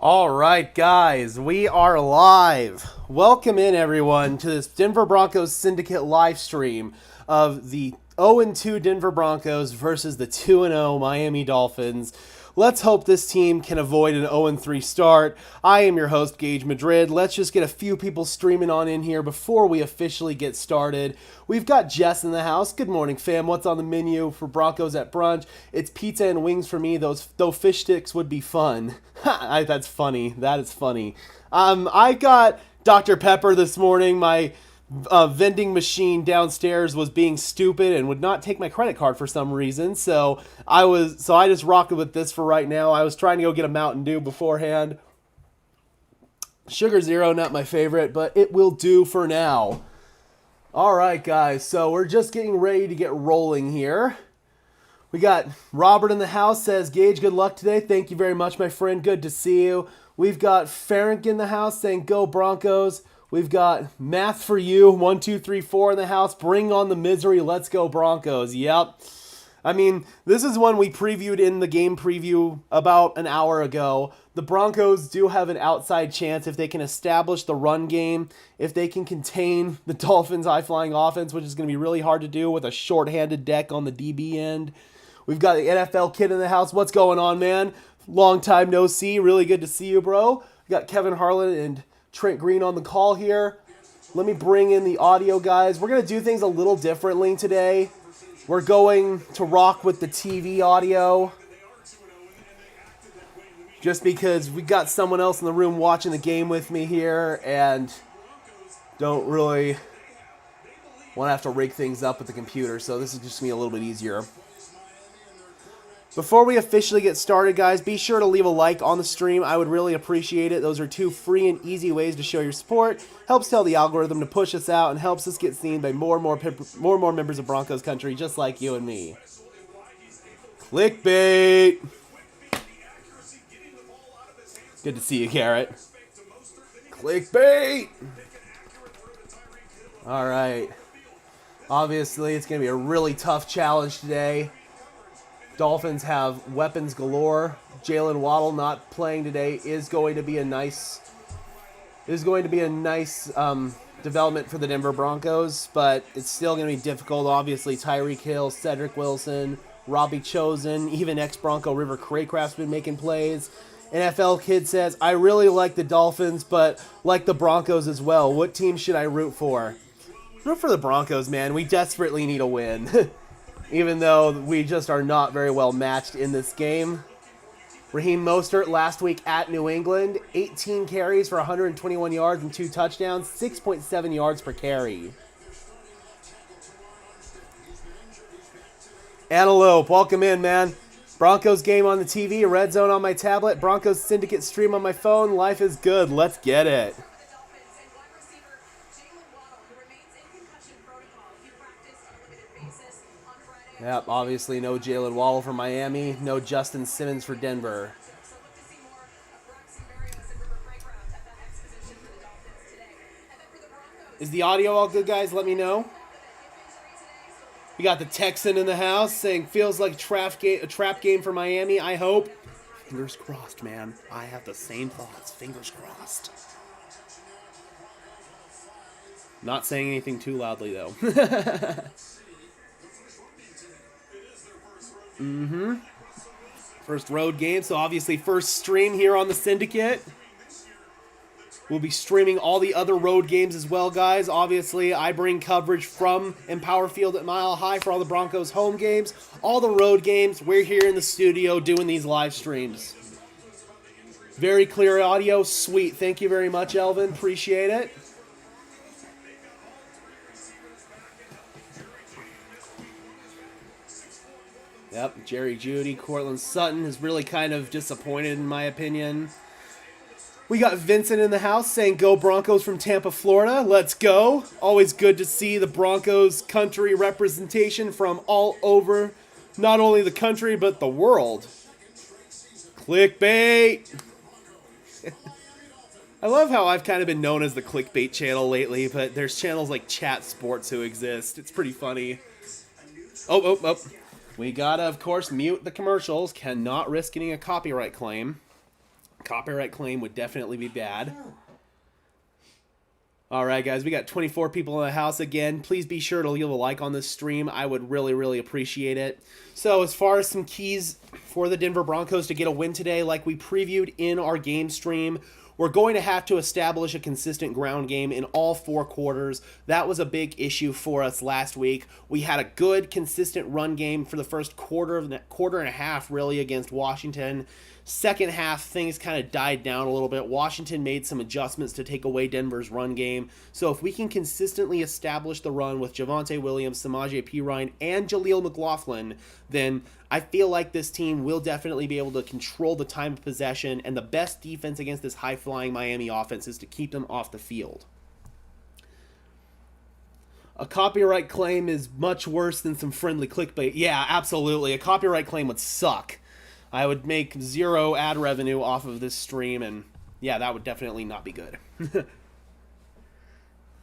All right, guys, we are live. Welcome in, everyone, to this Denver Broncos Syndicate live stream of the 0-2 Denver Broncos versus the 2-0 Miami Dolphins. Let's hope this team can avoid an 0-3 start. I am your host, Gage Madrid. Let's just get a few people streaming on in here before we officially get started. We've got Jess in the house. Good morning, fam. What's on the menu for Broncos at brunch? It's pizza and wings for me. Though fish sticks would be fun. That's funny. That is funny. I got Dr. Pepper this morning. My vending machine downstairs was being stupid and would not take my credit card for some reason. So I just rocked with this for right now. I was trying to go get a Mountain Dew beforehand. Sugar Zero, not my favorite, but it will do for now. All right, guys. So we're just getting ready to get rolling here. We got Robert in the house, says, Gage, good luck today. Thank you very much, my friend. Good to see you. We've got Ferenc in the house saying, go Broncos. We've got Math for You, 1, 2, 3, 4 in the house. Bring on the misery. Let's go Broncos. Yep. I mean, this is one we previewed in the game preview about an hour ago. The Broncos do have an outside chance if they can establish the run game, if they can contain the Dolphins' high-flying offense, which is going to be really hard to do with a short-handed deck on the DB end. We've got the NFL kid in the house. What's going on, man? Long time no see. Really good to see you, bro. We got Kevin Harlan and Trent Green on the call here. Let me bring in the audio, guys. We're going to do things a little differently today. We're going to rock with the TV audio just because we got someone else in the room watching the game with me here and don't really want to have to rig things up with the computer, so this is just going to be a little bit easier. Before we officially get started, guys, be sure to leave a like on the stream. I would really appreciate it. Those are two free and easy ways to show your support. Helps tell the algorithm to push us out and helps us get seen by more and more members of Broncos country, just like you and me. Clickbait. Good to see you, Garrett. Clickbait. All right. Obviously, it's going to be a really tough challenge today. Dolphins have weapons galore. Jalen Waddle not playing today is going to be a nice development for the Denver Broncos, but it's still going to be difficult. Obviously, Tyreek Hill, Cedric Wilson, Robbie Chosen, even ex-Bronco River Craycraft's been making plays. NFL Kid says, I really like the Dolphins, but like the Broncos as well. What team should I root for? Root for the Broncos, man. We desperately need a win. Even though we just are not very well matched in this game. Raheem Mostert last week at New England, 18 carries for 121 yards and 2 touchdowns, 6.7 yards per carry. Antelope, welcome in, man. Broncos game on the TV, Red Zone on my tablet, Broncos Syndicate stream on my phone. Life is good. Let's get it. Yep, obviously no Jalen Waddle for Miami, no Justin Simmons for Denver. Is the audio all good, guys? Let me know. We got the Texan in the house saying, feels like a trap game for Miami, I hope. Fingers crossed, man. I have the same thoughts. Fingers crossed. Not saying anything too loudly, though. First road game, so obviously first stream here on the Syndicate. We'll be streaming all the other road games as well, guys. Obviously, I bring coverage from Empower Field at Mile High for all the Broncos home games. All the road games, we're here in the studio doing these live streams. Very clear audio, sweet. Thank you very much, Elvin. Appreciate it. Yep, Jerry Jeudy, Cortland Sutton is really kind of disappointed in my opinion. We got Vincent in the house saying, go Broncos from Tampa, Florida. Let's go. Always good to see the Broncos country representation from all over, not only the country, but the world. Clickbait. I love how I've kind of been known as the clickbait channel lately, but there's channels like Chat Sports who exist. It's pretty funny. Oh. We gotta, of course, mute the commercials. Cannot risk getting a copyright claim. Copyright claim would definitely be bad. All right, guys, we got 24 people in the house again. Please be sure to leave a like on this stream. I would really, really appreciate it. So as far as some keys for the Denver Broncos to get a win today, like we previewed in our game stream, we're going to have to establish a consistent ground game in all 4 quarters. That was a big issue for us last week. We had a good, consistent run game for the first quarter and a half, really, against Washington. Second half, things kind of died down a little bit. Washington made some adjustments to take away Denver's run game. So if we can consistently establish the run with Javonte Williams, Samaje Perine, and Jaleel McLaughlin, then I feel like this team will definitely be able to control the time of possession, and the best defense against this high-flying Miami offense is to keep them off the field. A copyright claim is much worse than some friendly clickbait. Yeah, absolutely. A copyright claim would suck. I would make 0 ad revenue off of this stream, and yeah, that would definitely not be good.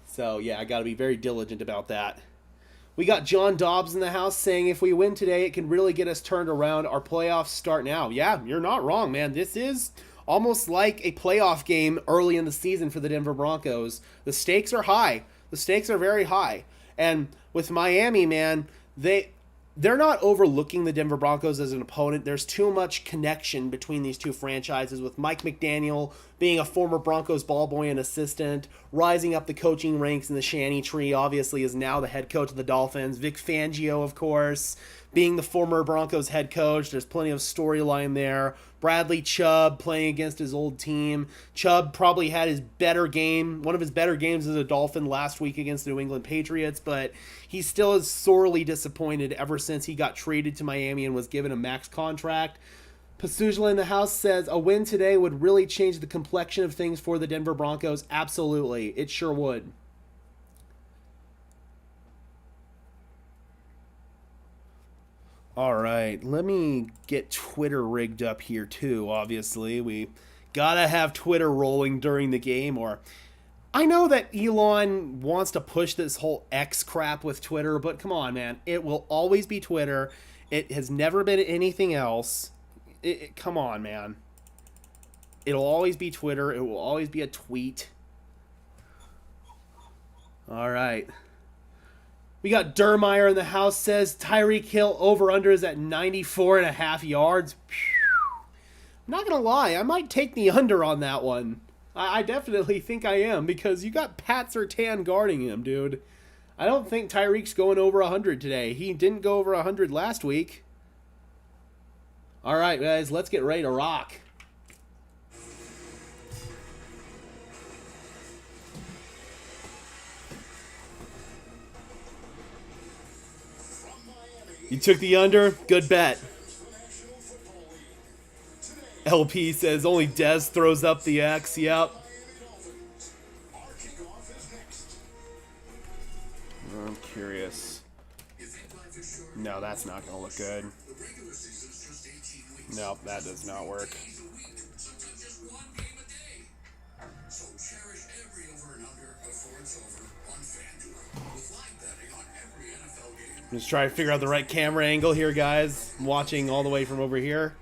So yeah, I got to be very diligent about that. We got John Dobbs in the house saying if we win today, it can really get us turned around. Our playoffs start now. Yeah, you're not wrong, man. This is almost like a playoff game early in the season for the Denver Broncos. The stakes are high. The stakes are very high. And with Miami, man, they're not overlooking the Denver Broncos as an opponent. There's too much connection between these two franchises, with Mike McDaniel being a former Broncos ball boy and assistant, rising up the coaching ranks in the Shanny tree, obviously is now the head coach of the Dolphins. Vic Fangio, of course, being the former Broncos head coach. There's plenty of storyline there. Bradley Chubb playing against his old team. Chubb probably had his better game, one of his better games as a Dolphin last week against the New England Patriots, but he still is sorely disappointed ever since he got traded to Miami and was given a max contract. Pasujla in the house says, a win today would really change the complexion of things for the Denver Broncos. Absolutely. It sure would. All right, let me get Twitter rigged up here too, obviously. We gotta have Twitter rolling during the game, or I know that Elon wants to push this whole X crap with Twitter, but come on, man. It will always be Twitter. It has never been anything else. Come on, man. It'll always be Twitter. It will always be a tweet. All right. We got Dermeyer in the house says Tyreek Hill over-under is at 94.5 yards. I'm not going to lie. I might take the under on that one. I definitely think I am, because you got Pat Surtain guarding him, dude. I don't think Tyreek's going over 100 today. He didn't go over 100 last week. All right, guys, let's get ready to rock. You took the under? Good bet. LP says only Dez throws up the X. Yep. I'm curious. No, that's not going to look good. No, that does not work. Just try to figure out the right camera angle here, guys. I'm watching all the way from over here.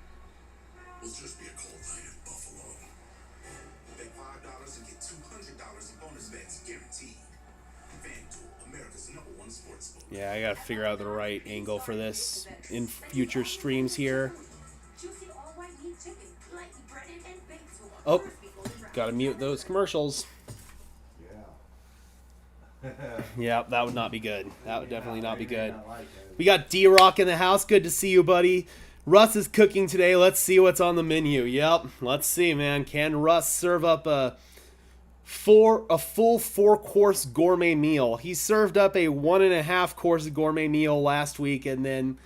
Yeah, I gotta figure out the right angle for this in future streams here. Oh, gotta mute those commercials. Yeah, that would not be good. That would definitely not be good. We got D-Rock in the house. Good to see you, buddy. Russ is cooking today. Let's see what's on the menu. Yep, let's see, man. Can Russ serve up a full 4-course gourmet meal? He served up a 1.5-course gourmet meal last week, and then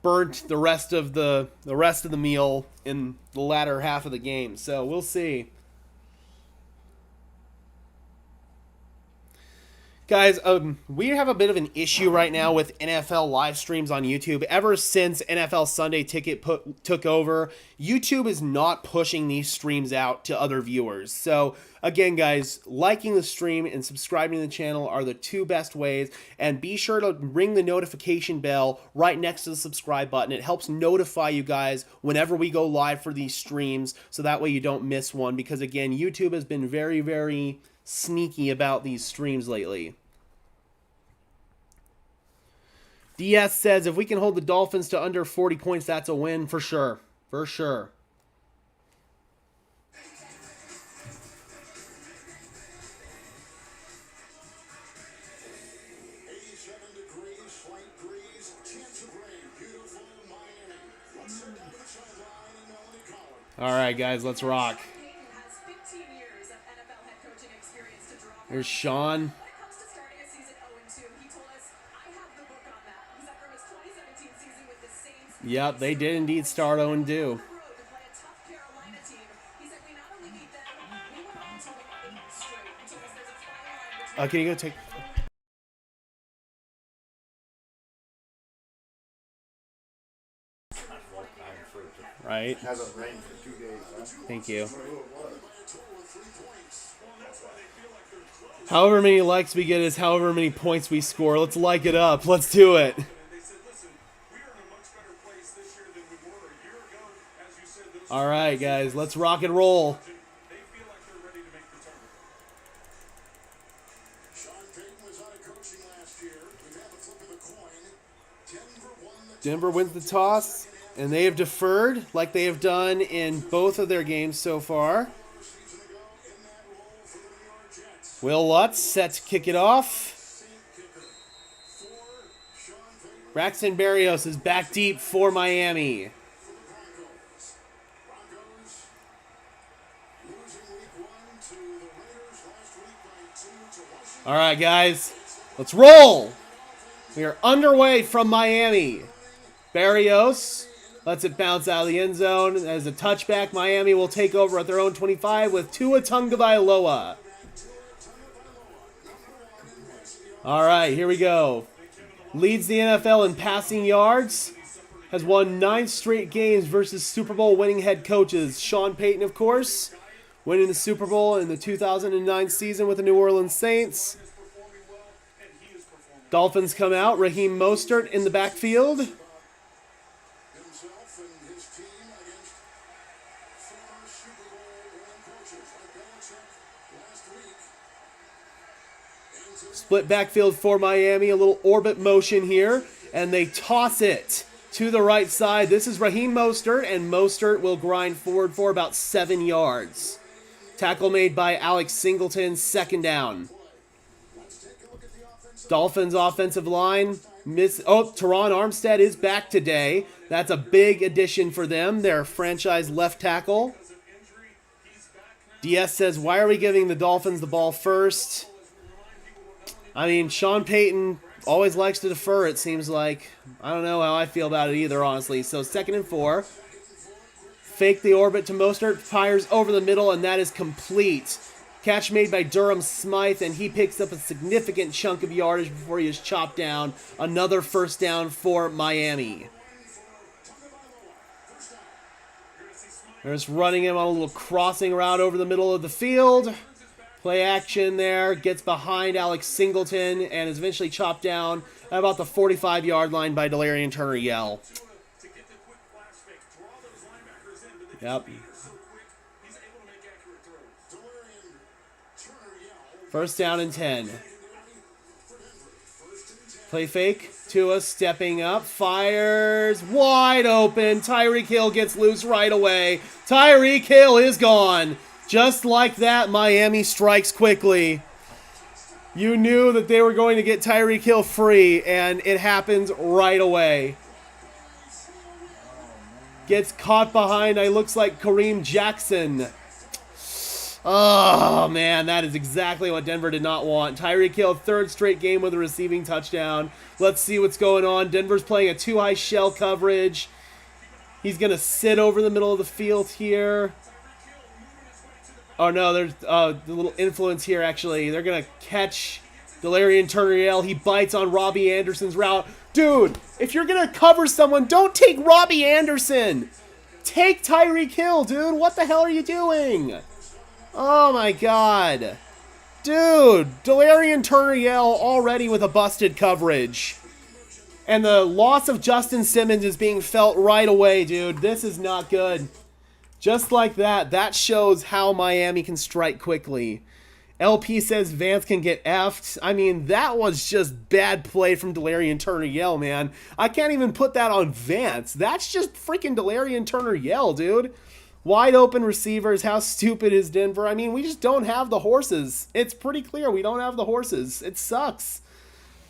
burnt the rest of the meal in the latter half of the game. So we'll see. Guys, we have a bit of an issue right now with NFL live streams on YouTube. Ever since NFL Sunday Ticket took over, YouTube is not pushing these streams out to other viewers. So, again, guys, liking the stream and subscribing to the channel are the two best ways. And be sure to ring the notification bell right next to the subscribe button. It helps notify you guys whenever we go live for these streams, so that way you don't miss one. Because, again, YouTube has been very, very sneaky about these streams lately. DS says, if we can hold the Dolphins to under 40 points, that's a win for sure. For sure. All right, guys, let's rock. Here's Sean. Yep, they did indeed start 0-2. Can you go take... Right. Hasn't rained for 2 days, huh? Thank you. However many likes we get is however many points we score. Let's like it up. Let's do it. All right, guys. Let's rock and roll. Denver wins the toss, and they have deferred like they have done in both of their games so far. Will Lutz set to kick it off. Braxton Berrios is back deep for Miami. All right, guys, let's roll. We are underway from Miami. Berrios lets it bounce out of the end zone. As a touchback, Miami will take over at their own 25 with Tua Tagovailoa. All right, here we go. Leads the NFL in passing yards. Has won 9 straight games versus Super Bowl winning head coaches. Sean Payton, of course, winning the Super Bowl in the 2009 season with the New Orleans Saints. Dolphins come out. Raheem Mostert in the backfield. Split backfield for Miami, a little orbit motion here, and they toss it to the right side. This is Raheem Mostert, and Mostert will grind forward for about 7 yards. Tackle made by Alex Singleton, second down. Dolphins offensive line. Teron Armstead is back today. That's a big addition for them, their franchise left tackle. DS says, why are we giving the Dolphins the ball first? I mean, Sean Payton always likes to defer, it seems like. I don't know how I feel about it either, honestly. So 2nd and 4. Fake the orbit to Mostert, fires over the middle, and that is complete. Catch made by Durham Smythe, and he picks up a significant chunk of yardage before he is chopped down. Another first down for Miami. They're just running him on a little crossing route over the middle of the field. Play action there, gets behind Alex Singleton, and is eventually chopped down at about the 45-yard line by Delarian Turner-Yell. Yep. First down and 10. Play fake. Tua stepping up. Fires. Wide open. Tyreek Hill gets loose right away. Tyreek Hill is gone. Just like that, Miami strikes quickly. You knew that they were going to get Tyreek Hill free, and it happens right away. Gets caught behind, it looks like Kareem Jackson. Oh, man, that is exactly what Denver did not want. Tyreek Hill, 3rd straight game with a receiving touchdown. Let's see what's going on. Denver's playing a 2-high shell coverage. He's going to sit over the middle of the field here. Oh, no, there's a little influence here, actually. They're going to catch Delarian Turner-Yell, he bites on Robbie Anderson's route. Dude, if you're going to cover someone, don't take Robbie Anderson. Take Tyreek Hill, dude. What the hell are you doing? Oh, my God. Dude, Delarian Turner-Yell already with a busted coverage. And the loss of Justin Simmons is being felt right away, dude. This is not good. Just like that, that shows how Miami can strike quickly. LP says Vance can get effed. I mean, that was just bad play from Delarian Turner-Yell, man. I can't even put that on Vance. That's just freaking Delarian Turner-Yell, dude. Wide open receivers. How stupid is Denver? I mean, we just don't have the horses. It's pretty clear we don't have the horses. It sucks.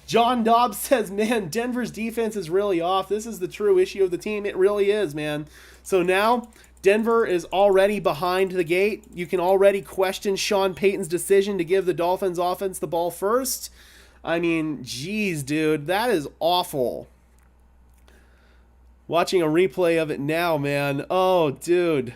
John Dobbs says, man, Denver's defense is really off. This is the true issue of the team. It really is, man. So now Denver is already behind the gate. You can already question Sean Payton's decision to give the Dolphins offense the ball first. I mean, geez, dude, that is awful. Watching a replay of it now, man. Oh, dude.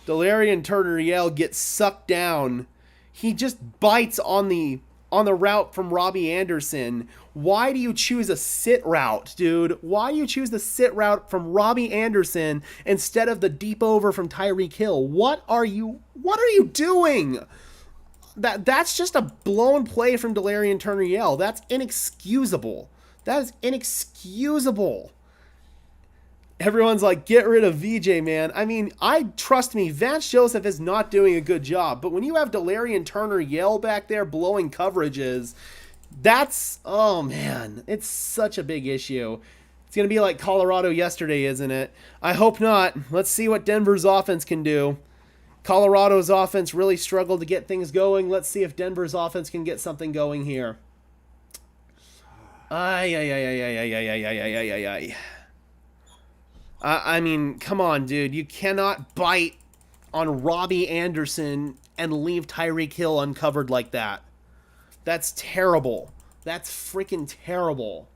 Delarian Turner-Yell gets sucked down. He just bites on the route from Robbie Anderson. Why do you choose a sit route, dude? Why do you choose the sit route from Robbie Anderson instead of the deep over from Tyreek Hill? What are you doing? That's just a blown play from Delarian Turner-Yell. That's inexcusable. That is inexcusable. Everyone's like, get rid of VJ, man. I mean, trust me, Vance Joseph is not doing a good job. But when you have Delarian Turner-Yell back there blowing coverages, oh man, it's such a big issue. It's going to be like Colorado yesterday, isn't it? I hope not. Let's see what Denver's offense can do. Colorado's offense really struggled to get things going. Let's see if Denver's offense can get something going here. I mean, come on, dude. You cannot bite on Robbie Anderson and leave Tyreek Hill uncovered like that. That's terrible. That's freaking terrible.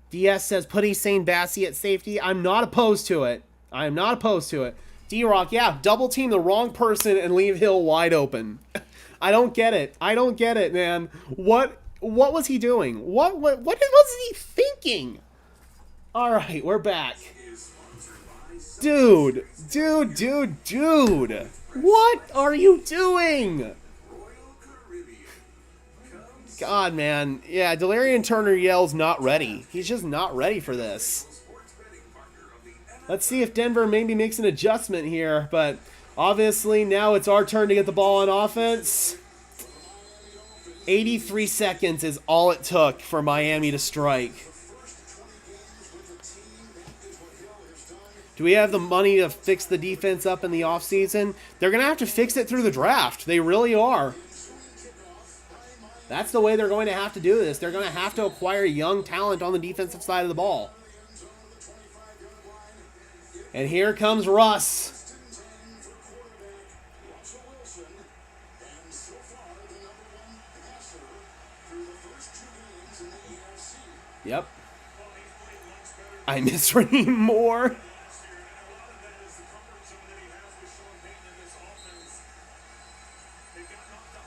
DS says, put Hussein Bassi at safety. I'm not opposed to it. I am not opposed to it. D-Rock, yeah, double team the wrong person and leave Hill wide open. I don't get it. I don't get it, man. What was he doing? What was he thinking? All right, we're back. Dude. What are you doing? God, man. Yeah, Delarian Turner-Yell's not ready. He's just not ready for this. Let's see if Denver maybe makes an adjustment here, but obviously now it's our turn to get the ball on offense. 83 seconds is all it took for Miami to strike. Do we have the money to fix the defense up in the offseason? They're going to have to fix it through the draft. They really are. That's the way they're going to have to do this. They're going to have to acquire young talent on the defensive side of the ball. And here comes Russ. Yep. I miss Raheem Moore.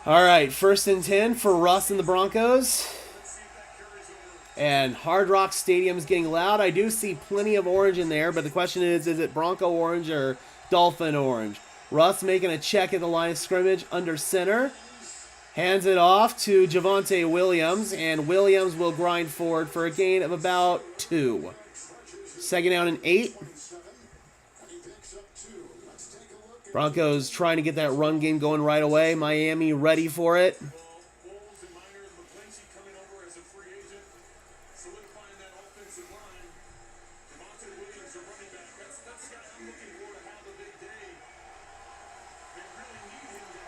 All right, 1st and 10 for Russ and the Broncos. And Hard Rock Stadium's getting loud. I do see plenty of orange in there, but the question is it Bronco orange or Dolphin orange? Russ making a check at the line of scrimmage under center. Hands it off to Javonte Williams, and Williams will grind forward for a gain of about 2. 2nd down and 8. Broncos trying to get that run game going right away. Miami ready for it.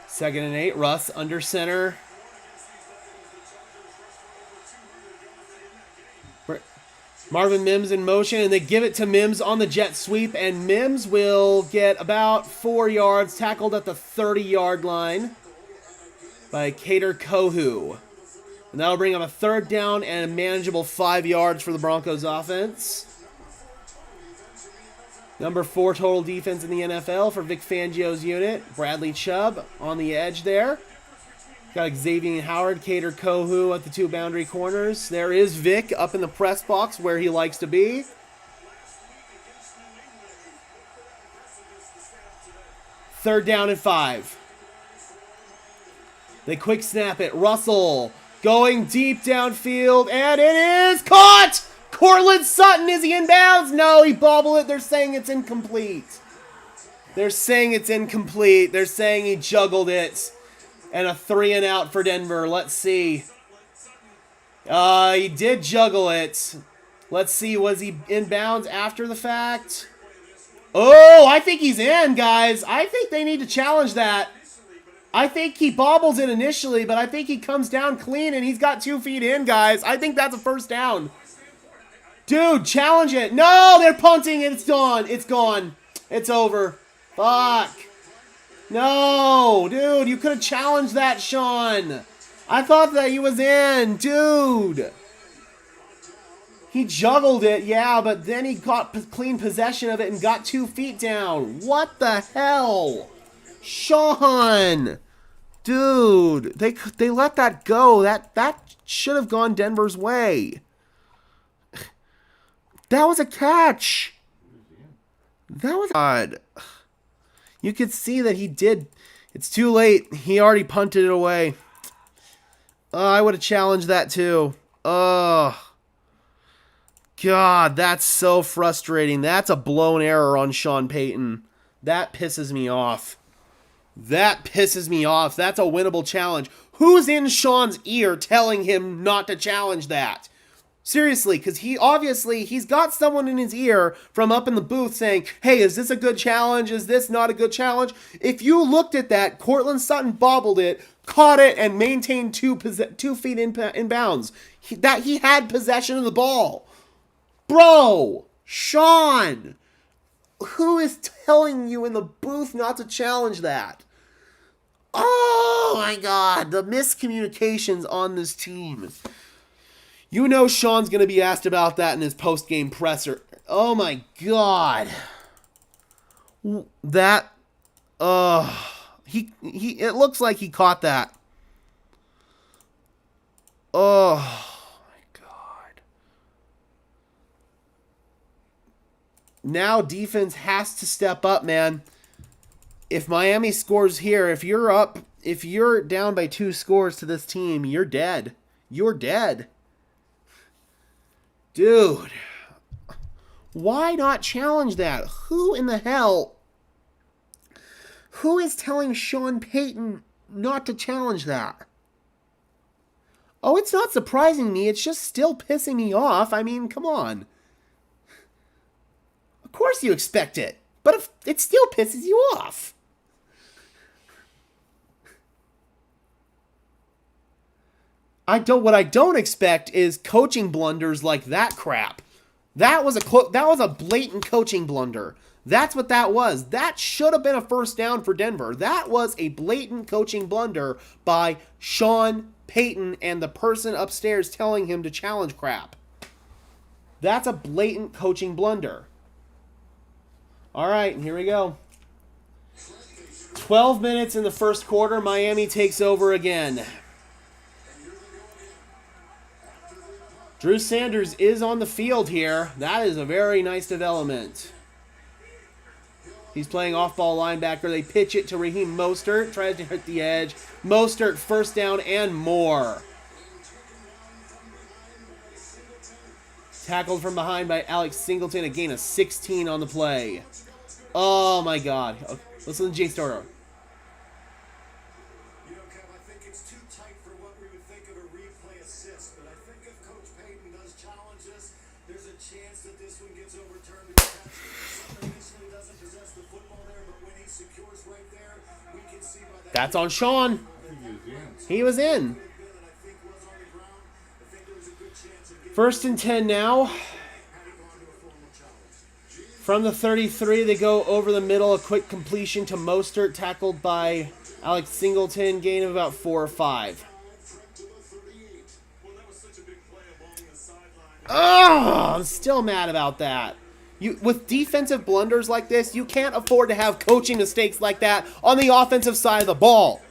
Second and 8. Russ under center. Marvin Mims in motion, and they give it to Mims on the jet sweep, and Mims will get about 4 yards, tackled at the 30-yard line by Kader Kohu. And that'll bring up a 3rd down and a manageable 5 yards for the Broncos offense. Number 4 total defense in the NFL for Vic Fangio's unit. Bradley Chubb on the edge there. Got Xavier Howard, Cater Kohu at the 2 boundary corners. There is Vic up in the press box where he likes to be. Third down and 5. They quick snap it. Russell going deep downfield, and it is caught! Cortland Sutton, is he in bounds? No, he bobbled it. They're saying it's incomplete. They're saying it's incomplete. They're saying he juggled it. And a 3 and out for Denver. Let's see. He did juggle it. Let's see, was he in bounds after the fact? Oh, I think he's in, guys. I think they need to challenge that. I think he bobbles it initially, but I think he comes down clean and he's got 2 feet in, guys. I think that's a first down. Dude, challenge it. No, they're punting it. It's gone. It's gone. It's over. Fuck. No, dude, you could have challenged that, Sean. I thought that he was in. Dude. He juggled it, yeah, but then he got clean possession of it and got 2 feet down. What the hell? Sean. Dude, they let that go. That should have gone Denver's way. That was a catch. That was odd. You could see that he did. It's too late. He already punted it away. I would have challenged that too. Oh. God, that's so frustrating. That's a blown error on Sean Payton. That pisses me off. That pisses me off. That's a winnable challenge. Who's in Sean's ear telling him not to challenge that? Seriously, because he's got someone in his ear from up in the booth saying, hey, is this a good challenge? Is this not a good challenge? If you looked at that, Cortland Sutton bobbled it, caught it, and maintained 2 feet in bounds. He had possession of the ball. Bro, Sean, who is telling you in the booth not to challenge that? Oh my God, the miscommunications on this team. You know Sean's going to be asked about that in his post-game presser. Oh my God. That, it looks like he caught that. Oh my God. Now defense has to step up, man. If Miami scores here, if you're down by 2 scores to this team, you're dead. You're dead. Dude, why not challenge that? Who in the hell? Who is telling Sean Payton not to challenge that? Oh, it's not surprising me. It's just still pissing me off. I mean, come on. Of course you expect it, but if it still pisses you off. What I don't expect is coaching blunders like that crap. That was a blatant coaching blunder. That's what that was. That should have been a first down for Denver. That was a blatant coaching blunder by Sean Payton and the person upstairs telling him to challenge crap. That's a blatant coaching blunder. All right, here we go. 12 minutes in the first quarter. Miami takes over again. Drew Sanders is on the field here. That is a very nice development. He's playing off-ball linebacker. They pitch it to Raheem Mostert. Tries to hit the edge. Mostert first down and more. Tackled from behind by Alex Singleton. A gain of 16 on the play. Oh my God. Listen to Jay Storer. That's on Sean. He was in. First and 10 now. From the 33, they go over the middle. A quick completion to Mostert, tackled by Alex Singleton. Gain of about 4 or 5. Oh, I'm still mad about that. With defensive blunders like this, you can't afford to have coaching mistakes like that on the offensive side of the ball.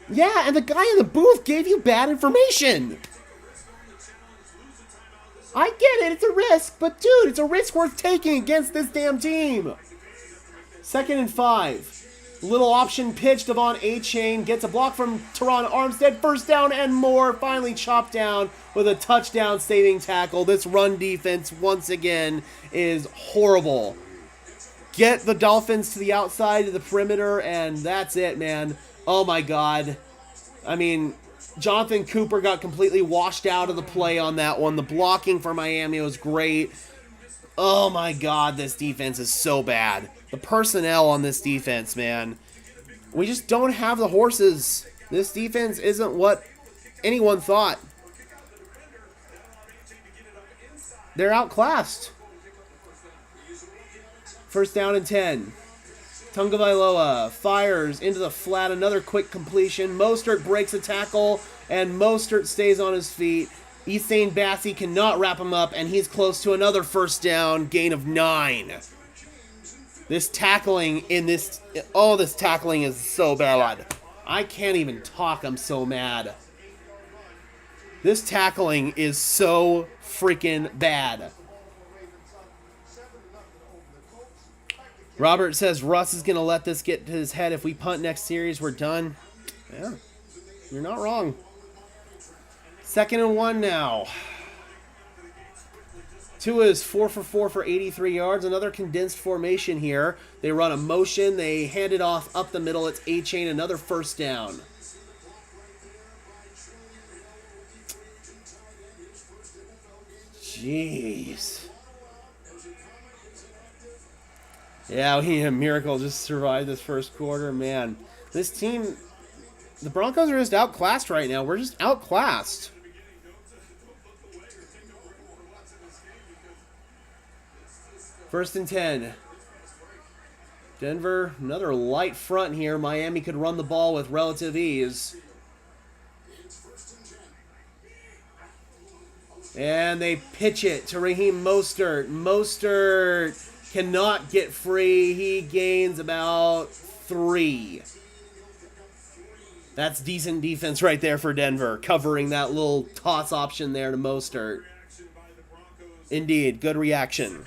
Yeah, and the guy in the booth gave you bad information. I get it, it's a risk, but dude, it's a risk worth taking against this damn team. 2nd and 5. Little option pitch. Devon A-Chain gets a block from Teron Armstead. First down and more. Finally chopped down with a touchdown saving tackle. This run defense, once again, is horrible. Get the Dolphins to the outside of the perimeter, and that's it, man. Oh, my God. I mean, Jonathan Cooper got completely washed out of the play on that one. The blocking for Miami was great. Oh, my God, this defense is so bad. The personnel on this defense, man. We just don't have the horses. This defense isn't what anyone thought. They're outclassed. 1st down and 10. Tagovailoa fires into the flat. Another quick completion. Mostert breaks a tackle, and Mostert stays on his feet. Essane Bassey cannot wrap him up, and he's close to another 1st down, gain of 9. This tackling in this... Oh, this tackling is so bad. I can't even talk. I'm so mad. This tackling is so freaking bad. Robert says Russ is going to let this get to his head. If we punt next series, we're done. Yeah, you're not wrong. 2nd and 1 now. Tua is 4 for 4 for 83 yards. Another condensed formation here. They run a motion. They hand it off up the middle. It's A-Chain. Another 1st down. Jeez. Yeah, we need a miracle just to survive this 1st quarter. Man, this team, the Broncos are just outclassed right now. We're just outclassed. 1st and 10. Denver, another light front here. Miami could run the ball with relative ease. And they pitch it to Raheem Mostert. Mostert cannot get free. He gains about 3. That's decent defense right there for Denver, covering that little toss option there to Mostert. Indeed, good reaction.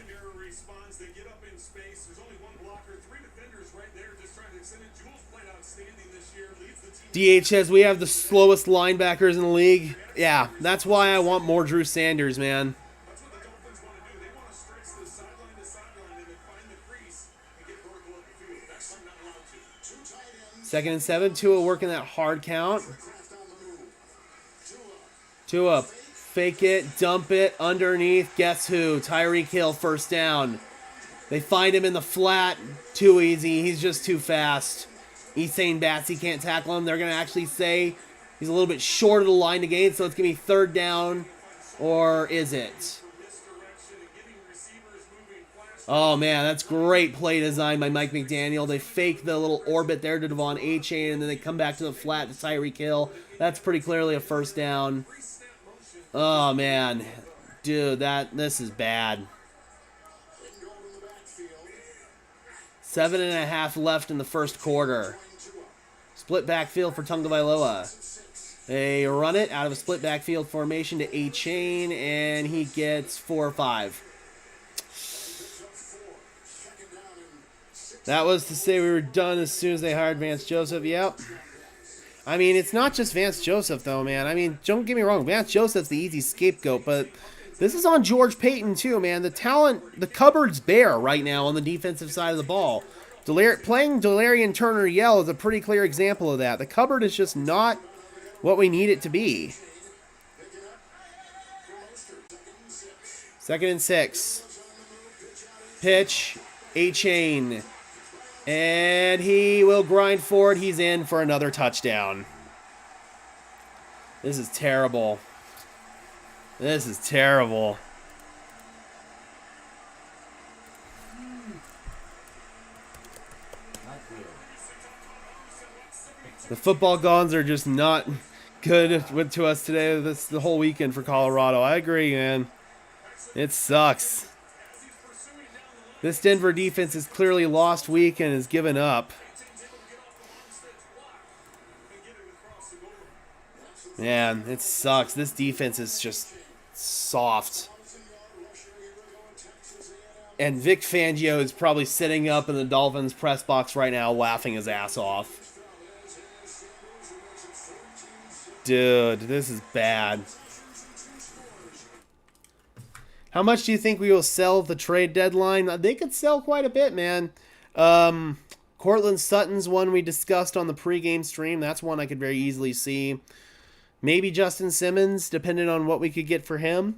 DH says we have the slowest linebackers in the league. Yeah, that's why I want more Drew Sanders, man. Second and 7. Tua working that hard count. Tua, fake it, dump it, underneath. Guess who? Tyreek Hill, 1st down. They find him in the flat. Too easy. He's just too fast. Essane Bassey can't tackle him. They're going to actually say he's a little bit short of the line to gain, so it's going to be 3rd down. Or is it? Oh, man, that's great play design by Mike McDaniel. They fake the little orbit there to Devon A-Chain, and then they come back to the flat to Tyreek Hill. That's pretty clearly a 1st down. Oh, man. Dude, this is bad. 7.5 left in the 1st quarter. Split backfield for Tagovailoa. They run it out of a split backfield formation to A-Chain, and he gets 4 or 5. That was to say we were done as soon as they hired Vance Joseph. Yep. I mean, it's not just Vance Joseph, though, man. I mean, don't get me wrong. Vance Joseph's the easy scapegoat, but this is on George Payton, too, man. The talent, the cupboard's bare right now on the defensive side of the ball. Playing Delarian Turner-Yell is a pretty clear example of that. The cupboard is just not what we need it to be. 2nd and 6. Pitch. A-Chain. And he will grind forward. He's in for another touchdown. This is terrible. This is terrible. The football gods are just not good to us today. This the whole weekend for Colorado. I agree, man. It sucks. This Denver defense is clearly lost week and has given up. Man, it sucks. This defense is just soft. And Vic Fangio is probably sitting up in the Dolphins press box right now laughing his ass off. Dude, this is bad. How much do you think we will sell the trade deadline? They could sell quite a bit, man. Cortland Sutton's one we discussed on the pregame stream. That's one I could very easily see. Maybe Justin Simmons, depending on what we could get for him.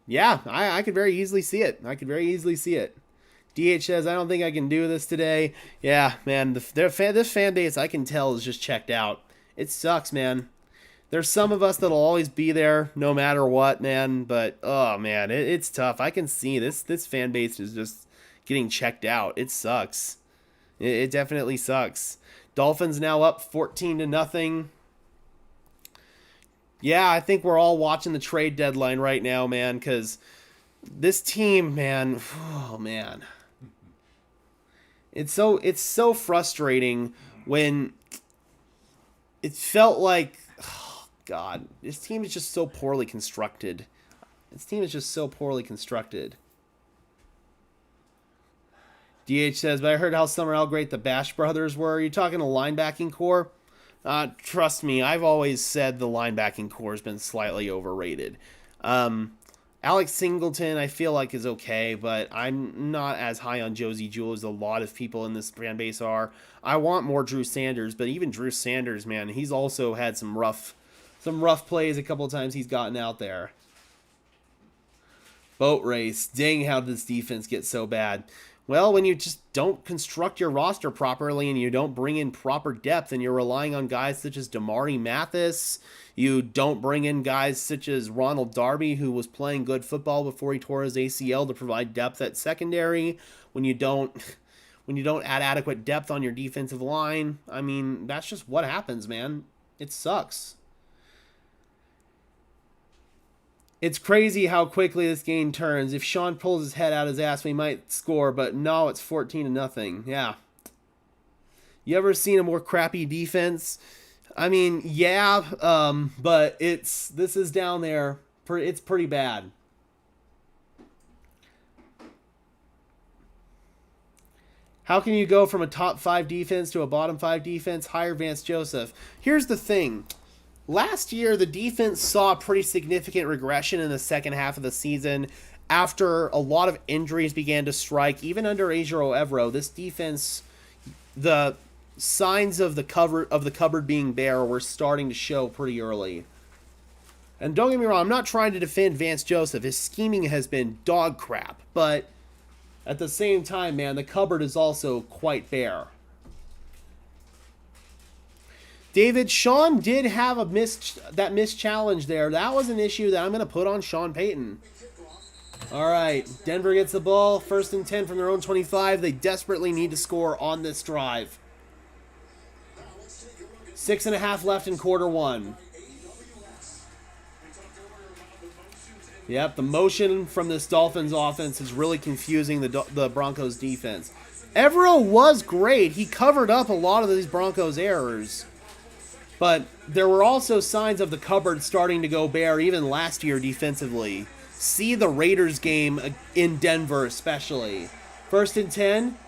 Yeah, I could very easily see it. DH says, I don't think I can do this today. Yeah, man, this fan base, I can tell, is just checked out. It sucks, man. There's some of us that'll always be there no matter what, man. But, oh, man, it's tough. I can see this fan base is just getting checked out. It sucks. It definitely sucks. Dolphins now up 14-0. Yeah, I think we're all watching the trade deadline right now, man, because this team, man, oh, man. It's so frustrating when it felt like, oh, God, this team is just so poorly constructed. DH says, but I heard how great the Bash brothers were. Are you talking a linebacking core? Trust me, I've always said the linebacking core has been slightly overrated. Alex Singleton, I feel like, is okay, but I'm not as high on Josie Jewell as a lot of people in this fan base are. I want more Drew Sanders, but even Drew Sanders, man, he's also had some rough plays a couple of times he's gotten out there. Boat race. Dang, how did this defense get so bad? Well, when you just don't construct your roster properly and you don't bring in proper depth and you're relying on guys such as Damari Mathis, you don't bring in guys such as Ronald Darby, who was playing good football before he tore his ACL, to provide depth at secondary, when you don't add adequate depth on your defensive line, I mean, that's just what happens, man. It sucks. It's crazy how quickly this game turns. If Sean pulls his head out his ass, we might score, but no, it's 14-0. Yeah. You ever seen a more crappy defense? I mean, yeah, but this is down there. It's pretty bad. How can you go from a top 5 defense to a bottom 5 defense? Hire Vance Joseph. Here's the thing. Last year, the defense saw pretty significant regression in the second half of the season after a lot of injuries began to strike. Even under Ejiro Evero, this defense, the signs of the cupboard being bare were starting to show pretty early. And don't get me wrong, I'm not trying to defend Vance Joseph. His scheming has been dog crap. But at the same time, man, the cupboard is also quite bare. David, Sean did have that missed challenge there. That was an issue that I'm going to put on Sean Payton. All right, Denver gets the ball. 1st and 10 from their own 25. They desperately need to score on this drive. 6.5 left in quarter 1. Yep, the motion from this Dolphins offense is really confusing the Broncos defense. Evero was great. He covered up a lot of these Broncos errors. But there were also signs of the cupboard starting to go bare even last year defensively. See the Raiders game in Denver especially. 1st and 10.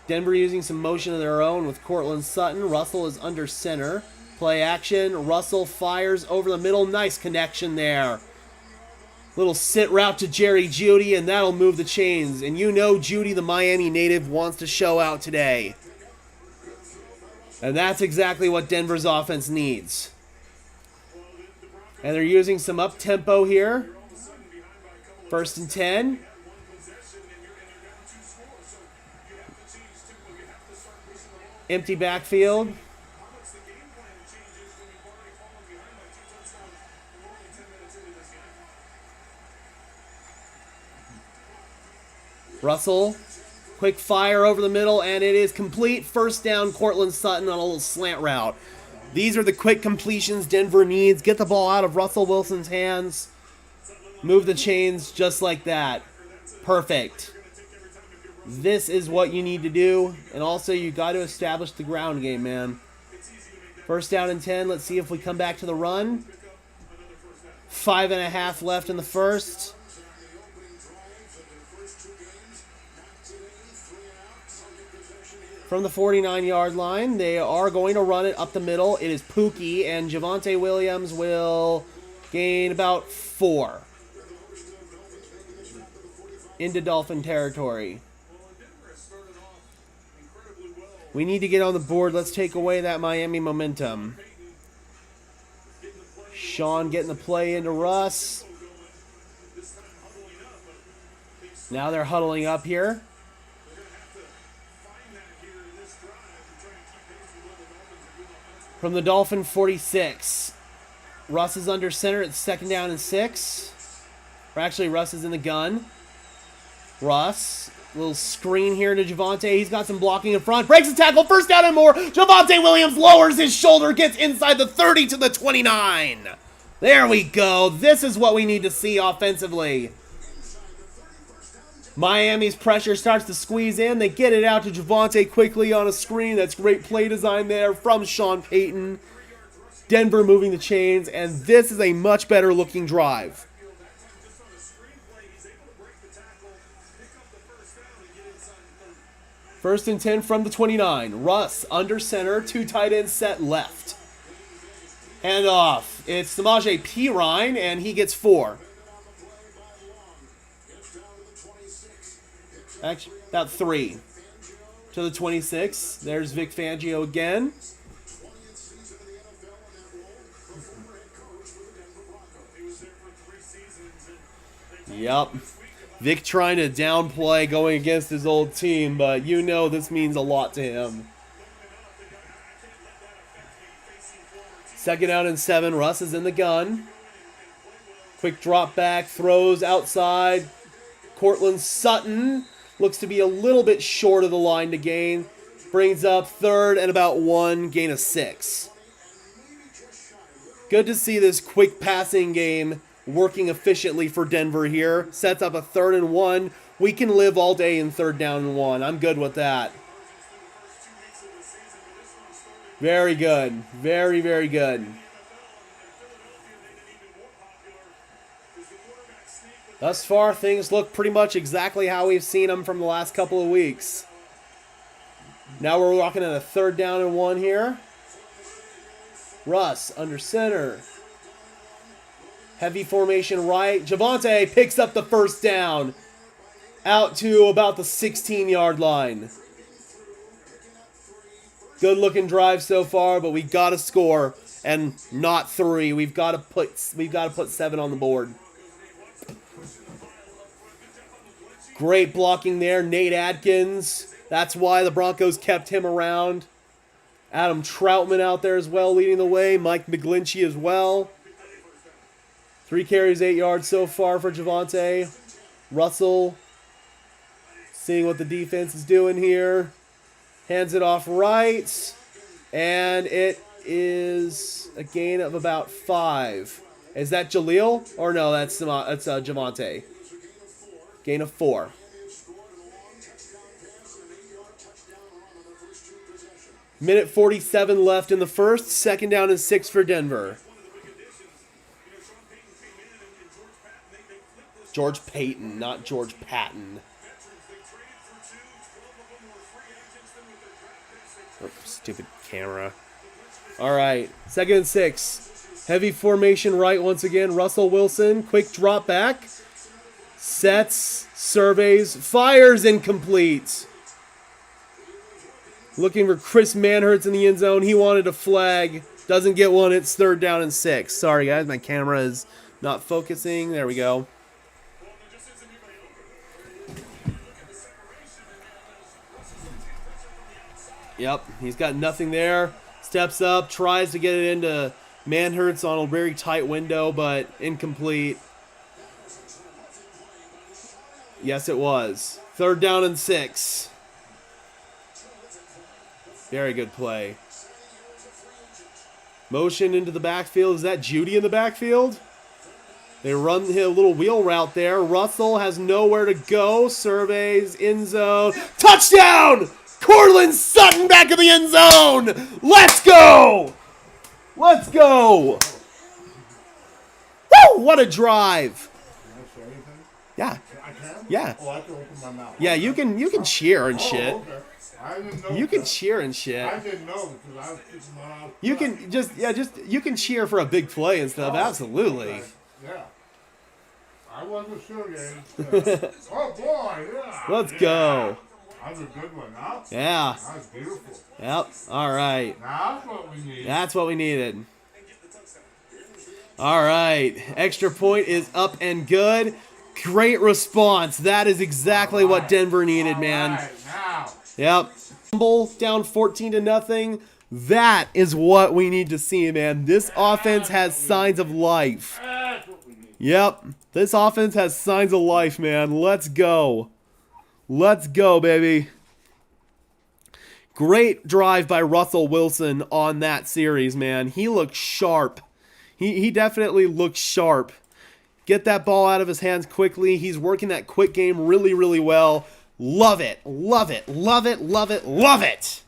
Denver using some motion of their own with Cortland Sutton. Russell is under center. Play action. Russell fires over the middle. Nice connection there. Little sit route to Jerry Jeudy, and that'll move the chains. And you know Jeudy, the Miami native, wants to show out today. And that's exactly what Denver's offense needs. And they're using some up-tempo here. 1st and 10. Empty backfield. Russell. Quick fire over the middle, and it is complete. 1st down, Cortland Sutton on a little slant route. These are the quick completions Denver needs. Get the ball out of Russell Wilson's hands. Move the chains just like that. Perfect. This is what you need to do. And also, you got to establish the ground game, man. First down and 10. Let's see if we come back to the run. 5.5 left in the first. From the 49-yard line, they are going to run it up the middle. It is Pookie, and Javonte Williams will gain about 4 into Dolphin territory. We need to get on the board. Let's take away that Miami momentum. Sean getting the play into Russ. Now they're huddling up here. From the Dolphin 46. Russ is under center. It's second down and 6. Or actually, Russ is in the gun. Russ. Little screen here to Javonte. He's got some blocking in front. Breaks the tackle. First down and more. Javonte Williams lowers his shoulder. Gets inside the 30 to the 29. There we go. This is what we need to see offensively. Miami's pressure starts to squeeze in. They get it out to Javonte quickly on a screen. That's great play design there from Sean Payton. Denver moving the chains, and this is a much better looking drive. First and 10 from the 29. Russ under center. 2 tight ends set left. Hand off. It's Samaje Perine, and he gets 4. Actually, about 3 to the 26. There's Vic Fangio again. Yep. Vic trying to downplay going against his old team, but you know this means a lot to him. Second down and 7. Russ is in the gun. Quick drop back. Throws outside. Cortland Sutton looks to be a little bit short of the line to gain. Brings up 3rd and about 1. Gain of 6. Good to see this quick passing game working efficiently for Denver here. Sets up a 3rd and 1. We can live all day in 3rd down and 1. I'm good with that. Very good. Very, very good. Thus far, things look pretty much exactly how we've seen them from the last couple of weeks. Now we're walking at a 3rd down and 1 here. Russ under center. Heavy formation right. Javonte picks up the first down. Out to about the 16-yard line. Good looking drive so far, but we got to score and not 3. We've got to put 7 on the board. Great blocking there, Nate Adkins. That's why the Broncos kept him around. Adam Troutman out there as well, leading the way. Mike McGlinchey as well. 3 carries, 8 yards so far for Javonte. Russell seeing what the defense is doing here. Hands it off right. And it is a gain of about 5. Is that Jaleel? Or no, that's Javonte. Gain of 4. Minute 47 left in the first. Second down and 6 for Denver. George Payton, not George Patton. Oh, stupid camera. All right, 2nd and 6. Heavy formation right once again. Russell Wilson, quick drop back. Sets, surveys, fires, incomplete. Looking for Chris Manhertz in the end zone. He wanted a flag. Doesn't get one. It's 3rd down and 6. Sorry, guys. My camera is not focusing. There we go. Yep, he's got nothing there. Steps up, tries to get it into Manhertz on a very tight window, but incomplete. Yes, it was. 3rd down and 6. Very good play. Motion into the backfield. Is that Judy in the backfield? They run a little wheel route there. Russell has nowhere to go. Surveys, end zone. Touchdown! Cortland Sutton back in the end zone! Let's go! Let's go. Woo! What a drive. Can I say anything? Yeah. I can? Yeah. Oh, I can open my mouth. Yeah, you can cheer and shit. Oh, okay. I didn't know. You can cheer and shit. I didn't know because I was keeping my mouth. You can just you can cheer for a big play and stuff. Absolutely. Okay. Yeah. I wasn't sure, Gabe. Oh boy, yeah. Let's go. That was a good one, huh? Yeah. That was beautiful. Yep. All right. Now that's what we need. That's what we needed. All right. Extra point is up and good. Great response. That is exactly what Denver needed, man. All right, now. Yep. Fumble down 14-0. That is what we need to see, man. This offense has signs of life. That's what we need. Yep. This offense has signs of life, man. Let's go. Let's go, baby. Great drive by Russell Wilson on that series, man. He looked sharp. He definitely looked sharp. Get that ball out of his hands quickly. He's working that quick game really, really well. Love it. Love it. Love it. Love it. Love it.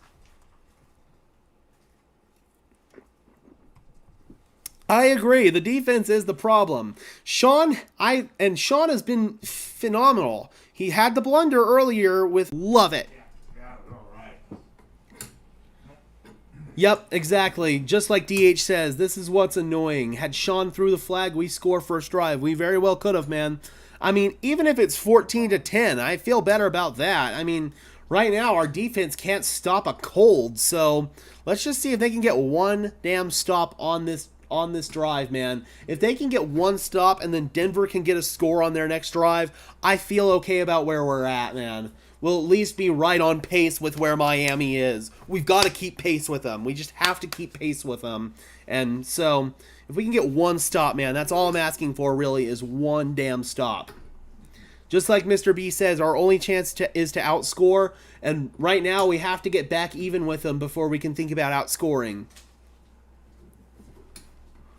I agree. The defense is the problem. Sean has been phenomenal. He had the blunder earlier with love it. Yeah, all right. Yep, exactly. Just like DH says, this is what's annoying. Had Sean threw the flag, we score first drive. We very well could have, man. I mean, even if it's 14-10, I feel better about that. I mean, right now our defense can't stop a cold, so let's just see if they can get one damn stop on this drive, man. If they can get one stop and then Denver can get a score on their next drive, I feel okay about where we're at, man. We'll at least be right on pace with where Miami is. We've got to keep pace with them. We just have to keep pace with them. And so, if we can get one stop, man, that's all I'm asking for, really, is one damn stop. Just like Mr. B says, our only chance is to outscore, and right now we have to get back even with them before we can think about outscoring.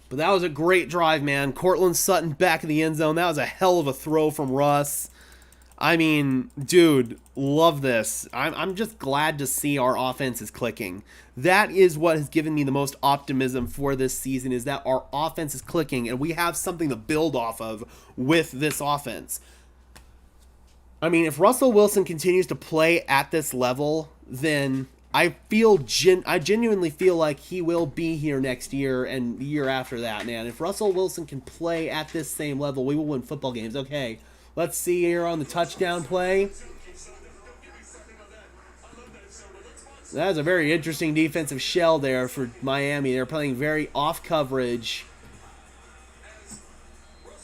But that was a great drive, man. Cortland Sutton back in the end zone. That was a hell of a throw from Russ. I mean, dude, love this. I'm just glad to see our offense is clicking. That is what has given me the most optimism for this season, is that our offense is clicking, and we have something to build off of with this offense. I mean, if Russell Wilson continues to play at this level, then I genuinely feel like he will be here next year and the year after that, man. If Russell Wilson can play at this same level, we will win football games. Okay, let's see here on the touchdown play. That is a very interesting defensive shell there for Miami. They're playing very off coverage.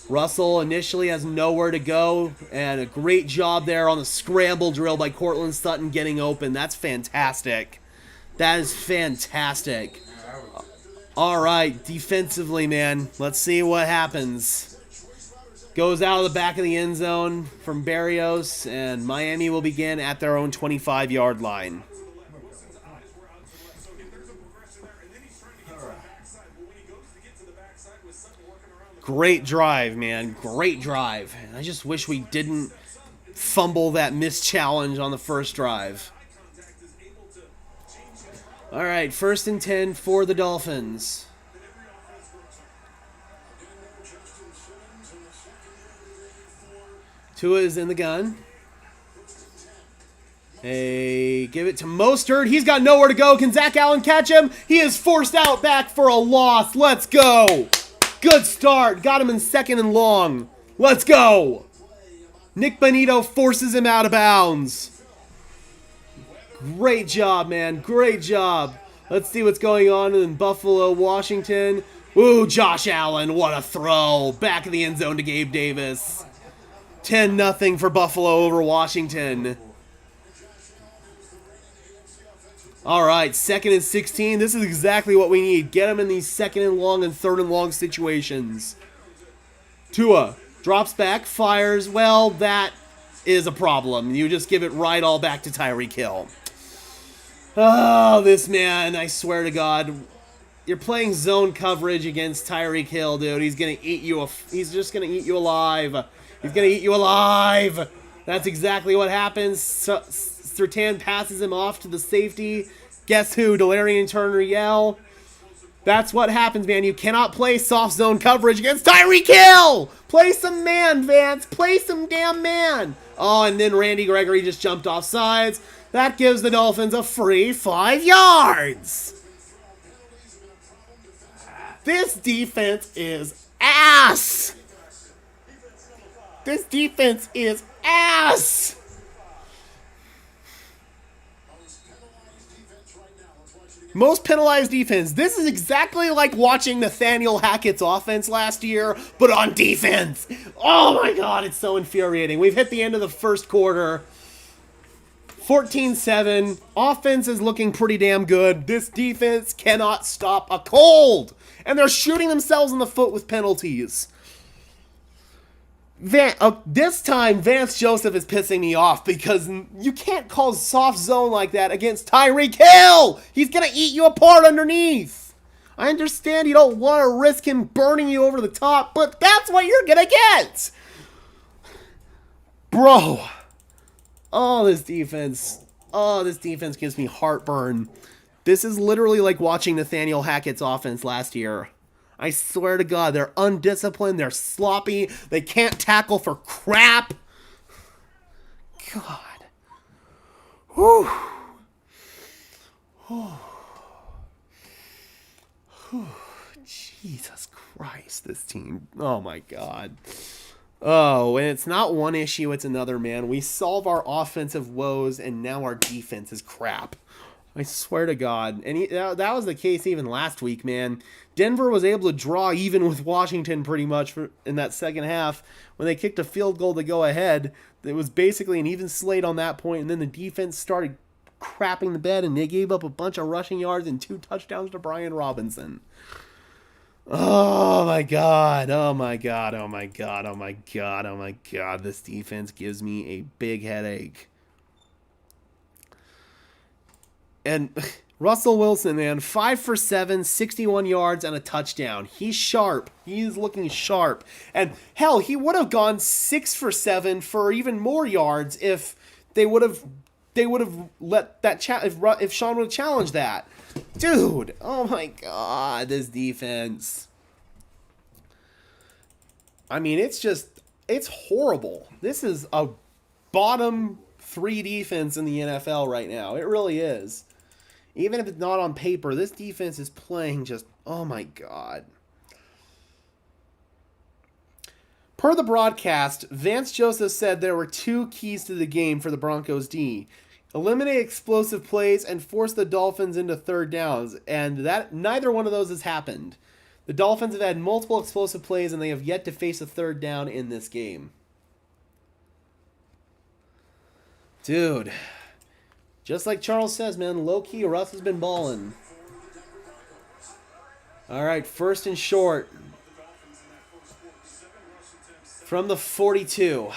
Russell initially has nowhere to go, and a great job there on the scramble drill by Cortland Sutton getting open. That's fantastic. That is fantastic. All right, defensively, man, let's see what happens. Goes out of the back of the end zone from Berrios, and Miami will begin at their own 25-yard line. Great drive, man. Great drive. I just wish we didn't fumble that missed challenge on the first drive. All right, 1st and 10 for the Dolphins. Tua is in the gun. Hey, give it to Mostert. He's got nowhere to go. Can Zach Allen catch him? He is forced out back for a loss. Let's go. Good start. Got him in 2nd and long. Let's go. Nick Bonito forces him out of bounds. Great job, man. Great job. Let's see what's going on in Buffalo, Washington. Ooh, Josh Allen. What a throw. Back in the end zone to Gabe Davis. 10-0 for Buffalo over Washington. All right, 2nd and 16. This is exactly what we need. Get them in these 2nd and long and 3rd and long situations. Tua drops back, fires. Well, that is a problem. You just give it right all back to Tyreek Hill. Oh, this man, I swear to God. You're playing zone coverage against Tyreek Hill, dude. He's going to eat you. He's just going to eat you alive. He's going to eat you alive. That's exactly what happens. Surtain passes him off to the safety. Guess who? Delarian Turner-Yell. That's what happens, man. You cannot play soft zone coverage against Tyreek Hill. Play some man, Vance. Play some damn man. Oh, and then Randy Gregory just jumped off sides. That gives the Dolphins a free 5 yards. This defense is ass. This defense is ass. Most penalized defense. This is exactly like watching Nathaniel Hackett's offense last year, but on defense. Oh my God, it's so infuriating. We've hit the end of the first quarter. 14-7. Offense is looking pretty damn good. This defense cannot stop a cold. And they're shooting themselves in the foot with penalties. This time, Vance Joseph is pissing me off because you can't call soft zone like that against Tyreek Hill. He's going to eat you apart underneath. I understand you don't want to risk him burning you over the top, but that's what you're going to get. Bro. Oh, this defense. Oh, this defense gives me heartburn. This is literally like watching Nathaniel Hackett's offense last year. I swear to God, they're undisciplined, they're sloppy, they can't tackle for crap. God. Whew. Whew. Whew. Jesus Christ, this team. Oh my God. Oh, and it's not one issue, it's another, man. We solve our offensive woes, and now our defense is crap. I swear to God. And that was the case even last week, man. Denver was able to draw even with Washington pretty much in that second half. When they kicked a field goal to go ahead, it was basically an even slate on that point, and then the defense started crapping the bed, and they gave up a bunch of rushing yards and 2 touchdowns to Brian Robinson. Oh my God. Oh my God. Oh my God. Oh my God. Oh my God. This defense gives me a big headache. And Russell Wilson, man, 5 for 7, 61 yards and a touchdown. He's sharp. He's looking sharp. And hell, he would have gone 6 for 7 for even more yards if they would have let that if Sean would have challenged that. Dude, oh my God, this defense. I mean, it's horrible. This is a bottom 3 defense in the NFL right now. It really is. Even if it's not on paper, this defense is playing just, oh my God. Per the broadcast, Vance Joseph said there were 2 keys to the game for the Broncos D. Eliminate explosive plays and force the Dolphins into third downs, and that neither one of those has happened. The Dolphins have had multiple explosive plays, and they have yet to face a third down in this game. Dude. Just like Charles says, man, low-key, Russ has been balling. All right, 1st and short. From the 42.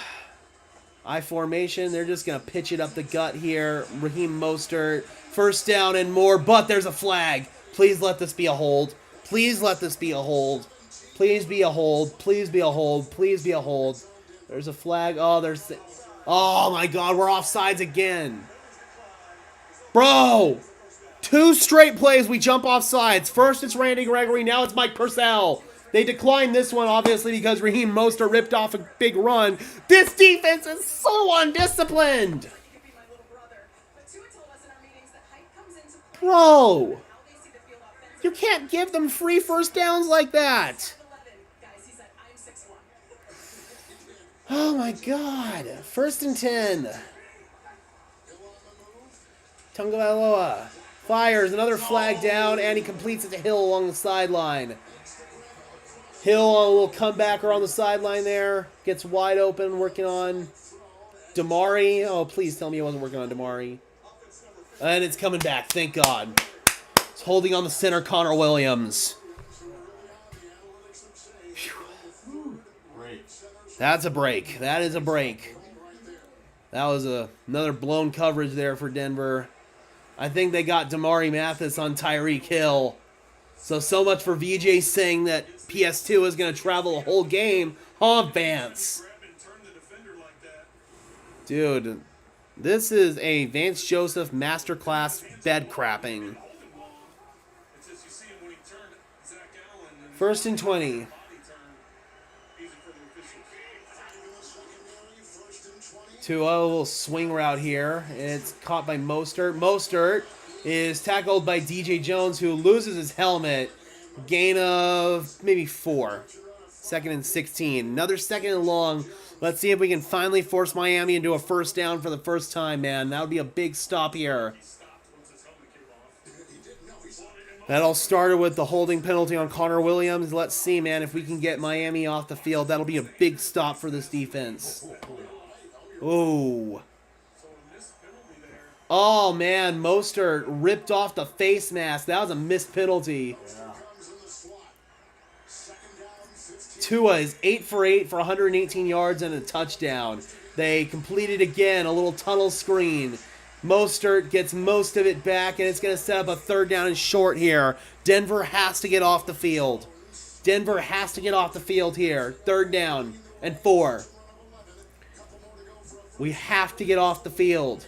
I formation, they're just going to pitch it up the gut here. Raheem Mostert, 1st down and more, but there's a flag. Please let this be a hold. Please let this be a hold. Please be a hold. Please be a hold. Please be a hold. There's a flag. Oh, my God, we're offsides again. Bro, 2 straight plays we jump off sides. First it's Randy Gregory, now it's Mike Purcell. They declined this one, obviously, because Raheem Mostert ripped off a big run. This defense is so undisciplined. Bro, you can't give them free 1st downs like that. Oh, my God. 1st and 10. Tagovailoa fires, another flag down, and he completes it to Hill along the sideline. Hill on a little comebacker on the sideline there. Gets wide open, working on Damari. Oh, please tell me he wasn't working on Damari. And it's coming back, thank God. It's holding on the center, Connor Williams. That's a break. That is a break. That was another blown coverage there for Denver. I think they got Damari Mathis on Tyreek Hill. So much for VJ saying that PS2 is going to travel a whole game. Huh, Vance? Dude, this is a Vance Joseph masterclass bed crapping. First and 20. To a little swing route here. And it's caught by Mostert. Mostert is tackled by DJ Jones, who loses his helmet. Gain of maybe 4. Second and 16. Another second and long. Let's see if we can finally force Miami into a first down for the first time, man. That would be a big stop here. That all started with the holding penalty on Connor Williams. Let's see, man, if we can get Miami off the field. That'll be a big stop for this defense. Oh. Oh, man, Mostert ripped off the face mask. That was a missed penalty. Tua is 8 for 8 for 118 yards and a touchdown. They completed again a little tunnel screen. Mostert gets most of it back, and it's going to set up a third down and short here. Denver has to get off the field. Denver has to get off the field here. Third down and 4. We have to get off the field.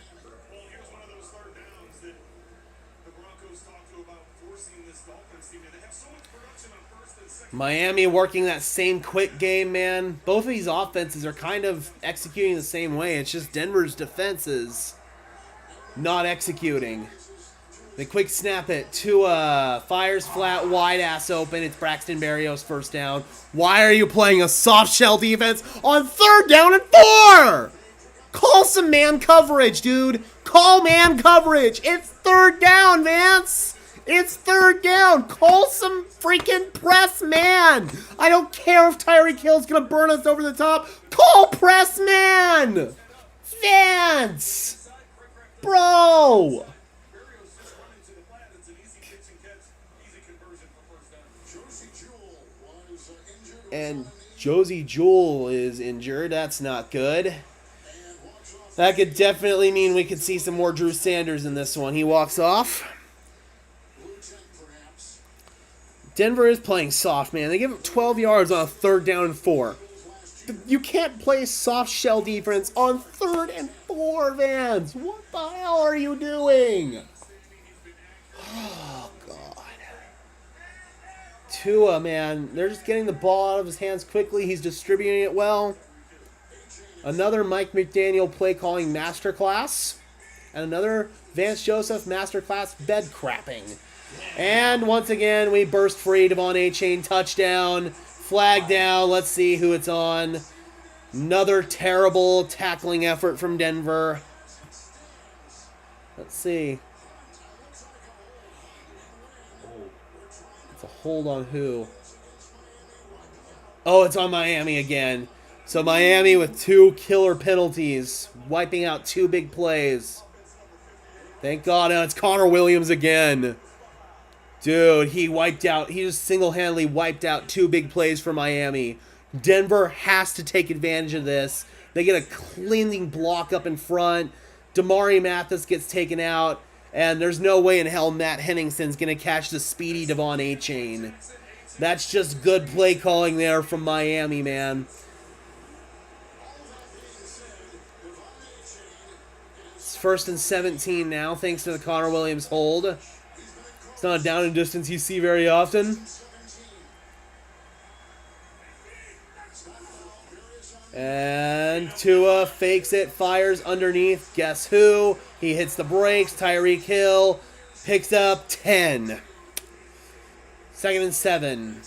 Miami working that same quick game, man. Both of these offenses are kind of executing the same way. It's just Denver's defenses not executing. They quick snap it. Tua fires flat, wide ass open. It's Braxton Berrios first down. Why are you playing a soft shell defense on third down and 4? Call some man coverage, dude. Call man coverage. It's third down, Vance. It's third down. Call some freaking press man. I don't care if Tyreek Hill's going to burn us over the top. Call press man. Vance. Bro. And Josie Jewell is injured. That's not good. That could definitely mean we could see some more Drew Sanders in this one. He walks off. Denver is playing soft, man. They give him 12 yards on a third down and 4. You can't play soft shell defense on third and 4, Vance. What the hell are you doing? Oh, God. Tua, man. They're just getting the ball out of his hands quickly. He's distributing it well. Another Mike McDaniel play-calling masterclass. And another Vance Joseph masterclass bed crapping. And once again, we burst free. Devon A-Chain touchdown. Flag down. Let's see who it's on. Another terrible tackling effort from Denver. Let's see. It's a hold on who? Oh, it's on Miami again. So Miami with 2 killer penalties. Wiping out 2 big plays. Thank God. Now it's Connor Williams again. Dude, he just single-handedly wiped out 2 big plays for Miami. Denver has to take advantage of this. They get a cleaning block up in front. Damari Mathis gets taken out. And there's no way in hell Matt Henningsen's going to catch the speedy Devon A-Chain. That's just good play calling there from Miami, man. It's first and 17 now, thanks to the Connor Williams hold. It's not a down and distance you see very often. And Tua fakes it, fires underneath. Guess who? He hits the brakes. Tyreek Hill picks up 10. Second and 7.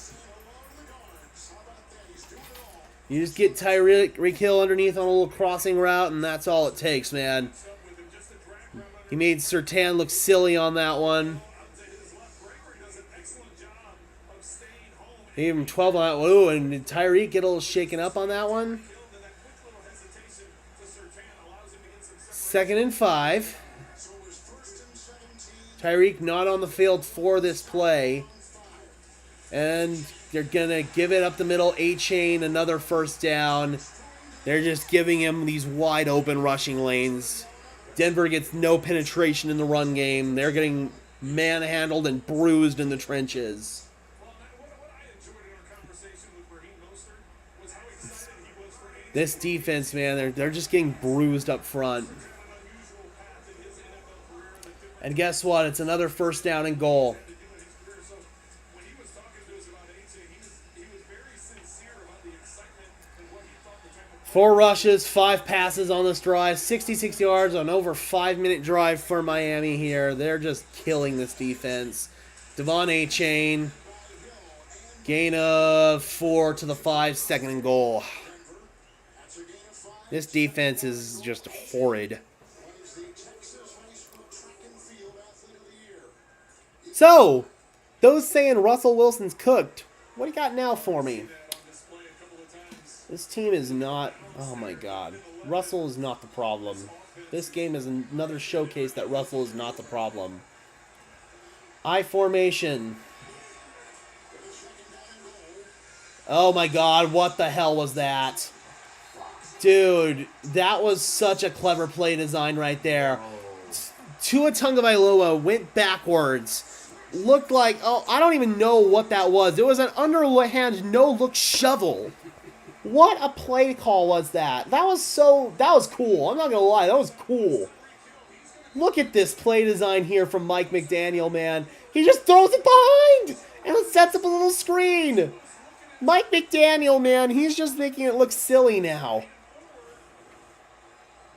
You just get Tyreek Hill underneath on a little crossing route, and that's all it takes, man. He made Surtain look silly on that one. He gave him 12 on that one. Ooh, and did Tyreek get a little shaken up on that one? Second and 5. Tyreek not on the field for this play. And they're going to give it up the middle. A-Chain, another first down. They're just giving him these wide open rushing lanes. Denver gets no penetration in the run game. They're getting manhandled and bruised in the trenches. This defense, man, they're just getting bruised up front. And guess what? It's another first down and goal. 4 rushes, 5 passes on this drive, 66 yards on over 5-minute drive for Miami here. They're just killing this defense. Devon A-Chain, gain of 4 to the 5, 2nd and goal. This defense is just horrid. So, those saying Russell Wilson's cooked, what do you got now for me? This team is not... Oh my god. Russell is not the problem. This game is another showcase that Russell is not the problem. I formation. Oh my god, what the hell was that? Dude, that was such a clever play design right there. Tua Tagovailoa went backwards. Looked like... Oh, I don't even know what that was. It was an underhand no-look shovel. What a play call was that? That was cool. I'm not going to lie. That was cool. Look at this play design here from Mike McDaniel, man. He just throws it behind and it sets up a little screen. Mike McDaniel, man, he's just making it look silly now.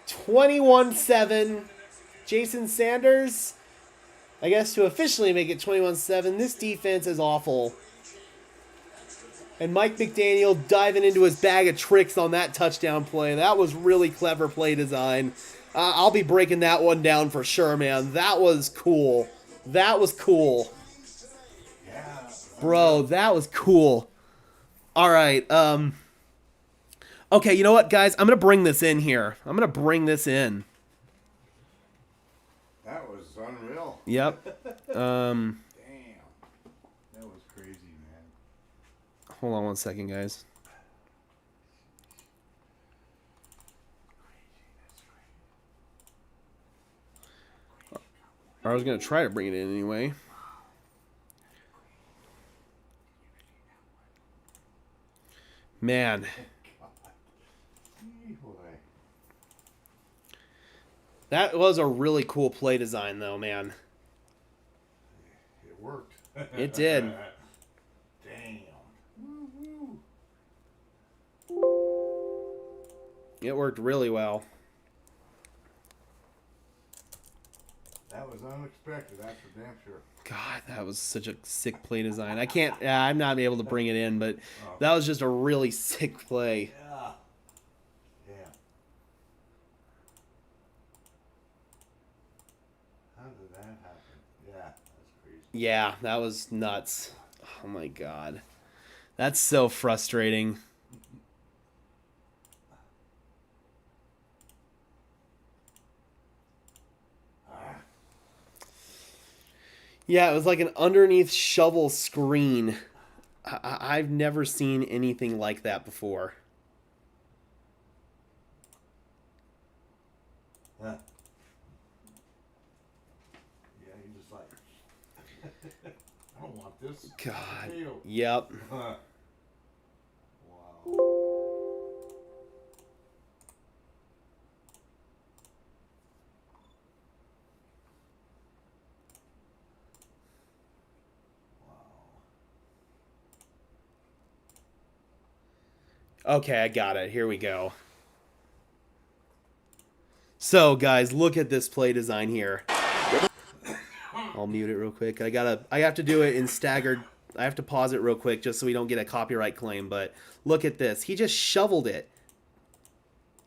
21-7. Jason Sanders, I guess to officially make it 21-7, this defense is awful. And Mike McDaniel diving into his bag of tricks on that touchdown play. That was really clever play design. I'll be breaking that one down for sure, man. That was cool. That was cool. Bro, that was cool. All right. Okay, you know what, guys? I'm going to bring this in here. I'm going to bring this in. That was unreal. Yep. Damn. That was crazy, man. Hold on one second, guys. I was going to try to bring it in anyway. Man. That was a really cool play design, though, man. It worked. It did. Damn. It worked really well. That was unexpected, that's for damn sure. God, that was such a sick play design. I'm not able to bring it in, but that was just a really sick play. Yeah. Yeah. How did that happen? Yeah, that's crazy. Yeah, that was nuts. Oh my god. That's so frustrating. Yeah, it was like an underneath shovel screen. I've never seen anything like that before. Huh. Yeah, you just like, I don't want this. God. Potato. Yep. Wow. Okay, I got it. Here we go. So, guys, look at this play design here. I'll mute it real quick. I have to do it in staggered. I have to pause it real quick just so we don't get a copyright claim, but look at this. He just shoveled it.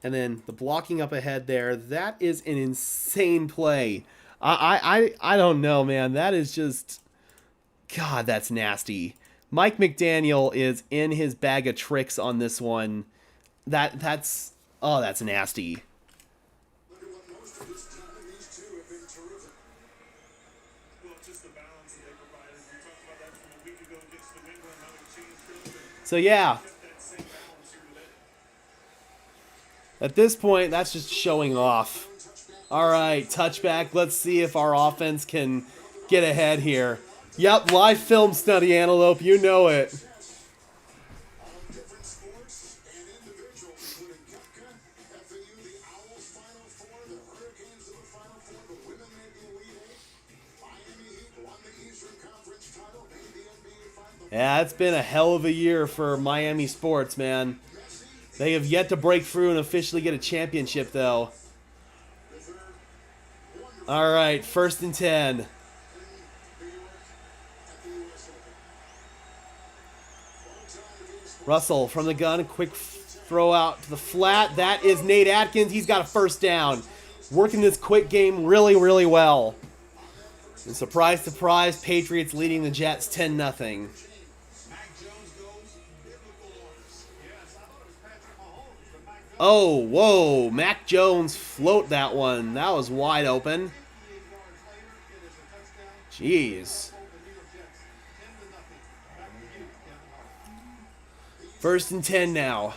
And then the blocking up ahead there, that is an insane play. I don't know, man. That is just... God, that's nasty. Mike McDaniel is in his bag of tricks on this one. That's nasty. So yeah. At this point, that's just showing off. All right, touchback. Let's see if our offense can get ahead here. Yep, live film study, Antelope. You know it. Yeah, it's been a hell of a year for Miami sports, man. They have yet to break through and officially get a championship, though. All right, 1st and 10. Russell from the gun, quick throw out to the flat. That is Nate Atkins. He's got a 1st down. Working this quick game really, really well. And surprise, surprise, Patriots leading the Jets 10-0. Oh, whoa. Mac Jones float that one. That was wide open. Jeez. 1st and 10 now.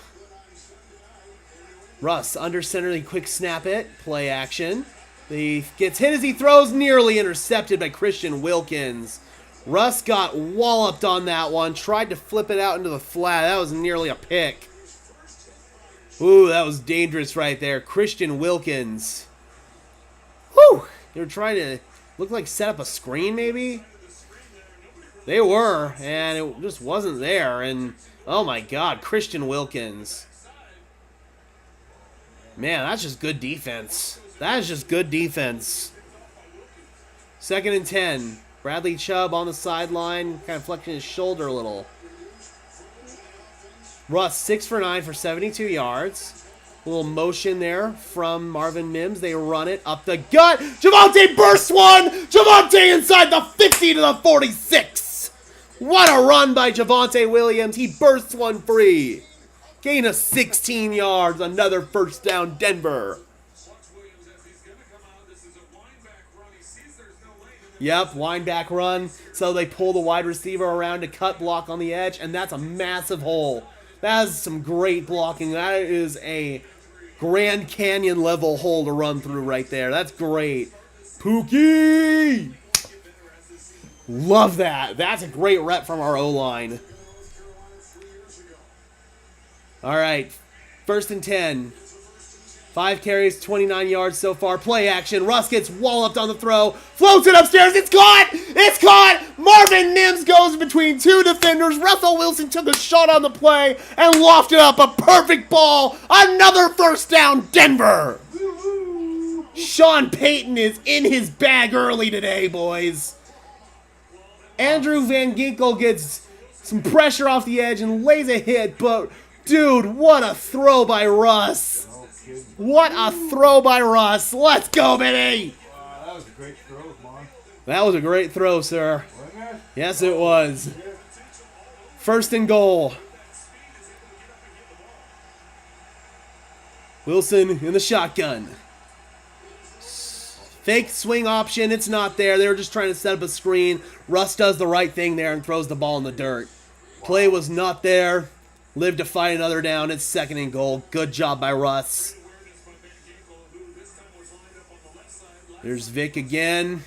Russ under center, he quick snap it. Play action. He gets hit as he throws, nearly intercepted by Christian Wilkins. Russ got walloped on that one. Tried to flip it out into the flat. That was nearly a pick. Ooh, that was dangerous right there. Christian Wilkins. Whew! They were trying to, look like set up a screen maybe? They were, and it just wasn't there. And, oh my God, Christian Wilkins. Man, that's just good defense. That is just good defense. 2nd and 10. Bradley Chubb on the sideline, kind of flexing his shoulder a little. Russ, 6 for 9 for 72 yards. A little motion there from Marvin Mims. They run it up the gut. Javonte bursts one. Javonte inside the 50 to the 46. What a run by Javonte Williams. He bursts one free. Gain of 16 yards. Another 1st down, Denver. Yep, wind back run. So they pull the wide receiver around to cut block on the edge, and that's a massive hole. That is some great blocking. That is a Grand Canyon level hole to run through right there. That's great. Pookie! Love that. That's a great rep from our O-line. All right, 1st and 10. 5 carries, 29 yards so far. Play action. Russ gets walloped on the throw. Floats it upstairs. It's caught. It's caught. Marvin Mims goes between 2 defenders. Russell Wilson took a shot on the play and lofted up a perfect ball. Another 1st down, Denver. Sean Payton is in his bag early today, boys. Andrew Van Ginkel gets some pressure off the edge and lays a hit, but dude, what a throw by Russ. What a throw by Russ. Let's go, baby. That was a great throw, man. That was a great throw, sir. Wasn't it? Yes, it was. 1st and goal. Wilson in the shotgun. Fake swing option. It's not there. They were just trying to set up a screen. Russ does the right thing there and throws the ball in the dirt. Play was not there. Live to fight another down. It's 2nd and goal. Good job by Russ. There's Vic again.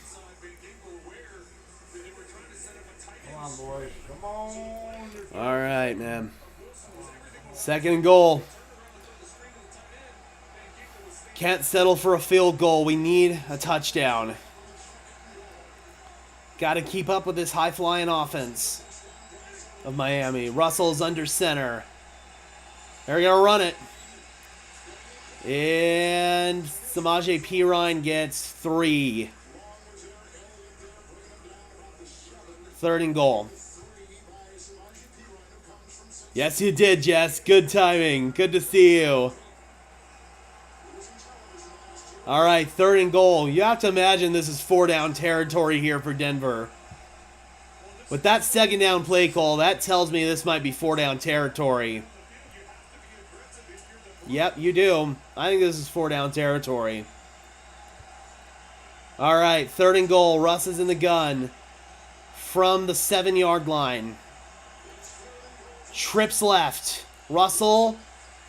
Come on, boys. Come on. All right, man. 2nd and goal. Can't settle for a field goal. We need a touchdown. Got to keep up with this high-flying offense of Miami. Russell's under center. They're going to run it. And Samaje Perine gets 3. 3rd and goal. Yes, you did, Jess. Good timing. Good to see you. All right, 3rd and goal. You have to imagine this is 4-down territory here for Denver. With that 2nd down play call, that tells me this might be 4-down territory. Yep, you do. I think this is 4-down territory. All right, 3rd and goal. Russ is in the gun from the 7-yard line. Trips left. Russell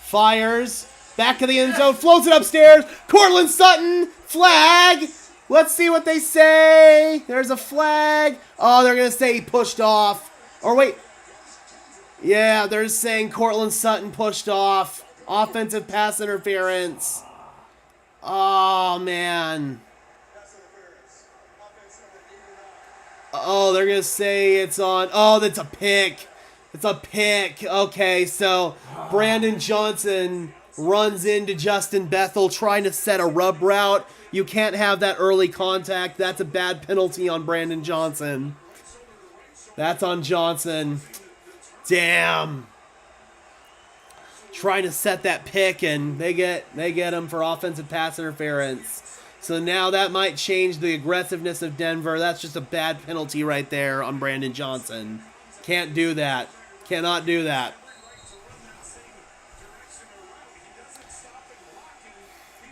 fires. Back of the end zone. Floats it upstairs. Cortland Sutton. Flag. Let's see what they say. There's a flag. Oh, they're going to say he pushed off. Or wait. Yeah, they're saying Cortland Sutton pushed off. Offensive pass interference. Oh, man. Oh, they're going to say it's on. Oh, that's a pick. It's a pick. Okay, so Brandon Johnson runs into Justin Bethel trying to set a rub route. You can't have that early contact. That's a bad penalty on Brandon Johnson. That's on Johnson. Damn. Trying to set that pick, and they get him for offensive pass interference. So now that might change the aggressiveness of Denver. That's just a bad penalty right there on Brandon Johnson. Can't do that. Cannot do that.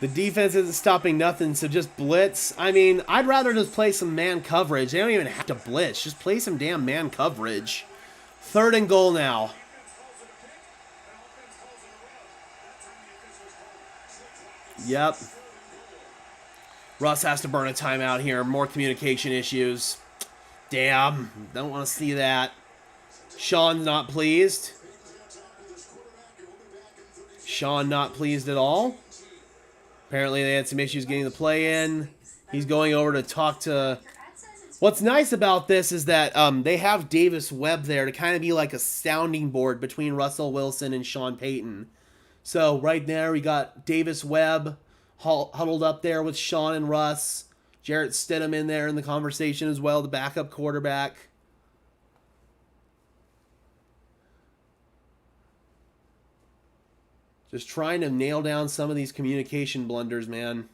The defense isn't stopping nothing, so just blitz. I mean, I'd rather just play some man coverage. They don't even have to blitz. Just play some damn man coverage. 3rd and goal now. Yep. Russ has to burn a timeout here. More communication issues. Damn. Don't want to see that. Sean's not pleased. Sean not pleased at all. Apparently they had some issues getting the play in. He's going over to talk to... What's nice about this is that they have Davis Webb there to kind of be like a sounding board between Russell Wilson and Sean Payton. So right there we got Davis Webb huddled up there with Sean and Russ. Jarrett Stidham in there in the conversation as well, the backup quarterback. Just trying to nail down some of these communication blunders, man.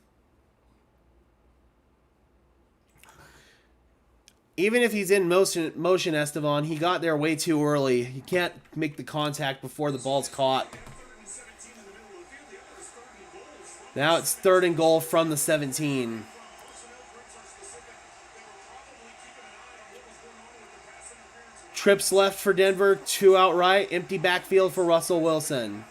Even if he's in motion, Estevan, he got there way too early. You can't make the contact before the ball's caught. Now it's 3rd and goal from the 17. Trips left for Denver, 2 outright. Empty backfield for Russell Wilson.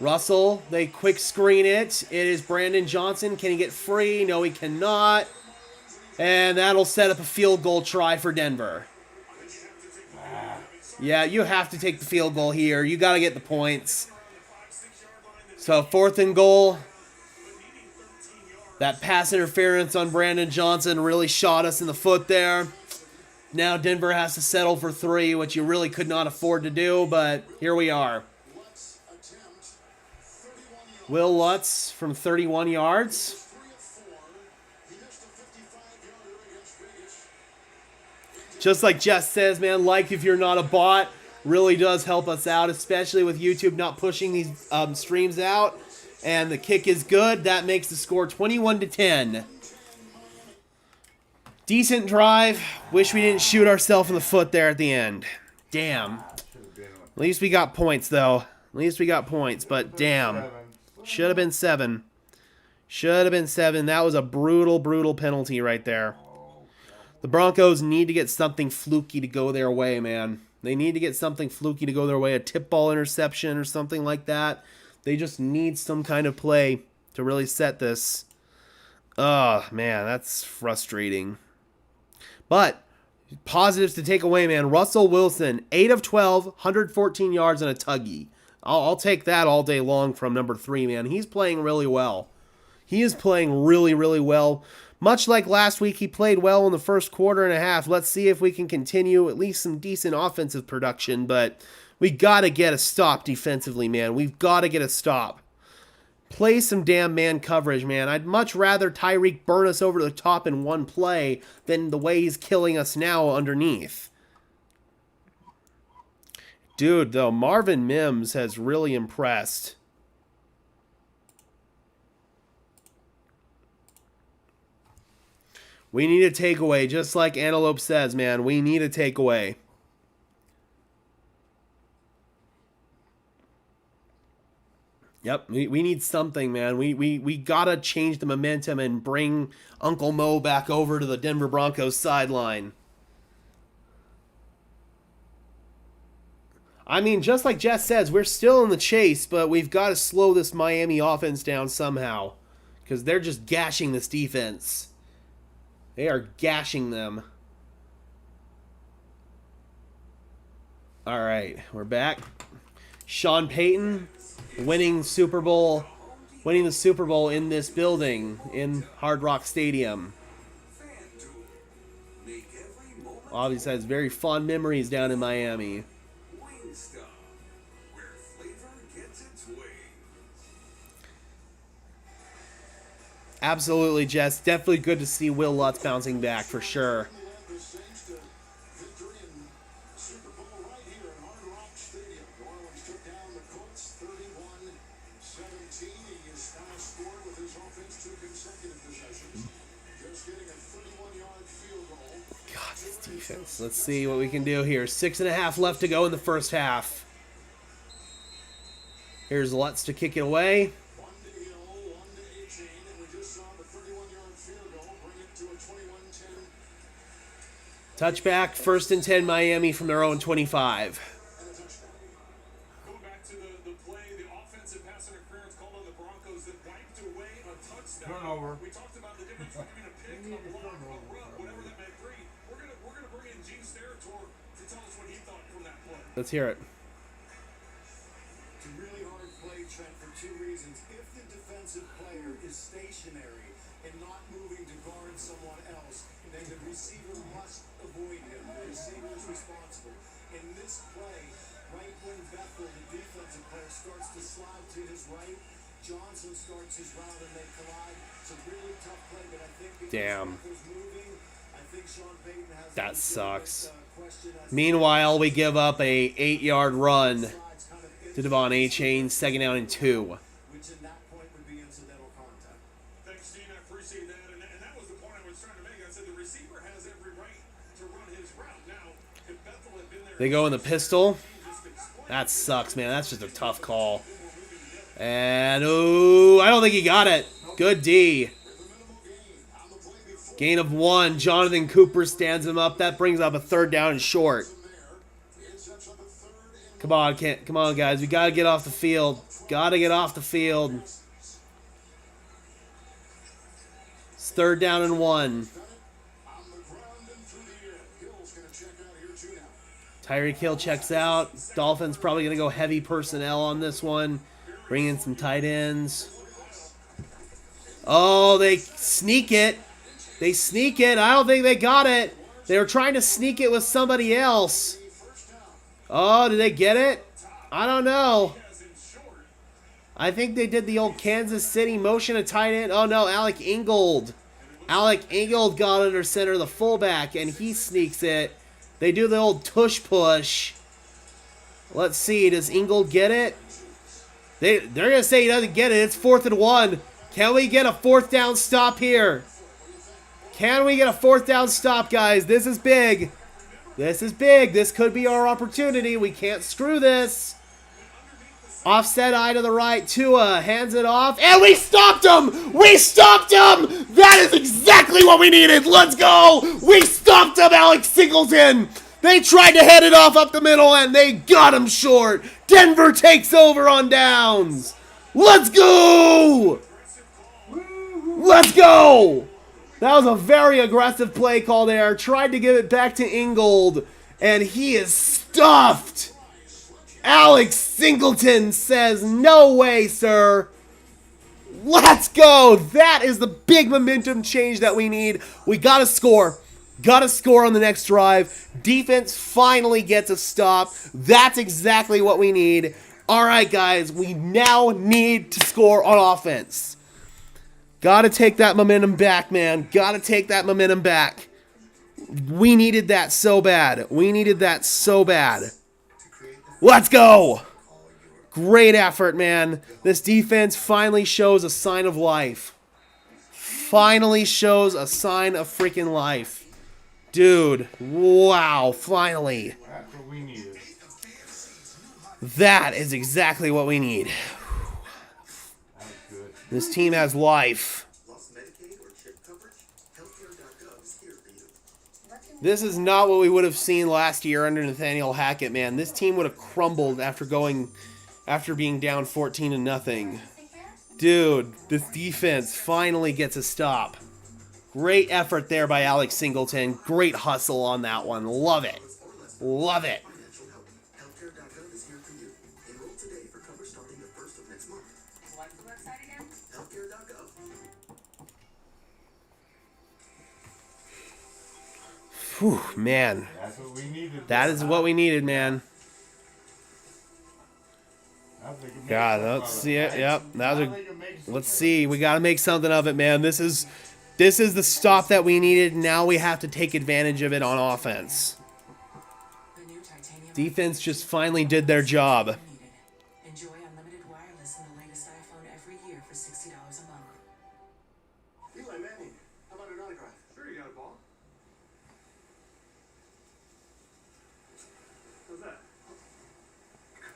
Russell, they quick screen it. It is Brandon Johnson. Can he get free? No, he cannot. And that'll set up a field goal try for Denver. Yeah, you have to take the field goal here. You got to get the points. So 4th and goal. That pass interference on Brandon Johnson really shot us in the foot there. Now Denver has to settle for 3, which you really could not afford to do, but here we are. Will Lutz from 31 yards. Just like Jess says, man, like if you're not a bot, really does help us out, especially with YouTube not pushing these streams out. And the kick is good. That makes the score 21-10. Decent drive. Wish we didn't shoot ourselves in the foot there at the end. Damn. At least we got points, though. At least we got points, but damn. Should have been 7. Should have been 7. That was a brutal, brutal penalty right there. The Broncos need to get something fluky to go their way, man. They need to get something fluky to go their way. A tip ball interception or something like that. They just need some kind of play to really set this. Oh, man, that's frustrating. But positives to take away, man. Russell Wilson, 8 of 12, 114 yards and a tuggy. I'll take that all day long from number 3, man. He's playing really well. He is playing really, really well. Much like last week, he played well in the first quarter and a half. Let's see if we can continue at least some decent offensive production, but we got to get a stop defensively, man. We've got to get a stop. Play some damn man coverage, man. I'd much rather Tyreek burn us over the top in one play than the way he's killing us now underneath. Dude, though, Marvin Mims has really impressed. We need a takeaway, just like Antelope says, man. We need a takeaway. Yep, we need something, man. We gotta change the momentum and bring Uncle Mo back over to the Denver Broncos sideline. I mean, just like Jess says, we're still in the chase, but we've got to slow this Miami offense down somehow. Because they're just gashing this defense. They are gashing them. All right, we're back. Sean Payton winning the Super Bowl in this building in Hard Rock Stadium. Obviously has very fond memories down in Miami. Absolutely, Jess. Definitely good to see Will Lutz bouncing back for sure. God, this defense. Let's see what we can do here. 6.5 left to go in the first half. Here's Lutz to kick it away. Touchback, 1st and 10 Miami from their own 25. Going back to the play, the offensive pass interference called on the Broncos that wiped away a touchdown. Turnover. We talked about the difference between a pick, a block, a run, whatever that may be. We're gonna bring in Gene Steratore to tell us what he thought from that play. Let's hear it. It's a really hard play, Trent, for 2 reasons. If the defensive player is stationary and not moving to guard someone else, then the receiver must avoid him. The receiver is responsible. In this play, right when Bethel, the defensive player, starts to slide to his right, Johnson starts his route and they collide. It's a really tough play, but I think because Bethel's moving, I think Sean Payton has That sucks. question as Meanwhile, we give up a 8-yard run to Devon A-Chain, 2nd down and 2. which in that point would be incidental contact. Thanks, Gene. I appreciate that. And that was the point I was trying to make. I said the receiver has every right to run his route. Now, if Bethel had been there, They go in the pistol. That sucks, man. That's just a tough call. And, ooh, I don't think he got it. Good D. Gain of 1. Jonathan Cooper stands him up. That brings up a 3rd down and short. Come on, come on, guys. We got to get off the field. Got to get off the field. It's 3rd down and 1. Tyreek Hill checks out. Dolphins probably going to go heavy personnel on this one. Bring in some tight ends. Oh, they sneak it. They sneak it. I don't think they got it. They were trying to sneak it with somebody else. Oh, did they get it? I don't know. I think they did the old Kansas City motion to tight end. Oh, no, Alec Ingold. Alec Ingold got under center, the fullback, and he sneaks it. They do the old tush push. Let's see. Does Ingold get it? They're going to say he doesn't get it. It's 4th and 1. Can we get a 4th down stop here? Can we get a 4th down stop, guys? This is big. This is big. This could be our opportunity. We can't screw this. Offset eye to the right. Tua hands it off. And we stopped him! We stopped him! That is exactly what we needed. Let's go! We stopped him, Alex Singleton! They tried to head it off up the middle, and they got him short. Denver takes over on downs. Let's go! Let's go! That was a very aggressive play call there. Tried to give it back to Ingold, and he is stuffed. Alex Singleton says, no way, sir. Let's go. That is the big momentum change that we need. We got to score. Got to score on the next drive. Defense finally gets a stop. That's exactly what we need. All right, guys, we now need to score on offense. Got to take that momentum back, man. Got to take that momentum back. We needed that so bad. We needed that so bad. Let's go. Great effort, man. This defense finally shows a sign of life. Finally shows a sign of freaking life. Dude, wow, finally. That's what we needed. That is exactly what we need. That's good. This team has life. This is not what we would have seen last year under Nathaniel Hackett, man. This team would have crumbled after being down 14-0. Dude, this defense finally gets a stop. Great effort there by Alex Singleton. Great hustle on that one. Love it. Love it. Whew, man. That's what we needed. That is what we needed, man. I think it makes God, something let's of see it. Yep. I think it makes something Let's of see. We got to make something of it, man. This is the stop that we needed. Now we have to take advantage of it on offense. Defense just finally did their job. Enjoy unlimited wireless and the latest iPhone every year for $60 a month. Eli Manning, how about an autograph? Sure, you got a ball. How's that?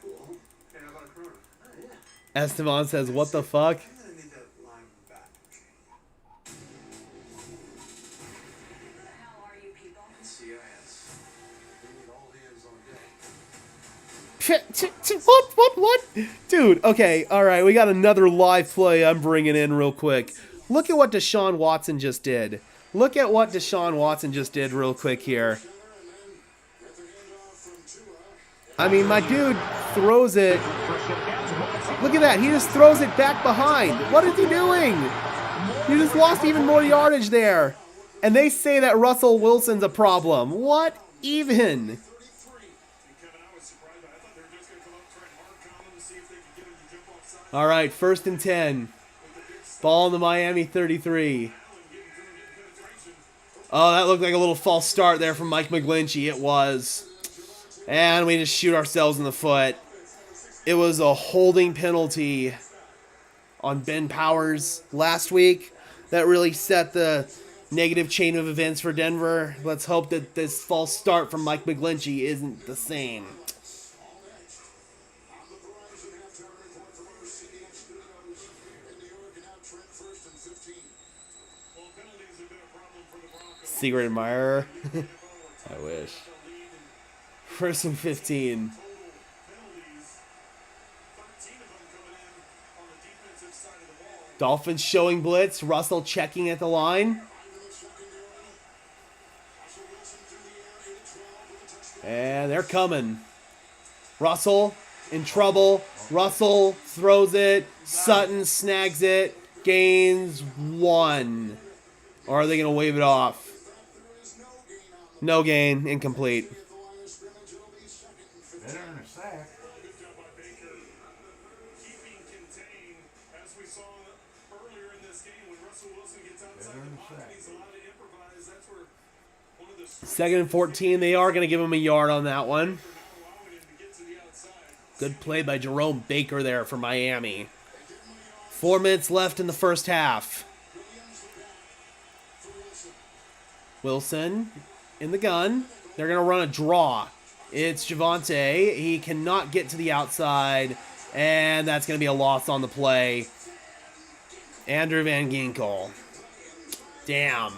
Cool. Hey, how about a Corona? Oh, yeah. Esteban says, "What the fuck?" I'm gonna need that line back. Who the hell are you people? CIS. We need all hands on deck. What? Dude, okay, all right. We got another live play I'm bringing in real quick. Look at what Deshaun Watson just did. Look at what Deshaun Watson just did real quick here. I mean, my dude throws it. Look at that. He just throws it back behind. What is he doing? He just lost even more yardage there. And they say that Russell Wilson's a problem. What even? Kevin, I was surprised. I thought they were just going to come up, try and hard count him to see if they could get him to jump offside. All right, 1st and 10. Ball in the Miami 33. Oh, that looked like a little false start there from Mike McGlinchey. It was. And we just shoot ourselves in the foot. It was a holding penalty on Ben Powers last week that really set the negative chain of events for Denver. Let's hope that this false start from Mike McGlinchey isn't the same. Well, penalties have been a problem for the Broncos. Secret admirer. I wish. 1st and 15. Penalties, 13 of them coming in on the defensive side of the ball. Dolphins showing blitz. Russell checking at the line. And they're coming. Russell in trouble. Russell throws it. Sutton snags it. Gains 1. Or are they going to wave it off? No gain. Incomplete. Better than a sack. Good job by Baker. Keeping contained, as we saw earlier in this game, when Russell Wilson gets outside the pocket, he's allowed to improvise. That's where one of the strengths 2nd and 14. They are going to give him a yard on that one. for not allowing him to get to the outside. Good play by Jerome Baker there for Miami. 4 minutes left in the first half. Wilson in the gun. They're going to run a draw. It's Javonte. He cannot get to the outside, and that's going to be a loss on the play. Andrew Van Ginkel. Damn.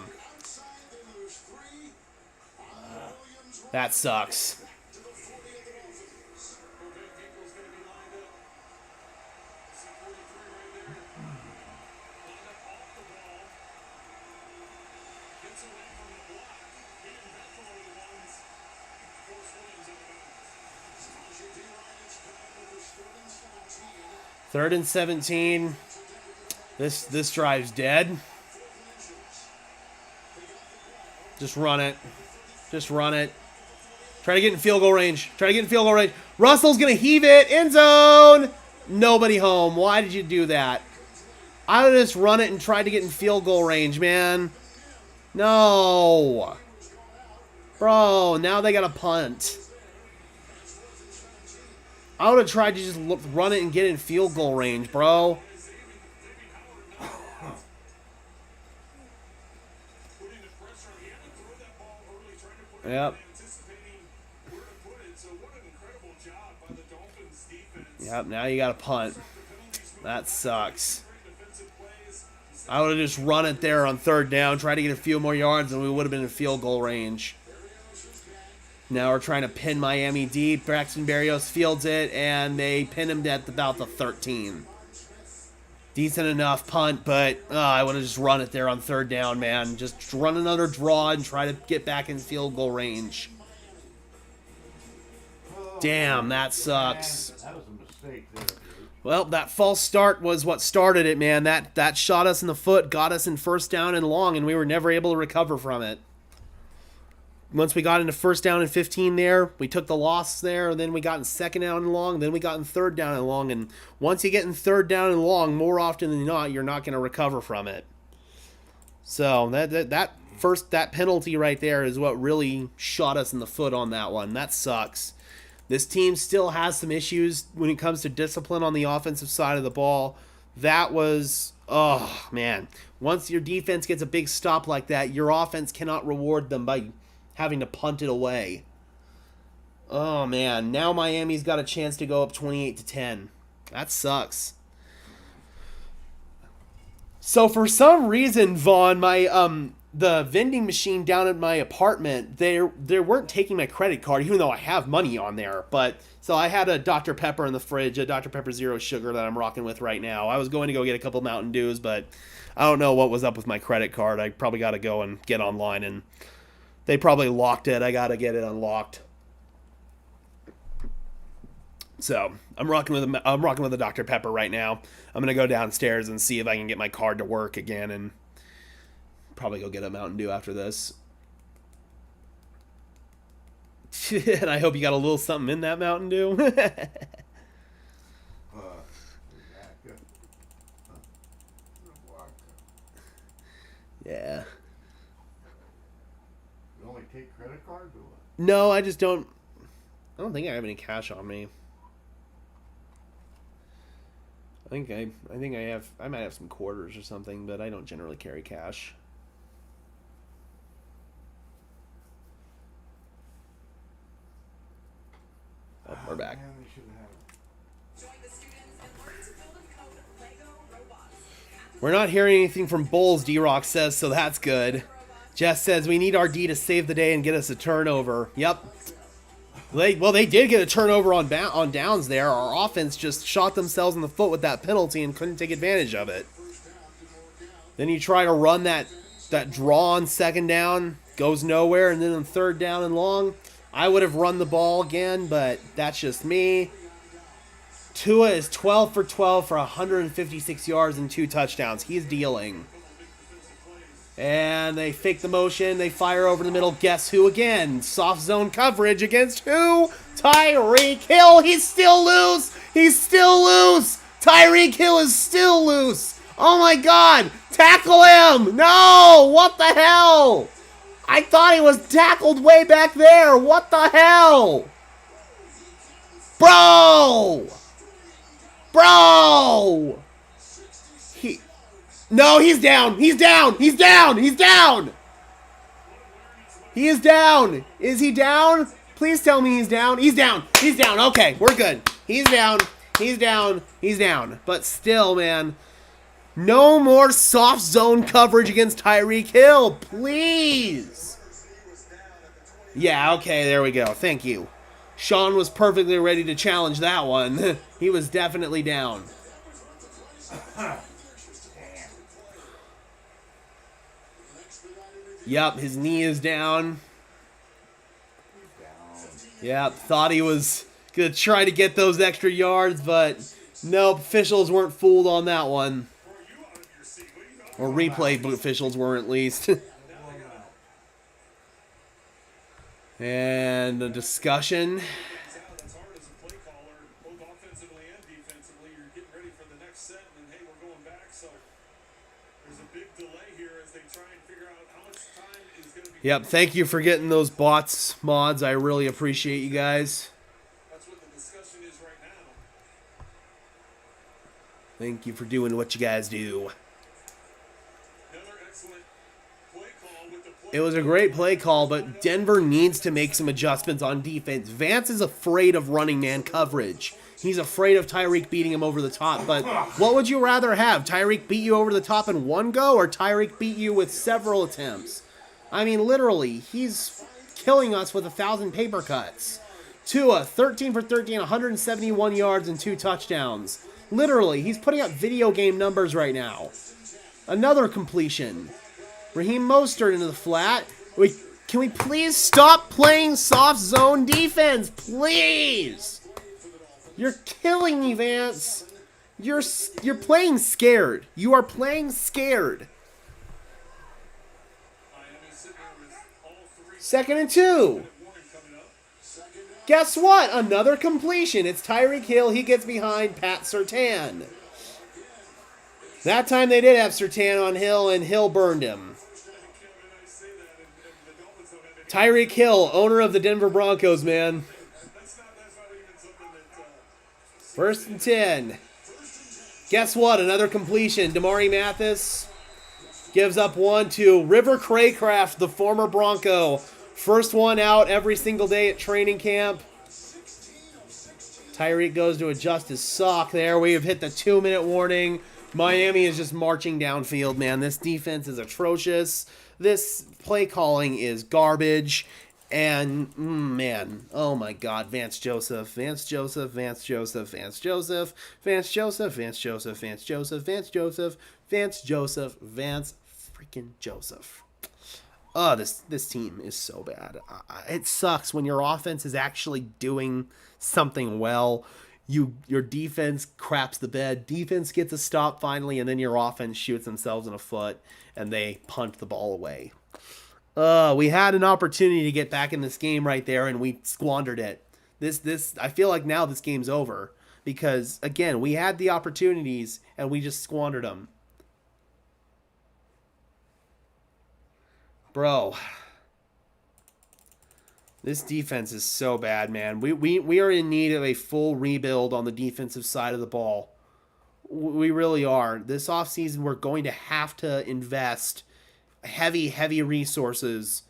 That sucks. Third and 17. This drive's dead. Just run it. Just run it. Try to get in field goal range. Try to get in field goal range. Russell's going to heave it. End zone. Nobody home. Why did you do that? I would just run it and try to get in field goal range, man. No. Bro, now they got to punt. I would have tried to just run it and get in field goal range, bro. Yep. Yep, now you got to punt. That sucks. I would have just run it there on 3rd down, try to get a few more yards, and we would have been in field goal range. Now we're trying to pin Miami deep. Braxton Berrios fields it, and they pin him at about the 13. Decent enough punt, but I would have just run it there on 3rd down, man. Just run another draw and try to get back in field goal range. Damn, that sucks. That was a mistake there, dude. Well, that false start was what started it, man. That shot us in the foot, got us in 1st down and long, and we were never able to recover from it. once we got into first down and 15 there, we took the loss there, and then we got in second down and long, then we got in third down and long, and once you get in third down and long, more often than not, you're not going to recover from it. So that penalty right there is what really shot us in the foot on that one. That sucks. This team still has some issues when it comes to discipline on the offensive side of the ball. That was, oh man, once your defense gets a big stop like that, your offense cannot reward them by having to punt it away. Oh man, now Miami's got a chance to go up 28-10. That sucks. So for some reason, Vaughn, my the vending machine down at my apartment, they weren't taking my credit card, even though I have money on there. But so I had a Dr. Pepper in the fridge, a Dr. Pepper Zero Sugar that I'm rocking with right now. I was going to go get a couple Mountain Dews, but I don't know what was up with my credit card. I probably got to go and get online, and they probably locked it. I got to get it unlocked. So I'm rocking with a Dr. Pepper right now. I'm gonna go downstairs and see if I can get my card to work again, and probably go get a Mountain Dew after this. And I hope you got a little something in that Mountain Dew. Yeah. You only take credit cards or what? No, I just don't. I don't think I have any cash on me. I think I have. I might have some quarters or something, but I don't generally carry cash. Oh, we're back. Man, they should have Join the students and learn to build and code Lego robots. We're not hearing anything from Bulls, D-Rock says, so that's good. Jess says, we need RD to save the day and get us a turnover. Yep. They did get a turnover on downs there. Our offense just shot themselves in the foot with that penalty and couldn't take advantage of it. Then you try to run that draw on second down, goes nowhere, and then on third down and long, I would have run the ball again, but that's just me. Tua is 12 for 12 for 156 yards and 2 touchdowns. He's dealing. And they fake the motion. They fire over the middle. Guess who again? Soft zone coverage against who? Tyreek Hill. He's still loose. He's still loose. Tyreek Hill is still loose. Oh my God. Tackle him. No. What the hell? I thought he was tackled way back there. What the hell? Bro. No, he's down. He's down. He's down. He's down. He is down. Is he down? Please tell me he's down. He's down. He's down. Okay, we're good. He's down. He's down. He's down. But still, man, no more soft zone coverage against Tyreek Hill. Please. Yeah, okay, there we go. Thank you. Sean was perfectly ready to challenge that one. He was definitely down. Yep, his knee is down. Yep, thought he was going to try to get those extra yards, but nope, officials weren't fooled on that one. Or replay officials weren't, at least. And a discussion. Yep, thank you for getting those bots mods. I really appreciate you guys. That's what the discussion is right now. Thank you for doing what you guys do. Another excellent play call with the play. It was a great play call, but Denver needs to make some adjustments on defense. Vance is afraid of running man coverage. He's afraid of Tyreek beating him over the top. But what would you rather have? Tyreek beat you over the top in one go, or Tyreek beat you with several attempts? I mean, literally, he's killing us with 1,000 paper cuts. Tua, 13 for 13, 171 yards and 2 touchdowns. Literally, he's putting up video game numbers right now. Another completion. Raheem Mostert into the flat. Can we please stop playing soft zone defense? Please! You're killing me, Vance. You're playing scared. You are playing scared. Miami sitting there with all 3 2nd and 2. Guess what? Another completion. It's Tyreek Hill. He gets behind Pat Surtain. That time they did have Surtain on Hill, and Hill burned him. Tyreek Hill, owner of the Denver Broncos, man. 1st and 10. Guess what? Another completion. Damari Mathis gives up one to River Craycraft, the former Bronco. First one out every single day at training camp. Tyreek goes to adjust his sock there. We have hit the 2-minute warning. Miami is just marching downfield, man. This defense is atrocious. This play calling is garbage. And, man, oh my God, Vance Joseph, Vance Joseph, Vance Joseph, Vance Joseph, Vance Joseph, Vance Joseph, Vance Joseph, Vance Joseph, Vance Joseph, Vance freaking Joseph. Oh, this team is so bad. It sucks when your offense is actually doing something well. Your defense craps the bed. Defense gets a stop finally, and then your offense shoots themselves in the foot, and they punt the ball away. We had an opportunity to get back in this game right there, and we squandered it. I feel like now this game's over because, again, we had the opportunities, and we just squandered them. Bro, this defense is so bad, man. We are in need of a full rebuild on the defensive side of the ball. We really are. This offseason, we're going to have to invest heavy resources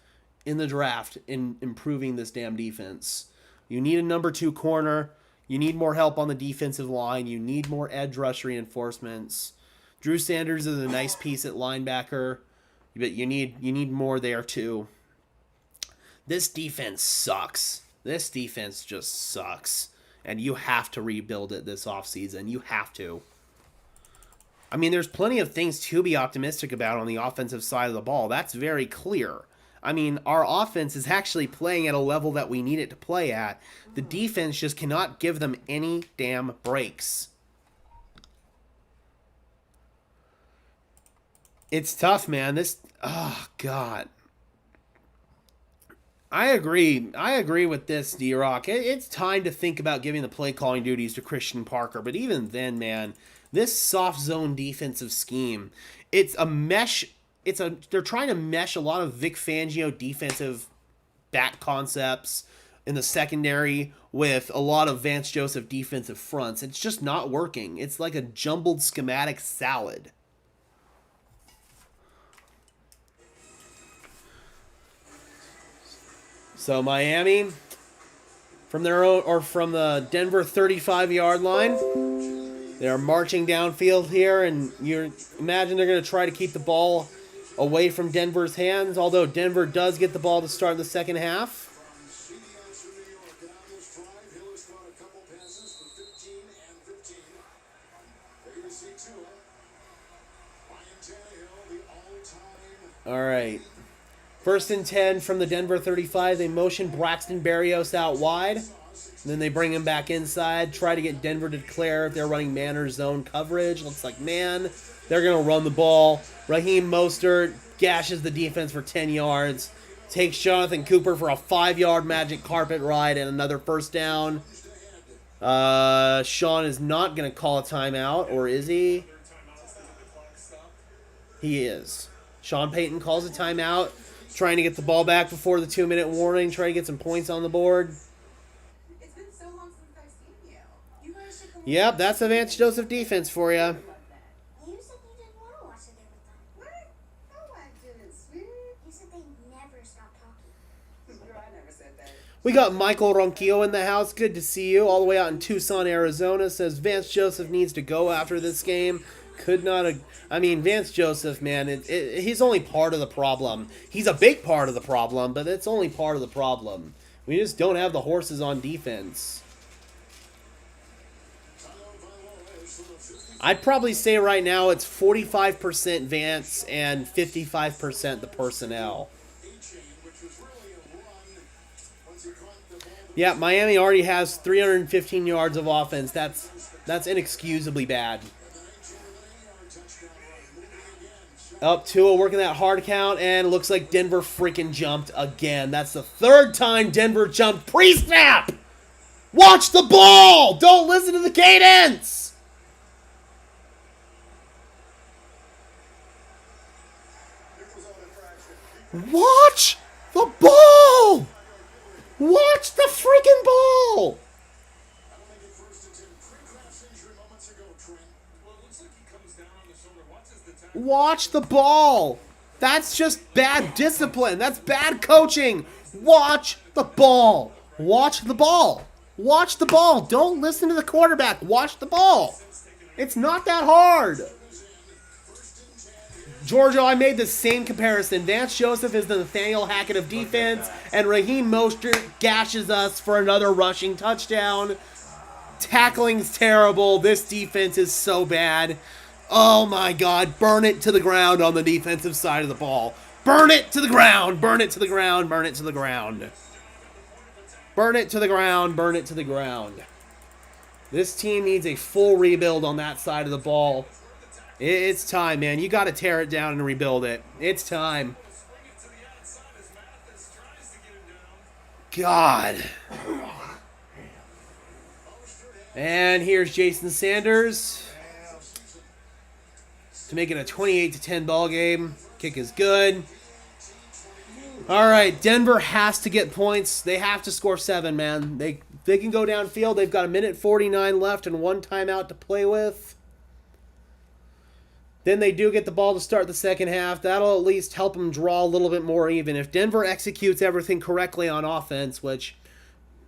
in the draft in improving this damn defense. You need a number 2 corner. You need more help on the defensive line. You need more edge rush reinforcements. Drew Sanders is a nice piece at linebacker, but you need more there too. This defense sucks. This defense just sucks. And you have to rebuild it this offseason. You have to. I mean, there's plenty of things to be optimistic about on the offensive side of the ball. That's very clear. I mean, our offense is actually playing at a level that we need it to play at. The defense just cannot give them any damn breaks. It's tough, man. Oh, God. I agree with this, D-Rock. It's time to think about giving the play calling duties to Christian Parker. But even then, man, this soft zone defensive scheme, it's a mesh. They're trying to mesh a lot of Vic Fangio defensive back concepts in the secondary with a lot of Vance Joseph defensive fronts. It's just not working. It's like a jumbled schematic salad. So Miami, from the Denver 35-yard line, they're marching downfield here, and you imagine they're going to try to keep the ball away from Denver's hands, although Denver does get the ball to start the second half. All right. 1st and 10 from the Denver 35. They motion Braxton Berrios out wide. And then they bring him back inside. Try to get Denver to declare if they're running man or zone coverage. Looks like man. They're going to run the ball. Raheem Mostert gashes the defense for 10 yards. Takes Jonathan Cooper for a 5-yard magic carpet ride and another first down. Sean is not going to call a timeout, or is he? He is. Sean Payton calls a timeout. Trying to get the ball back before the 2-minute warning. Trying to get some points on the board. It's been so long since I've seen you. You guys should come. Yep, that's the Vance Joseph defense for you. You said you didn't want to watch it there with them. What? No, I didn't, sweetie. You said they never stop talking. Girl, I never said that. We got Michael Ronquillo in the house. Good to see you. All the way out in Tucson, Arizona. Says Vance Joseph needs to go after this game. Could not... Vance Joseph, man, he's only part of the problem. He's a big part of the problem, but it's only part of the problem. We just don't have the horses on defense. I'd probably say right now it's 45% Vance and 55% the personnel. Yeah, Miami already has 315 yards of offense. That's inexcusably bad. Up Tua working that hard count, and it looks like Denver freaking jumped again. That's the third time Denver jumped pre-snap. Watch the ball. Don't listen to the cadence. Watch the ball. Watch the freaking ball. Watch the ball. That's just bad discipline. That's bad coaching. Watch the ball. Watch the ball. Watch the ball. Don't listen to the quarterback. Watch the ball. It's not that hard. Giorgio, I made the same comparison. Vance Joseph is the Nathaniel Hackett of defense, and Raheem Mostert gashes us for another rushing touchdown. Tackling's terrible. This defense is so bad. Oh my God, burn it to the ground on the defensive side of the ball. Burn it to the ground, burn it to the ground, burn it to the ground. Burn it to the ground, burn it to the ground. This team needs a full rebuild on that side of the ball. It's time, man. You got to tear it down and rebuild it. It's time. God. And here's Jason Sanders to make it a 28-10 ball game. Kick is good. All right, Denver has to get points. They have to score 7, man. They can go downfield. They've got 1:49 left and 1 timeout to play with. Then they do get the ball to start the second half. That'll at least help them draw a little bit more even. If Denver executes everything correctly on offense, which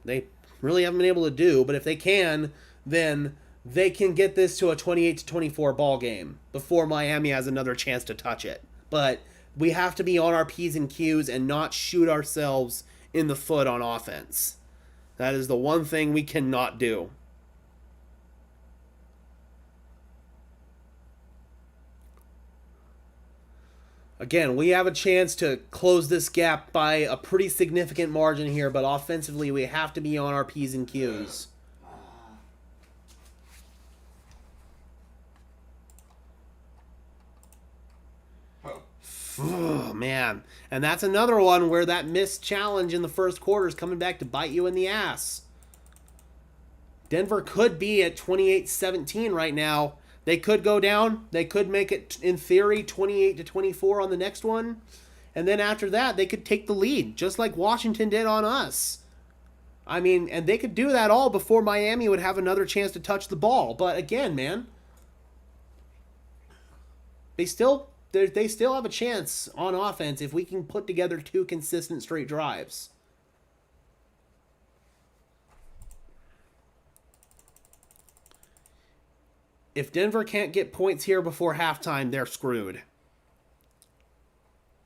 they really haven't been able to do, but if they can, then they can get this to a 28-24 ball game before Miami has another chance to touch it. But we have to be on our P's and Q's and not shoot ourselves in the foot on offense. That is the one thing we cannot do. Again, we have a chance to close this gap by a pretty significant margin here, but offensively we have to be on our P's and Q's. Oh, man. And that's another one where that missed challenge in the first quarter is coming back to bite you in the ass. Denver could be at 28-17 right now. They could go down. They could make it, in theory, 28-24 on the next one. And then after that, they could take the lead, just like Washington did on us. I mean, and they could do that all before Miami would have another chance to touch the ball. But again, man, they still have a chance on offense if we can put together 2 consistent straight drives. If Denver can't get points here before halftime, they're screwed.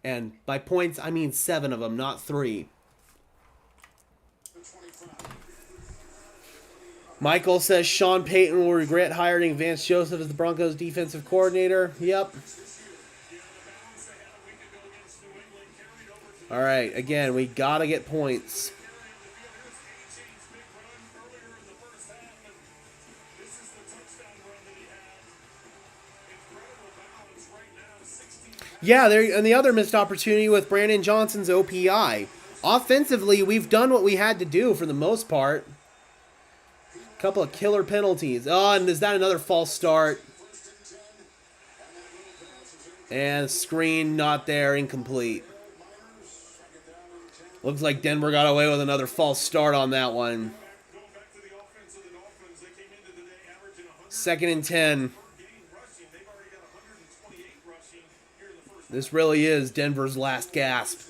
And by points, I mean 7 of them, not 3. Michael says Sean Payton will regret hiring Vance Joseph as the Broncos defensive coordinator. Yep. All right, again, we got to get points. Yeah, and the other missed opportunity with Brandon Johnson's OPI. Offensively, we've done what we had to do for the most part. A couple of killer penalties. Oh, and is that another false start? And screen not there, incomplete. Looks like Denver got away with another false start on that one. 2nd and 10. This really is Denver's last gasp.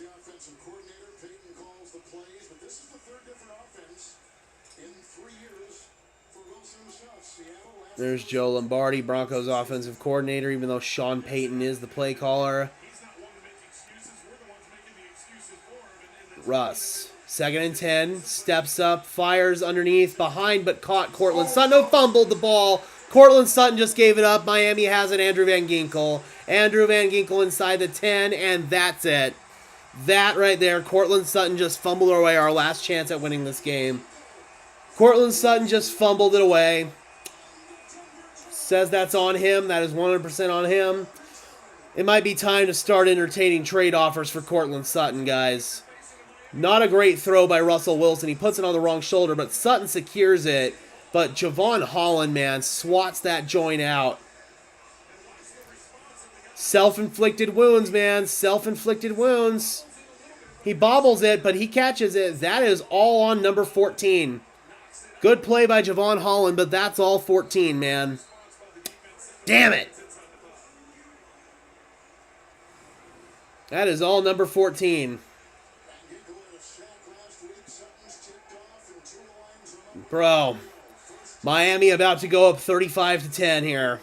There's Joe Lombardi, Broncos offensive coordinator, even though Sean Payton is the play caller. Russ, 2nd and 10, steps up, fires underneath, behind, but caught Cortland Sutton. No, fumbled the ball. Cortland Sutton just gave it up. Miami has it. Andrew Van Ginkel. Andrew Van Ginkel inside the 10, and that's it. That right there, Cortland Sutton just fumbled away our last chance at winning this game. Cortland Sutton just fumbled it away. Says that's on him. That is 100% on him. It might be time to start entertaining trade offers for Cortland Sutton, guys. Not a great throw by Russell Wilson. He puts it on the wrong shoulder, but Sutton secures it. But Javon Holland, man, swats that joint out. Self-inflicted wounds, man. Self-inflicted wounds. He bobbles it, but he catches it. That is all on number 14. Good play by Javon Holland, but that's all 14, man. Damn it. That is all number 14. Bro, Miami about to go up 35-10 here.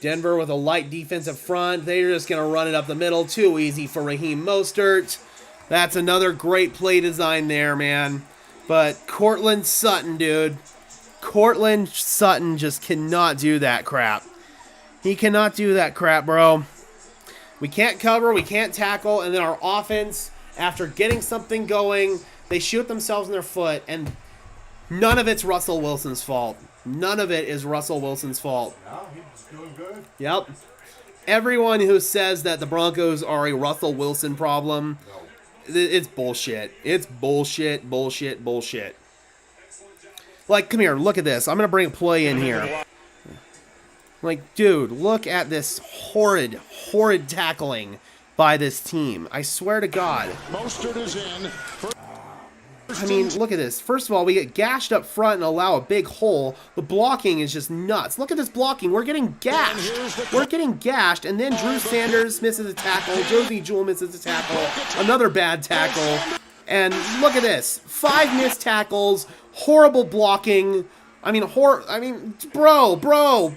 Denver with a light defensive front. They're just going to run it up the middle. Too easy for Raheem Mostert. That's another great play design there, man. But Cortland Sutton, dude. Cortland Sutton just cannot do that crap. He cannot do that crap, bro. We can't cover, we can't tackle, and then our offense, after getting something going, they shoot themselves in their foot, and none of it's Russell Wilson's fault. None of it is Russell Wilson's fault. No, he's doing good. Yep. Everyone who says that the Broncos are a Russell Wilson problem, it's bullshit. It's bullshit, bullshit, bullshit. Like, come here, look at this. I'm going to bring a play in here. Like, dude, look at this horrid, horrid tackling by this team. I swear to God. Mostert is in. I mean, look at this. First of all, we get gashed up front and allow a big hole. The blocking is just nuts. Look at this blocking. We're getting gashed. We're getting gashed. And then Drew Sanders misses a tackle. Josie Jewell misses a tackle. Another bad tackle. And look at this. 5 missed tackles. Horrible blocking. Bro.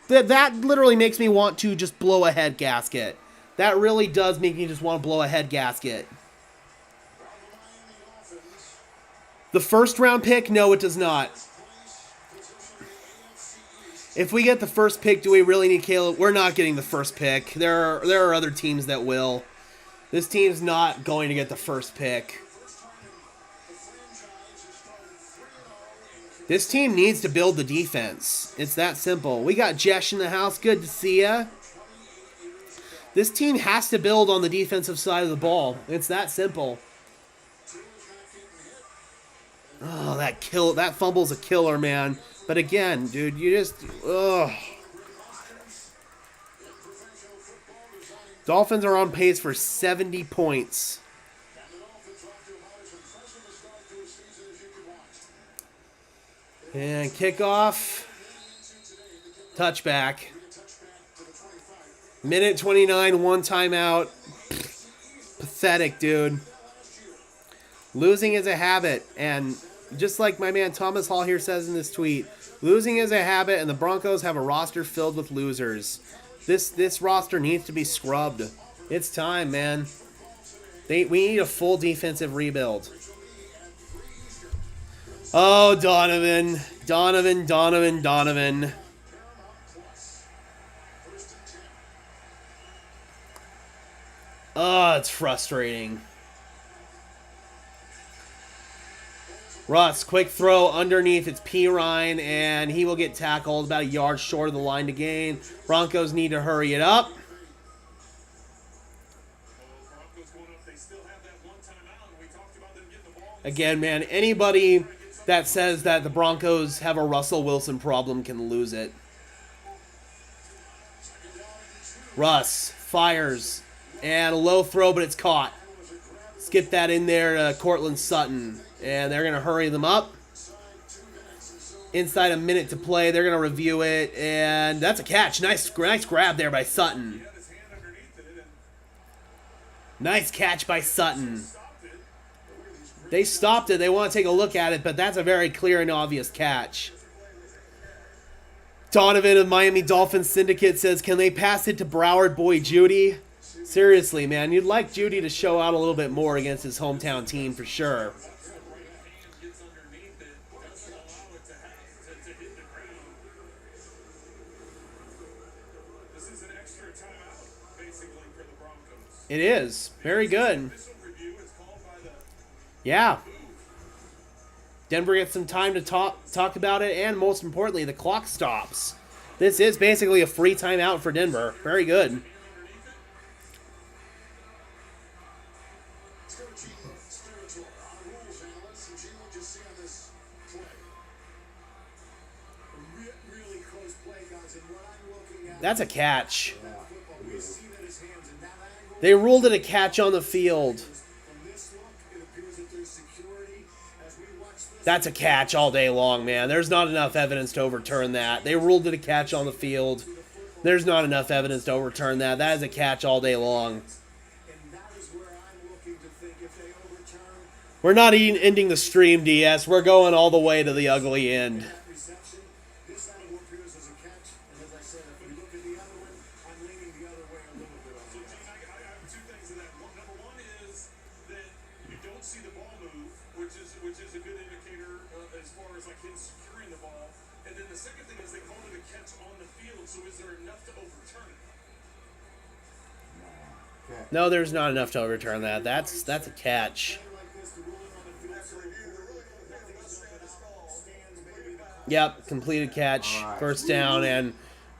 That literally makes me want to just blow a head gasket. That really does make me just want to blow a head gasket. The first round pick? No, it does not. If we get the first pick, do we really need Caleb? We're not getting the first pick. There are other teams that will. This team's not going to get the first pick. This team needs to build the defense. It's that simple. We got Jesh in the house. Good to see ya. This team has to build on the defensive side of the ball. It's that simple. Oh, that fumble's a killer, man. But again, dude, you just... Ugh. Dolphins are on pace for 70 points. And kickoff. Touchback. Minute 29, 1 timeout. Pathetic, dude. Losing is a habit. And just like my man Thomas Hall here says in this tweet, losing is a habit, and the Broncos have a roster filled with losers. This roster needs to be scrubbed. It's time, man. We need a full defensive rebuild. Oh, Donovan. Donovan. Oh, it's frustrating. Russ, quick throw underneath. It's Pirine, and he will get tackled about a yard short of the line to gain. Broncos need to hurry it up. Again, man, anybody that says that the Broncos have a Russell Wilson problem can lose it. Russ fires, and a low throw, but it's caught. Skip that in there to Cortland Sutton. And they're going to hurry them up. Inside a minute to play. They're going to review it. And that's a catch. Nice grab there by Sutton. Nice catch by Sutton. They stopped it. They want to take a look at it, but that's a very clear and obvious catch. Donovan of Miami Dolphins Syndicate says, can they pass it to Broward boy Judy? Seriously, man. You'd like Judy to show out a little bit more against his hometown team for sure. It is. Very good. Yeah. Denver gets some time to talk about it, and most importantly, the clock stops. This is basically a free timeout for Denver. Very good. That's a catch. They ruled it a catch on the field. That's a catch all day long, man. There's not enough evidence to overturn that. They ruled it a catch on the field. There's not enough evidence to overturn that. That is a catch all day long. We're not even ending the stream, DS. We're going all the way to the ugly end. No, there's not enough to overturn that. That's a catch. Yep, completed catch, first down, and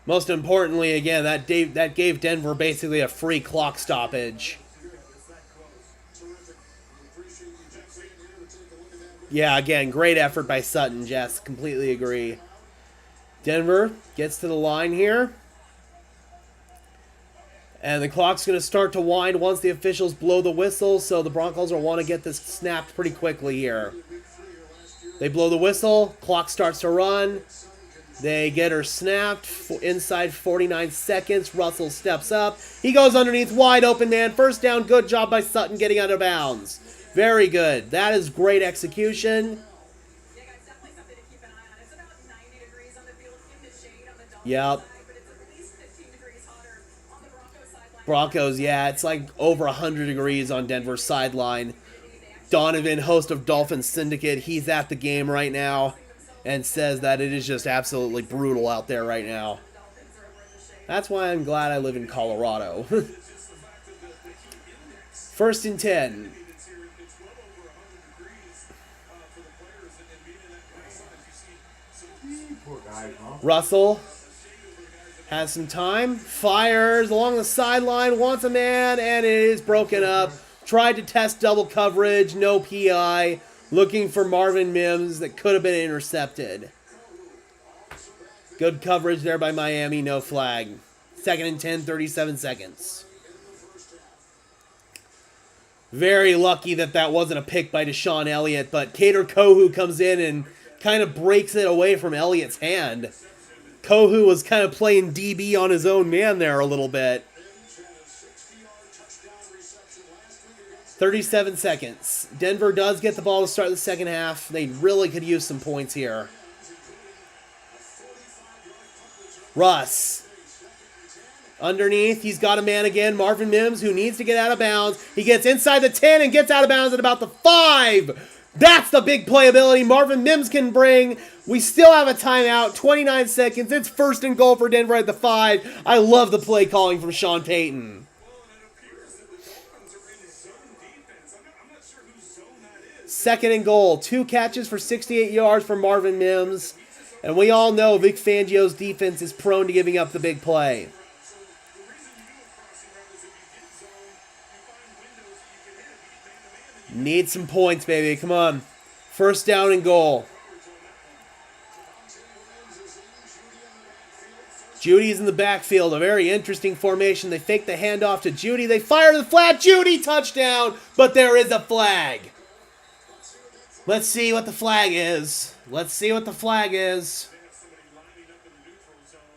most importantly, again, that gave Denver basically a free clock stoppage. Yeah, again, great effort by Sutton, Jess. Completely agree. Denver gets to the line here. And the clock's going to start to wind once the officials blow the whistle, so the Broncos will want to get this snapped pretty quickly here. They blow the whistle, clock starts to run. They get her snapped inside 49 seconds. Russell steps up. He goes underneath, wide open man. First down, good job by Sutton getting out of bounds. Very good. That is great execution. Yep. Broncos, yeah, it's like over 100 degrees on Denver's sideline. Donovan, host of Dolphins Syndicate, he's at the game right now and says that it is just absolutely brutal out there right now. That's why I'm glad I live in Colorado. First and 10. Russell has some time, fires along the sideline, wants a man, and it is broken up. Tried to test double coverage, no PI. Looking for Marvin Mims that could have been intercepted. Good coverage there by Miami, no flag. Second and 10, 37 seconds. Very lucky that wasn't a pick by Deshaun Elliott, but Kader Kohu comes in and kind of breaks it away from Elliott's hand. Kohu was kind of playing DB on his own man there a little bit. 37 seconds. Denver does get the ball to start the second half. They really could use some points here. Russ. Underneath, he's got a man again. Marvin Mims, who needs to get out of bounds. He gets inside the 10 and gets out of bounds at about the 5. That's the big playability Marvin Mims can bring. We still have a timeout, 29 seconds. It's first and goal for Denver at the 5. I love the play calling from Sean Payton. Second and goal, 2 catches for 68 yards for Marvin Mims. And we all know Vic Fangio's defense is prone to giving up the big play. Need some points, baby. Come on. First down and goal. Judy's in the backfield. A very interesting formation. They fake the handoff to Judy. They fire the flat. Judy, touchdown. But there is a flag. Let's see what the flag is. Let's see what the flag is.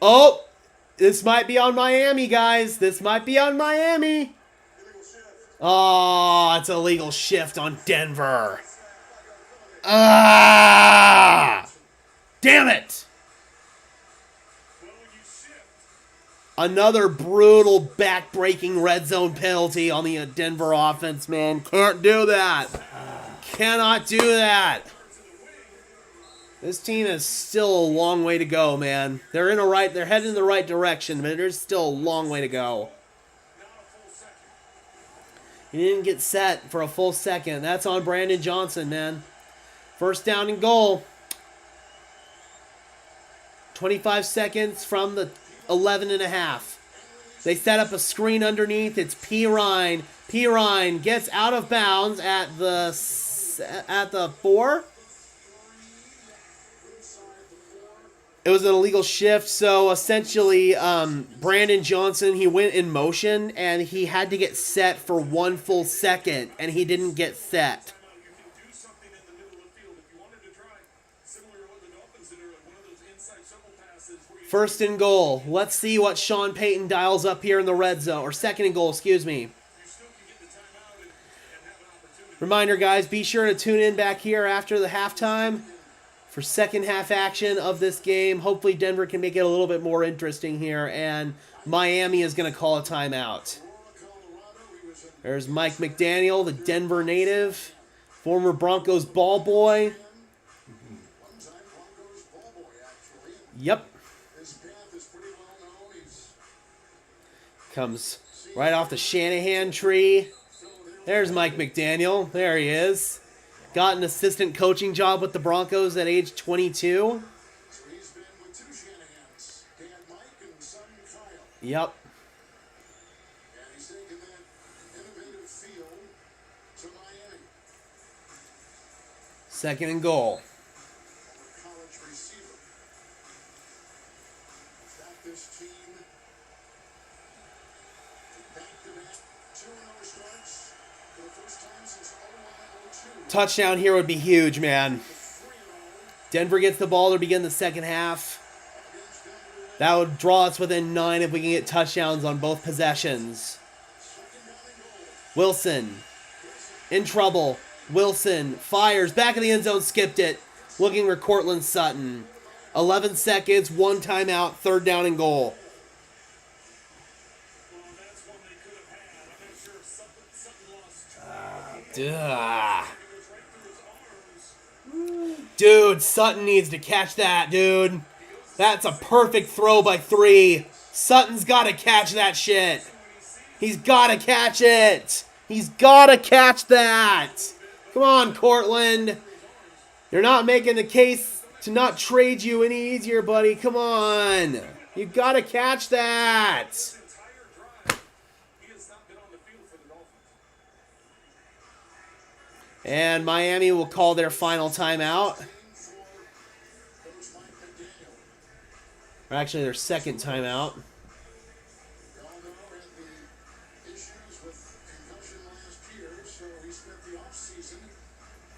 Oh, this might be on Miami, guys. This might be on Miami. Oh, it's a legal shift on Denver. Ah! Damn it! Another brutal back-breaking red zone penalty on the Denver offense, man. Can't do that. Cannot do that. This team is still a long way to go, man. They're heading in the right direction, but there's still a long way to go. He didn't get set for a full second. That's on Brandon Johnson, man. First down and goal. 25 seconds from the 11 and a half. They set up a screen underneath. It's Pirine. Pirine gets out of bounds at the 4. It was an illegal shift, so essentially Brandon Johnson, he went in motion, and he had to get set for 1 full second, and he didn't get set. You can do something in the middle of the field. If you wanted to try, similar to what the Dolphins did, like one of those inside shovel passes where you First and goal. Let's see what Sean Payton dials up here in the red zone, or second and goal, excuse me. still can get the timeout and have an opportunity. Reminder, guys, be sure to tune in back here after the halftime for second half action of this game. Hopefully Denver can make it a little bit more interesting here, and Miami is going to call a timeout. There's Mike McDaniel, the Denver native, former Broncos ball boy. Yep. Comes right off the Shanahan tree. There's Mike McDaniel. There he is. Got an assistant coaching job with the Broncos at age 22. He's been with 2 Shanahans, Dad Mike and son Kyle. Yep. And he's taken that innovative field to Miami. Second and goal. Former college receiver. Got this team to back-to-back 2-0 starts for the first time since 01-02. Touchdown here would be huge, man. Denver gets the ball to begin the second half. That would draw us within 9 if we can get touchdowns on both possessions. Wilson in trouble. Wilson fires back in the end zone, skipped it. Looking for Cortland Sutton. 11 seconds, 1 timeout, third down and goal. Well, that's one they could have had. I'm not sure if Sutton lost. Duh. It was right through his arms. Dude, Sutton needs to catch that, dude. That's a perfect throw by 3. Sutton's got to catch that shit. He's got to catch it. He's got to catch that. Come on, Cortland. You're not making the case to not trade you any easier, buddy. Come on. You got to catch that. Entire drive, he has not been on the field for the Dolphins. And Miami will call their final timeout. Or actually, their second timeout. We all know had the issues with concussion last year, so he spent the offseason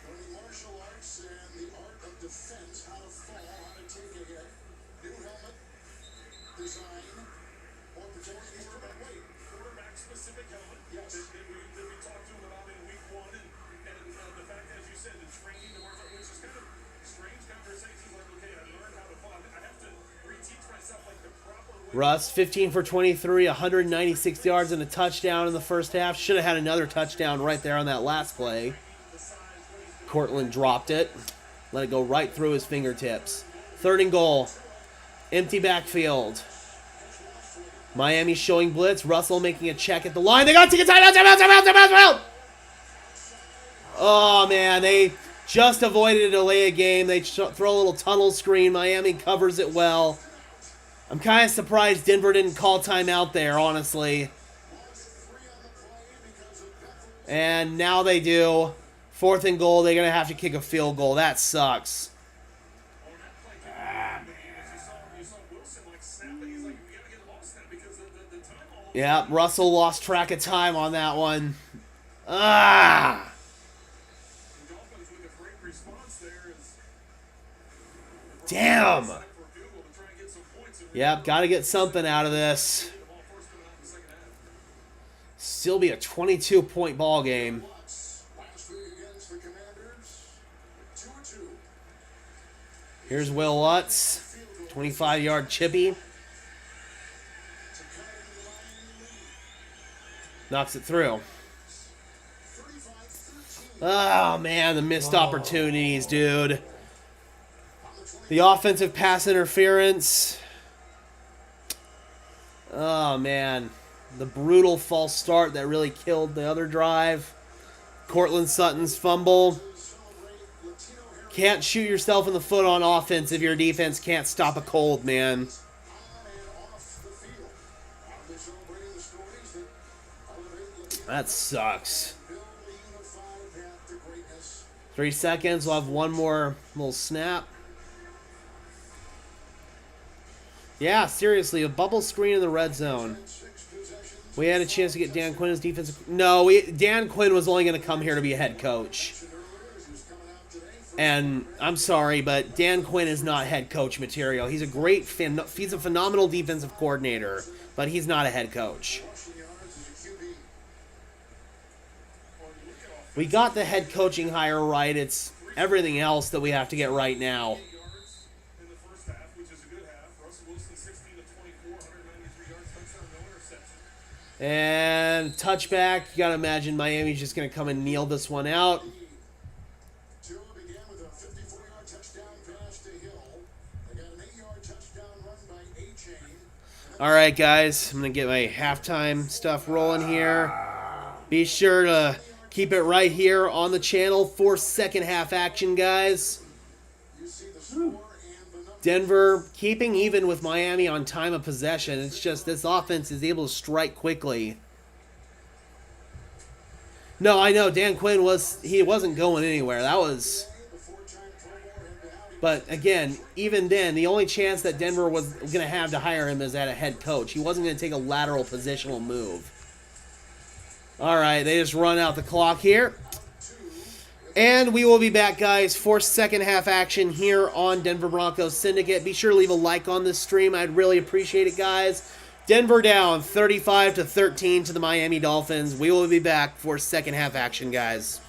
learning martial arts and the art of defense, how to fall, how to take a hit, new helmet design, or protecting his weight. Quarterback-specific helmet Yes. that we talked to him about in week 1, and the fact, as you said, the training to martial arts, which is kind of strange conversations. Like, okay, I learned how to fall. I have to reteach myself like the proper way. Russ, 15 for 23, 196 yards and a touchdown in the first half. Should have had another touchdown right there on that last play. Cortland dropped it. Let it go right through his fingertips. Third and goal. Empty backfield. Miami showing blitz. Russell making a check at the line. They got to take a timeout. Oh, man. They just avoided a delay of game. They throw a little tunnel screen. Miami covers it well. I'm kind of surprised Denver didn't call timeout there, honestly. And now they do. Fourth and goal, they're going to have to kick a field goal. That sucks. You saw Wilson like snap it. He's like, we gotta get the ball snap because the time all Yeah, Russell lost track of time on that one. Ah! the Dolphins with a great response there is Damn! for a field goal to try and get some points and Yep, got to get something out of this. the ball first coming out in the second half. Still be a 22-point ball game. Last week against the Commanders, 2-2. Here's Will Lutz. 25-yard chippy. Knocks it through. Oh, man, the missed opportunities, dude. The offensive pass interference. Oh, man. The brutal false start that really killed the other drive. Cortland Sutton's fumble. Can't shoot yourself in the foot on offense if your defense can't stop a cold, man. That sucks. 3 seconds. We'll have one more little snap. Yeah, seriously, a bubble screen in the red zone. We had a chance to get Dan Quinn as defensive... No, Dan Quinn was only going to come here to be a head coach. And I'm sorry, but Dan Quinn is not head coach material. He's a he's a phenomenal defensive coordinator, but he's not a head coach. We got the head coaching hire right. It's everything else that we have to get right now. In the first half, which is a good half. Russell Wilson 16 to 24, 193 yards, touchdown, no interception. And touchback. You got to imagine Miami's just going to come and kneel this one out. Tua began with a 54-yard touchdown pass to Hill. They got an 8-yard touchdown run by A-Chain. All right, guys. I'm going to get my halftime stuff rolling here. Be sure to keep it right here on the channel for second half action, guys. Denver keeping even with Miami on time of possession. It's just this offense is able to strike quickly. No, I know Dan Quinn wasn't going anywhere. That was... But again, even then, the only chance that Denver was going to have to hire him is at a head coach. He wasn't going to take a lateral positional move. All right, they just run out the clock here. And we will be back, guys, for second half action here on Denver Broncos Syndicate. Be sure to leave a like on this stream. I'd really appreciate it, guys. Denver down 35-13 to the Miami Dolphins. We will be back for second half action, guys.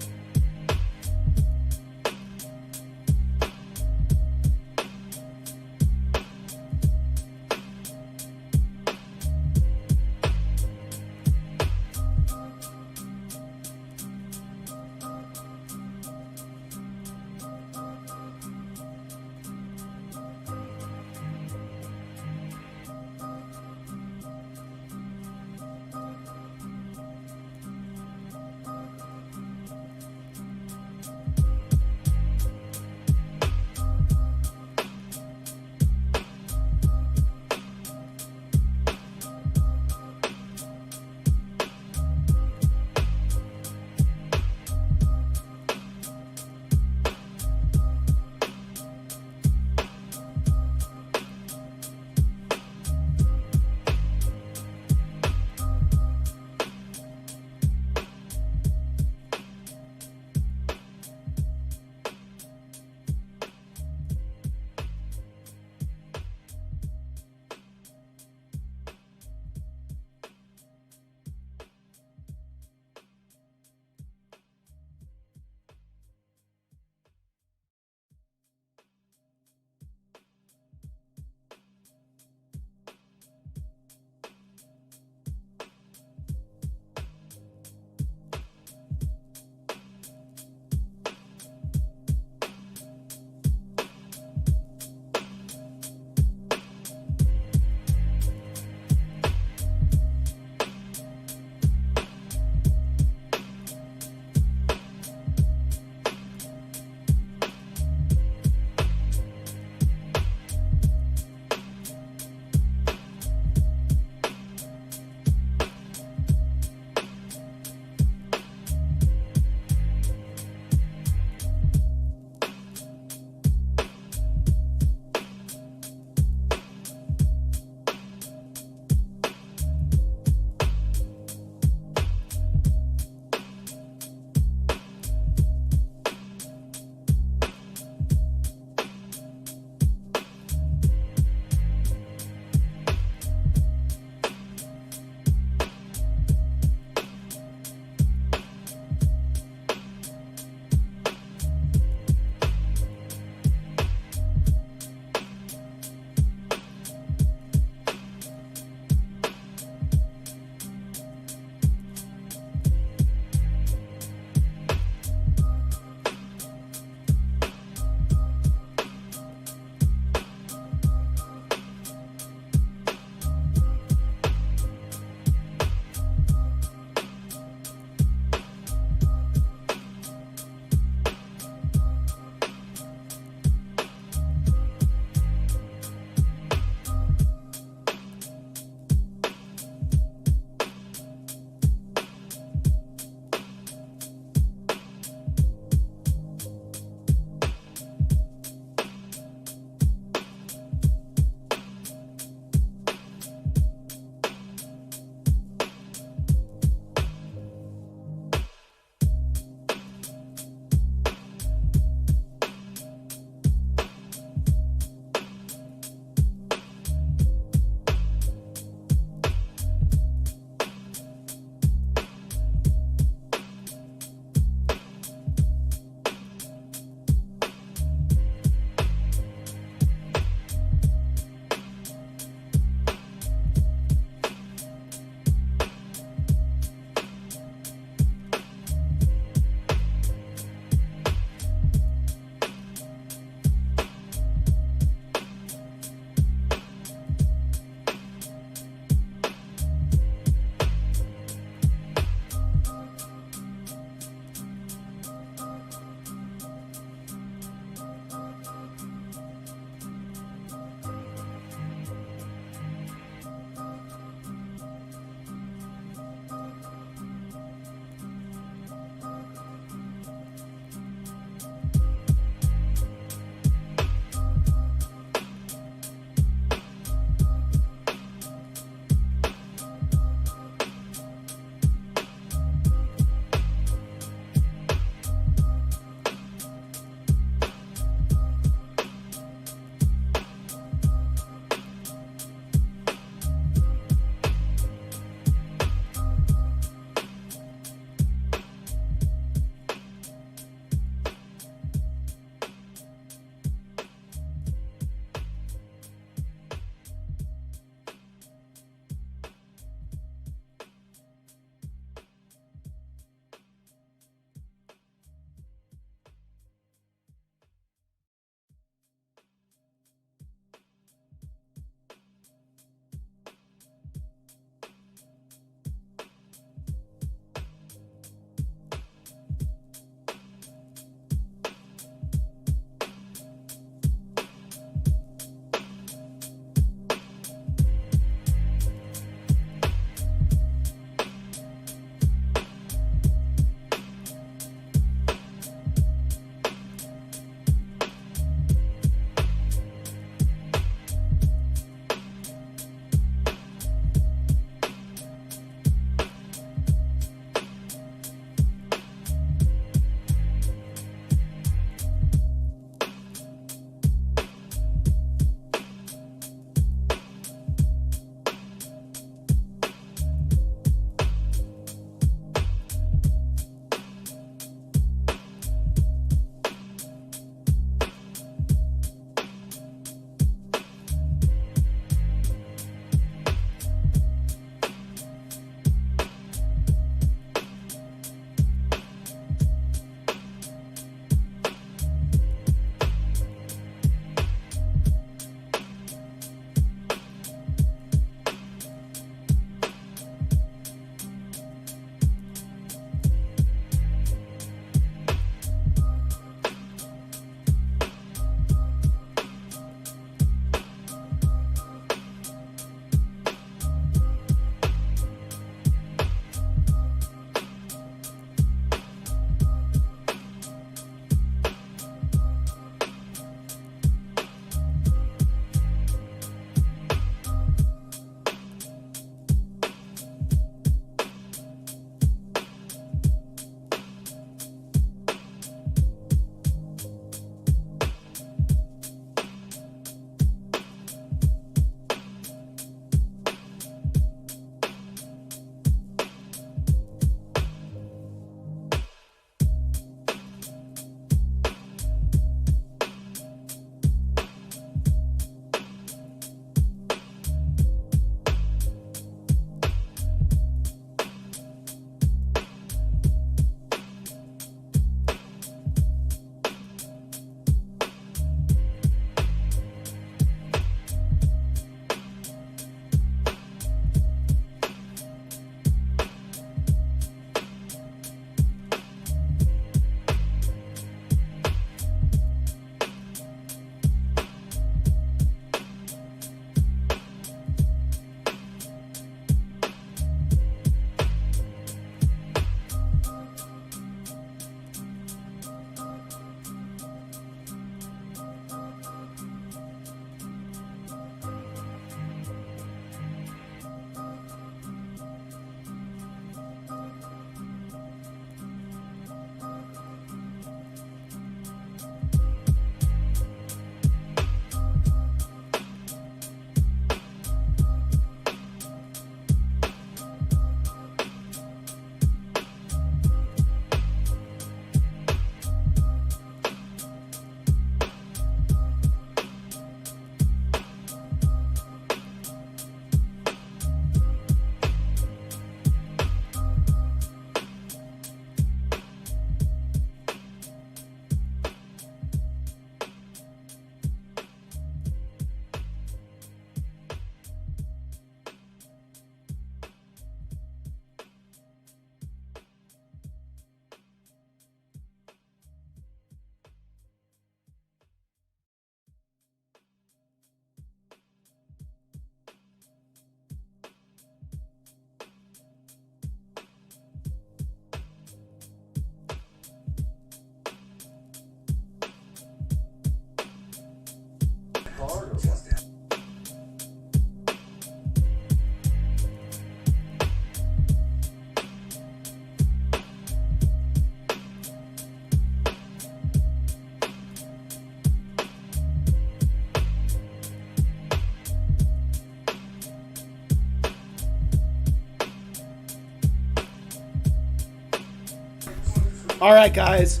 All right, guys,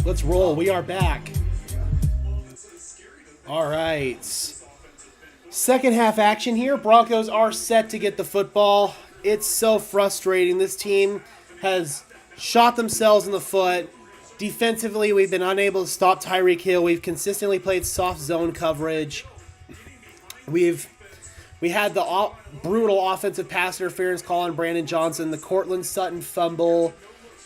let's roll. We are back. All right. Second half action here. Broncos are set to get the football. It's so frustrating. This team has shot themselves in the foot. Defensively, we've been unable to stop Tyreek Hill. We've consistently played soft zone coverage. We had the brutal offensive pass interference call on Brandon Johnson, the Cortland Sutton fumble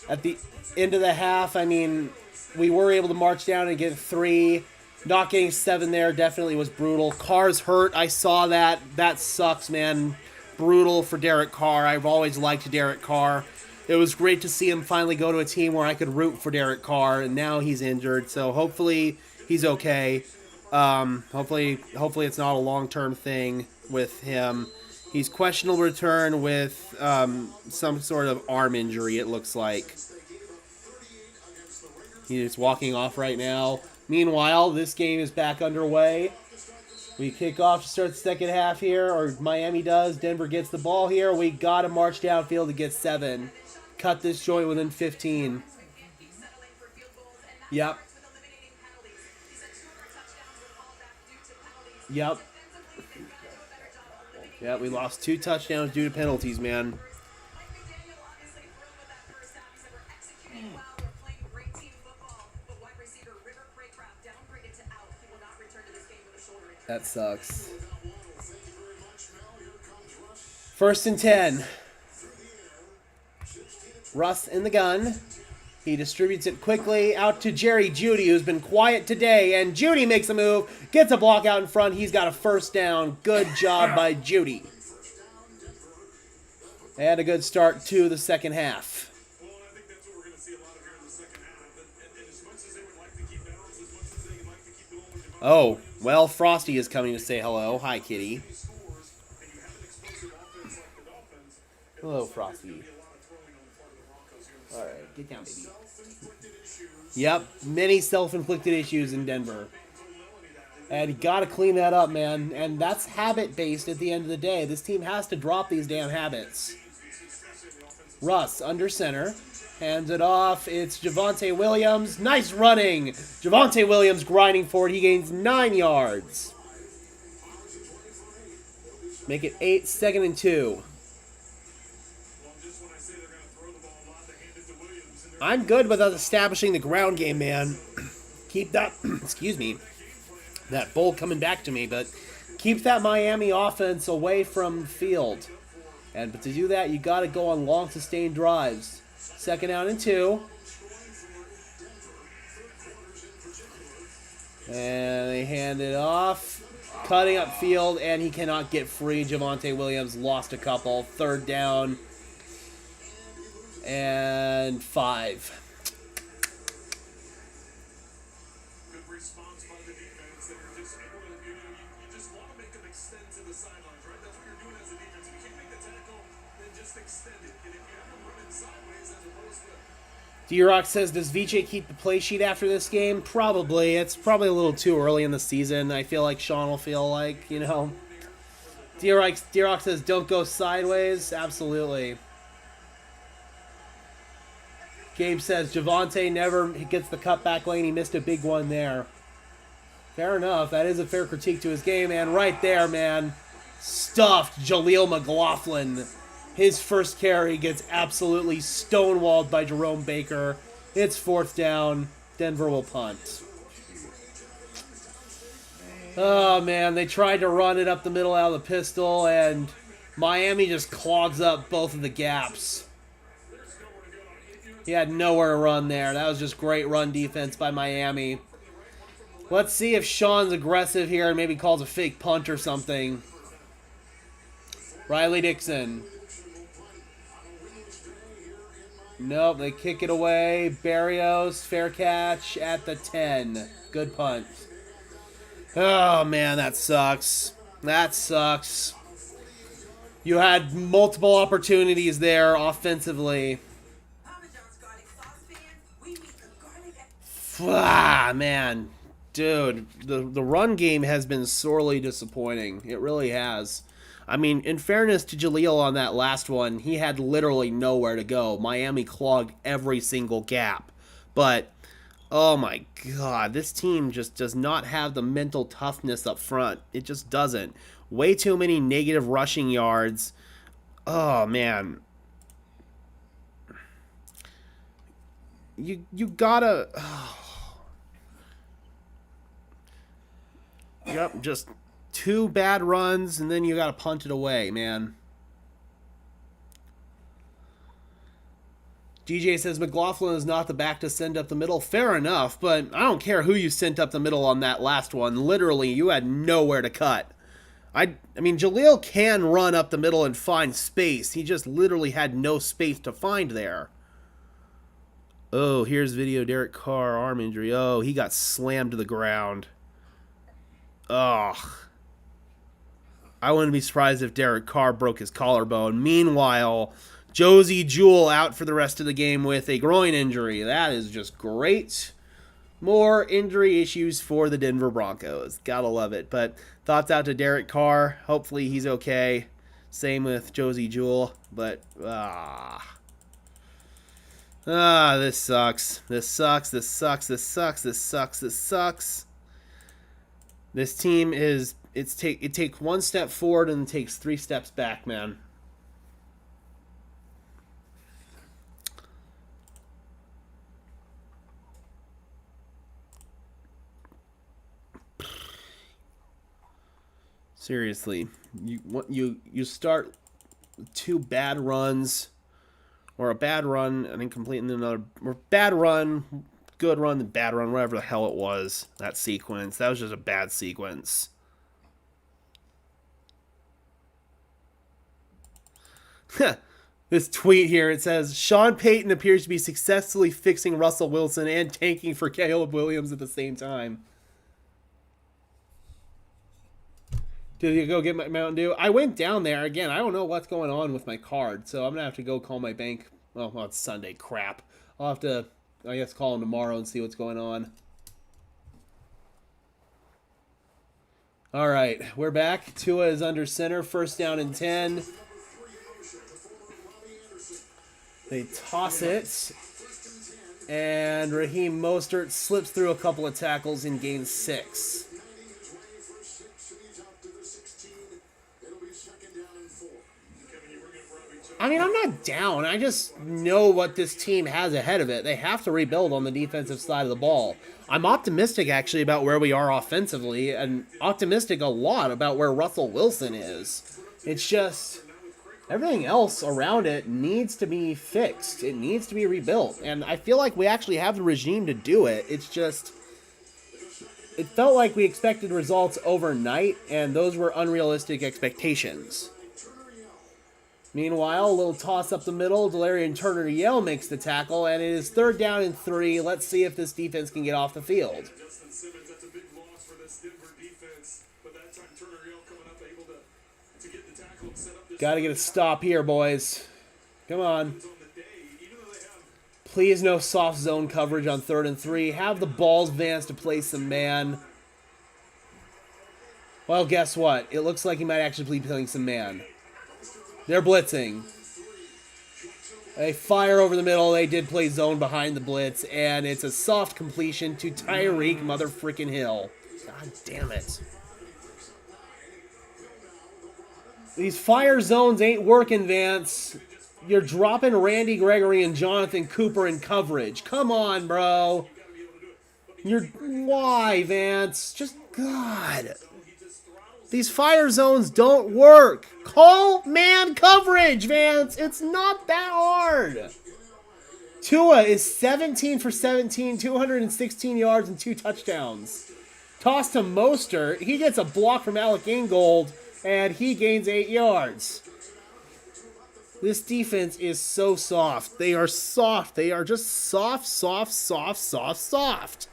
at the end of the half. I mean, we were able to march down and get 3. Not getting 7 there definitely was brutal. Carr's hurt. I saw that. That sucks, man. Brutal for Derek Carr. I've always liked Derek Carr. It was great to see him finally go to a team where I could root for Derek Carr, and now he's injured. So hopefully he's okay. Hopefully it's not a long-term thing with him. He's questionable return with some sort of arm injury, it looks like. He's walking off right now. Meanwhile, this game is back underway. We kick off to start the second half here, or Miami does. Denver gets the ball here. We got to march downfield to get 7. Cut this joint within 15. Yep. Yep. Yeah, we lost 2 touchdowns due to penalties, man. That sucks. 1st and 10. Russ in the gun. He distributes it quickly out to Jerry Jeudy, who's been quiet today. And Jeudy makes a move, gets a block out in front. He's got a first down. Good job by Jeudy. And a good start to the second half. Well, I think that's what we're going to see a lot of here in the second half. And as much as they would like to keep balance, as much as they would like to keep going with Javon, Oh, well, Frosty is coming to say hello. Hi, kitty. scores, and you have an explosive offense like the Dolphins, Hello, Frosty. a lot of throwing on the part of the Broncos here in the All right, get down, baby. self-inflicted issues. Yep, many self-inflicted issues in Denver. And you got to clean that up, man. And that's habit-based at the end of the day. This team has to drop these damn habits. Russ under center. Hands it off. It's Javonte Williams. Nice running. Javonte Williams grinding forward. He gains 9 yards. Make it 8, 2nd and 2. I'm good with us establishing the ground game, man. Keep that, excuse me, that bull coming back to me, but keep that Miami offense away from the field. But to do that, you got to go on long, sustained drives. 2nd down and 2. And they hand it off. Cutting up field, and he cannot get free. Javonte Williams lost a couple. 3rd down and 5. Good response by the defense. They're just able to, you just want to make them extend to the sidelines, right? That's what you're doing as a defense. If you can't make the tackle, then just extend it. And if you have them running sideways as opposed to... D-Rock says, does VJ keep the play sheet after this game? Probably. It's probably a little too early in the season. I feel like Sean will feel like, D-Rock says, don't go sideways. Absolutely. Gabe says, Javonte never gets the cutback lane. He missed a big one there. Fair enough. That is a fair critique to his game, and right there, man, stuffed Jaleel McLaughlin. His first carry gets absolutely stonewalled by Jerome Baker. It's 4th down. Denver will punt. Oh, man, they tried to run it up the middle out of the pistol, and Miami just clogs up both of the gaps. He had nowhere to run there. That was just great run defense by Miami. Let's see if Sean's aggressive here and maybe calls a fake punt or something. Riley Dixon. Nope, they kick it away. Barrios, fair catch at the 10. Good punt. Oh, man, that sucks. That sucks. You had multiple opportunities there offensively. Ah, man. Dude, the run game has been sorely disappointing. It really has. I mean, in fairness to Jaleel on that last one, he had literally nowhere to go. Miami clogged every single gap. But, oh my God, this team just does not have the mental toughness up front. It just doesn't. Way too many negative rushing yards. Oh, man. You gotta... Yep, just 2 bad runs, and then you gotta punt it away, man. DJ says McLaughlin is not the back to send up the middle. Fair enough, but I don't care who you sent up the middle on that last one. Literally, you had nowhere to cut. I mean, Jaleel can run up the middle and find space. He just literally had no space to find there. Oh, here's video. Derek Carr, arm injury. Oh, he got slammed to the ground. Ugh. I wouldn't be surprised if Derek Carr broke his collarbone. Meanwhile, Josie Jewell out for the rest of the game with a groin injury. That is just great. More injury issues for the Denver Broncos. Gotta love it. But thoughts out to Derek Carr. Hopefully he's okay. Same with Josie Jewell. But, this sucks. This sucks. This sucks. This sucks. This sucks. This sucks. This team is... It takes 1 step forward and takes 3 steps back, man. Seriously, you start 2 bad runs, or a bad run and then complete, and then another or bad run, good run, then bad run, whatever the hell it was. That sequence, that was just a bad sequence. This tweet here, it says Sean Payton appears to be successfully fixing Russell Wilson and tanking for Caleb Williams at the same time. Did you go get my Mountain Dew? I went down there. Again, I don't know what's going on with my card, so I'm going to have to go call my bank. Well, it's Sunday. Crap. I'll have to, I guess, call them tomorrow and see what's going on. All right, we're back. Tua is under center. 1st down and 10. They toss it. And Raheem Mostert slips through a couple of tackles and gains 6. I mean, I'm not down. I just know what this team has ahead of it. They have to rebuild on the defensive side of the ball. I'm optimistic, actually, about where we are offensively, and optimistic a lot about where Russell Wilson is. It's just everything else around it needs to be fixed. It needs to be rebuilt, and I feel like we actually have the regime to do it. It's just, it felt like we expected results overnight, and those were unrealistic expectations. Meanwhile, a little toss up the middle. Delarian Turner-Yell makes the tackle, and it is 3rd down and 3. Let's see if this defense can get off the field. Justin Simmons, that's a big loss for this Denver defense. But that time, Turner-Yell coming up, able to get the tackle and set up this. Got to get a stop here, boys. Come on. Please no soft zone coverage on 3rd and 3. Have the balls advance to play some man. Well, guess what? It looks like he might actually be playing some man. They're blitzing. They fire over the middle. They did play zone behind the blitz, and it's a soft completion to Tyreek motherfrickin' Hill. God damn it. These fire zones ain't working, Vance. You're dropping Randy Gregory and Jonathan Cooper in coverage. Come on, bro. Why, Vance? Just, God. These fire zones don't work. Call man coverage, Vance. It's not that hard. Tua is 17 for 17, 216 yards and 2 touchdowns. Toss to Mostert. He gets a block from Alec Ingold, and he gains 8 yards. This defense is so soft. They are soft. They are just soft, soft, soft, soft, soft.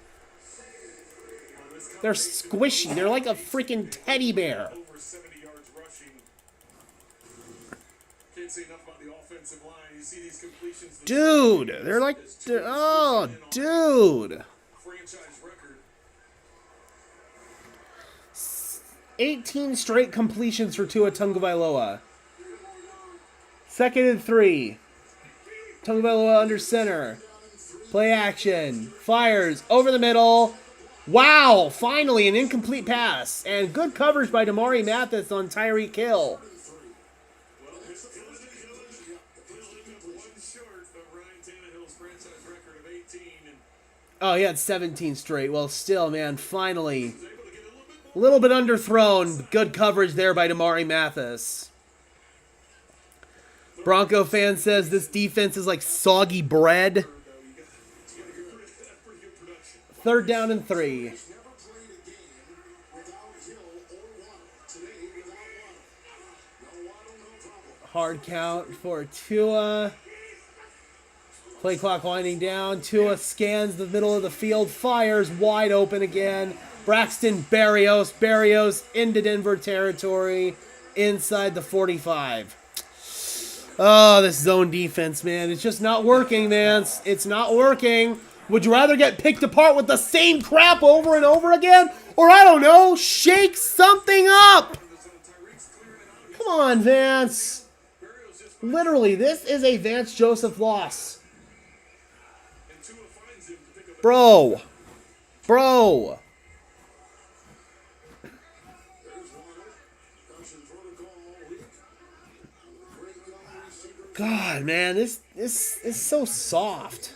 They're squishy. They're like a freaking teddy bear. Over 70 yards rushing. Can't say enough about the offensive line. You see these completions. Dude, they're like, oh, dude. Franchise record. 18 straight completions for Tua Tagovailoa. 2nd and 3. Tagovailoa under center. Play action. Fires over the middle. Wow, finally an incomplete pass. And good coverage by Damari Mathis on Tyreek Hill. Well, he'll end up one short of Ryan Tannehill's franchise record of 18, and Oh, he had 17 straight. Well, still, man, finally. was able to get a little bit A more. little bit underthrown. Good coverage there by Damari Mathis. Bronco fan says this defense is like soggy bread. You got pretty good production. 3rd down and 3. Never played a game without Hill or Waddle. Today, without Waddle. No Waddle, no problem. Hard count for Tua. Play clock winding down. Tua scans the middle of the field. Fires wide open again. Braxton Berrios. Berrios into Denver territory. Inside the 45. Oh, this zone defense, man. It's just not working, man. It's not working. Would you rather get picked apart with the same crap over and over again? Or, I don't know, shake something up? Come on, Vance. Literally, this is a Vance Joseph loss. And Tua finds him to pick up. Bro. Bro. There's Waddle. Caution protocol leak. Great young receiver. God, man, this is so soft.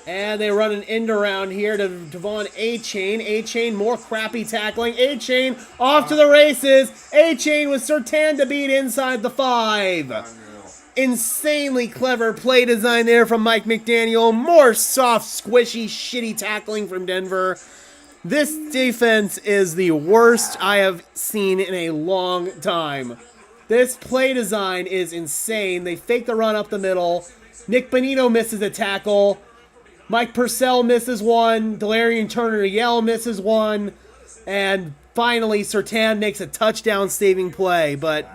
And they run an end around here to Devon A-Chain. A-Chain, more crappy tackling. A-Chain off to the races. A-Chain with Surtain to beat inside the 5. Insanely clever play design there from Mike McDaniel. More soft, squishy, shitty tackling from Denver. This defense is the worst I have seen in a long time. This play design is insane. They fake the run up the middle. Nick Bonito misses a tackle. Mike Purcell misses one. Delarian Turner-Yell misses one. And finally, Surtain makes a touchdown-saving play. But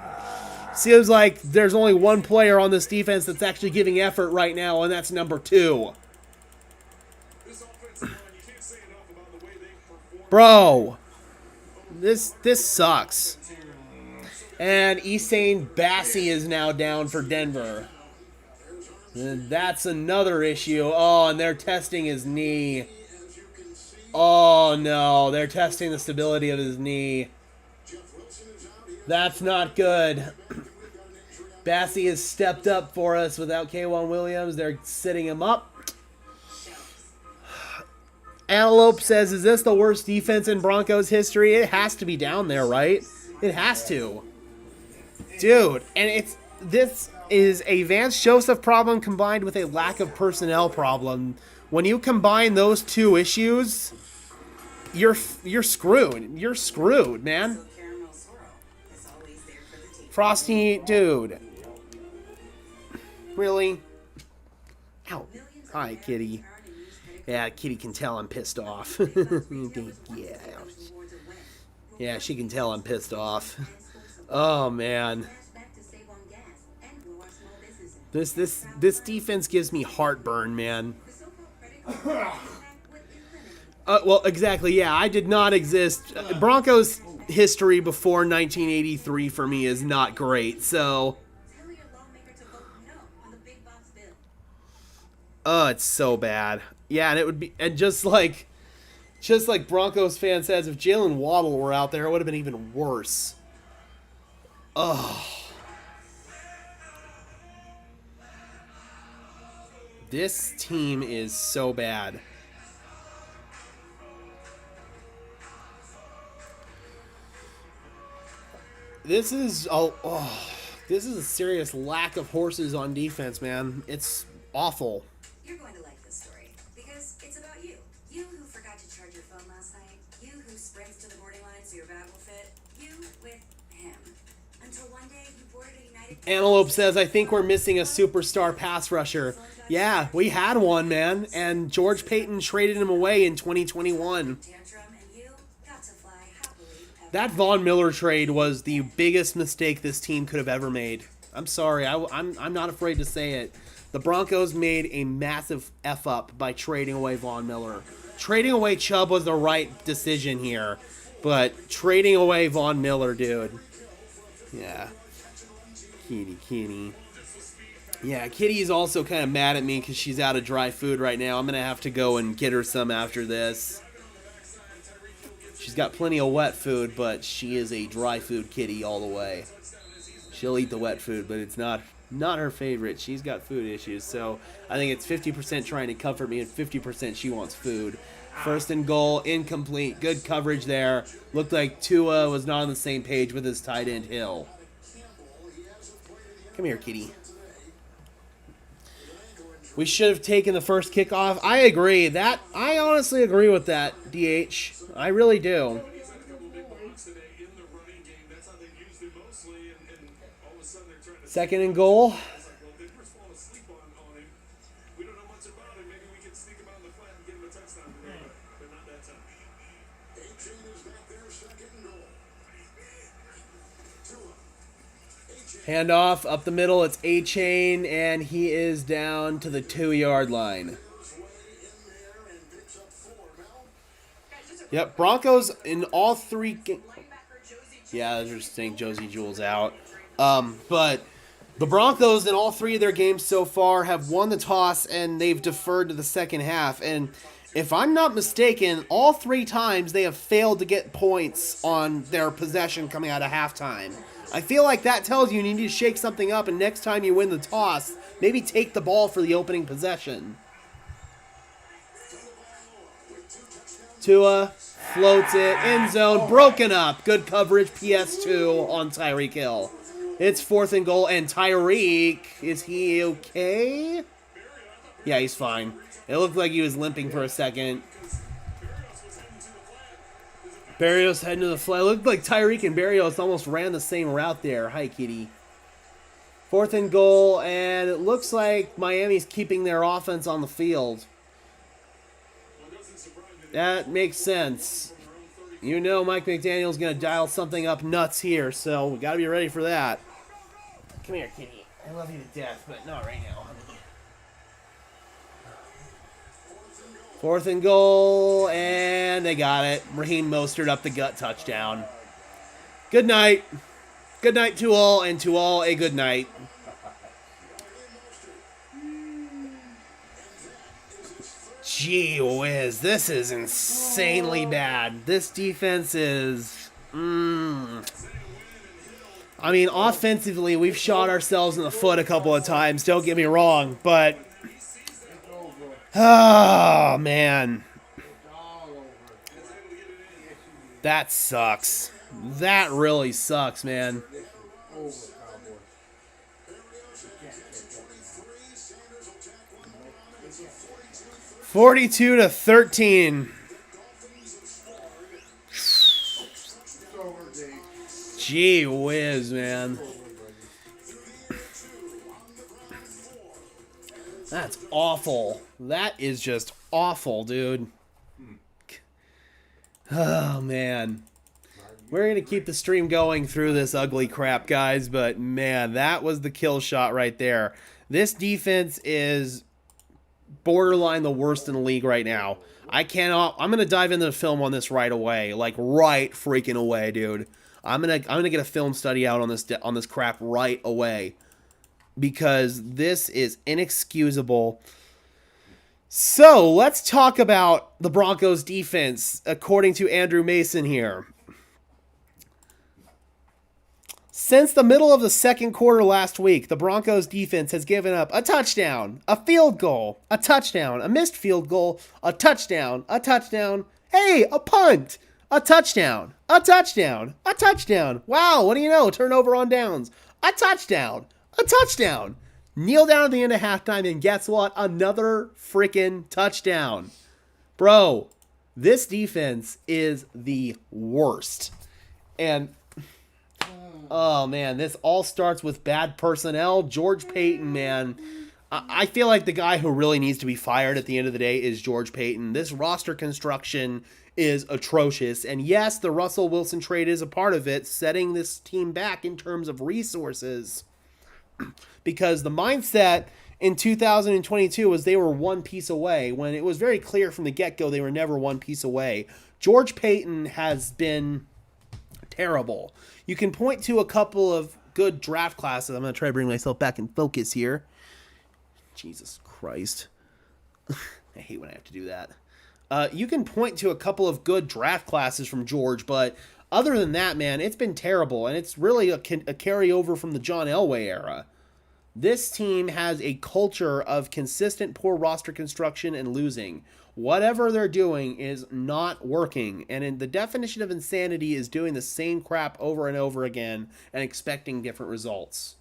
seems like there's only one player on this defense that's actually giving effort right now, and that's number 2. This offensive line, you can't say enough about the way they perform. Bro, this sucks. And Essane Bassey is now down for Denver. And that's another issue. Oh, and they're testing his knee. Oh, no. They're testing the stability of his knee. That's not good. Bassey has stepped up for us without K'Wan Williams. They're sitting him up. Antelope says, is this the worst defense in Broncos history? It has to be down there, right? It has to. Dude, and this is a Vance Joseph problem combined with a lack of personnel problem. When you combine those two issues, you're screwed. You're screwed, man. Caramel swirl is always there for the team. Frosty, dude. Really? Ow. Hi, kitty. Yeah, kitty can tell I'm pissed off. Yeah. Yeah, she can tell I'm pissed off. Oh, man. This defense gives me heartburn, man. Well, exactly, yeah. I did not exist. Broncos history before 1983 for me is not great, so... Tell your lawmaker to vote no on the big box bill. Oh, it's so bad. Yeah, and it would be... And just like Broncos fan says, if Jalen Waddle were out there, it would have been even worse. Oh. This team is so bad. This is this is a serious lack of horses on defense, man. It's awful. You're going to like this story because it's about you. You who forgot to charge your phone last night. You who sprints to the boarding line so your bag will fit. You with him. Until one day you boarded a United... Antelope says, I think we're missing a superstar pass rusher. Yeah, we had one, man, and George Payton traded him away in 2021. Tantrum and you got to fly happily ever That Von Miller trade was the biggest mistake this team could have ever made. I'm sorry, I'm not afraid to say it. The Broncos made a massive F-up by trading away Von Miller. Trading away Chubb was the right decision here, but trading away Von Miller, dude. Yeah. Kitty. Yeah, Kitty's also kind of mad at me because she's out of dry food right now. I'm going to have to go and get her some after this. She's got plenty of wet food, but she is a dry food kitty all the way. She'll eat the wet food, but it's not her favorite. She's got food issues, so I think it's 50% trying to comfort me and 50% she wants food. First and goal, incomplete. Good coverage there. Looked like Tua was not on the same page with his tight end Hill. Come here, kitty. We should have taken the first kickoff. I agree. I honestly agree with that, DH. I really do. Second and goal. Handoff up the middle. It's A-Chain, and he is down to the 2-yard line. Yep, Broncos in all three. Yeah, they're just saying Josie Jewell's out. But the Broncos in all three of their games so far have won the toss, and they've deferred to the second half. And if I'm not mistaken, all 3 times they have failed to get points on their possession coming out of halftime. I feel like that tells you need to shake something up, and next time you win the toss, maybe take the ball for the opening possession. Tua floats it, end zone, broken up. Good coverage, PS2 on Tyreek Hill. It's 4th and goal, and Tyreek, is he okay? Yeah, he's fine. It looked like he was limping for a second. Berrios heading to the flat. It looked like Tyreek and Berrios almost ran the same route there. Hi, kitty. 4th and goal, and it looks like Miami's keeping their offense on the field. That makes sense. You know Mike McDaniel's going to dial something up nuts here, so we got to be ready for that. Come here, kitty. I love you to death, but not right now, honey. 4th and goal, and they got it. Raheem Mostert up the gut touchdown. Good night. Good night to all, and to all a good night. Gee whiz, this is insanely bad. This defense is... I mean, offensively, we've shot ourselves in the foot a couple of times, don't get me wrong, but... Oh, man. That sucks. That really sucks, man. 42-13. Gee whiz, man. That's awful. That is just awful, dude. Oh, man. We're going to keep the stream going through this ugly crap, guys, but, man, that was the kill shot right there. This defense is borderline the worst in the league right now. I'm going to dive into the film on this right away. Like, right freaking away, dude. I'm going to get a film study out on this crap right away. Because this is inexcusable. So, let's talk about the Broncos defense, according to Andrew Mason here. Since the middle of the second quarter last week, the Broncos defense has given up a touchdown, a field goal, a touchdown, a missed field goal, a touchdown, hey, a punt, a touchdown, a touchdown, a touchdown. Wow, what do you know? Turnover on downs. A touchdown. Kneel down at the end of halftime, and guess what? Another freaking touchdown. Bro, this defense is the worst. And, oh, man, this all starts with bad personnel. George Paton, man. I feel like the guy who really needs to be fired at the end of the day is George Paton. This roster construction is atrocious. And yes, the Russell Wilson trade is a part of it, setting this team back in terms of resources. Because the mindset in 2022 was they were one piece away, when it was very clear from the get-go they were never one piece away. George Paton has been terrible. You can point to a couple of good draft classes. I'm going to try to bring myself back in focus here. Jesus Christ. I hate when I have to do that. You can point to a couple of good draft classes from George, but other than that, man, it's been terrible, and it's really a carryover from the John Elway era. This team has a culture of consistent poor roster construction and losing. Whatever they're doing is not working, and the definition of insanity is doing the same crap over and over again and expecting different results.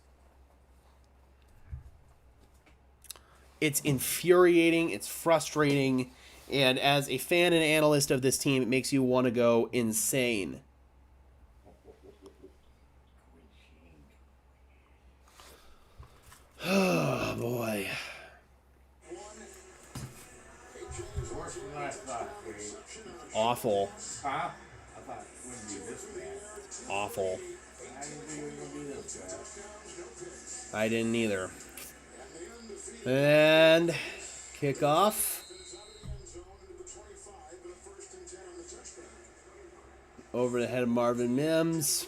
It's infuriating, it's frustrating, and as a fan and analyst of this team, it makes you want to go insane. Oh, boy. Worse than I thought, Gabe. Awful. Huh? I thought it wouldn't be this bad. Awful. I didn't think it was going to be this bad. I didn't either. And kickoff. Over the head of Marvin Mims.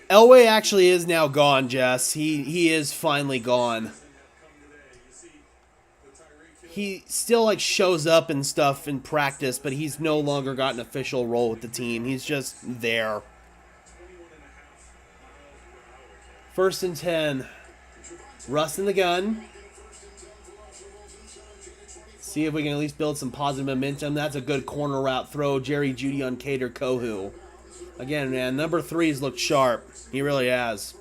Elway actually is now gone, Jess. He is finally gone. He still like shows up and stuff in practice, but he's no longer got an official role with the team. He's just there. 1st and 10. Russ in the gun. See if we can at least build some positive momentum. That's a good corner route throw. Jerry Jeudy on Kader Kohu. Again, man, number 3's looked sharp. He really has.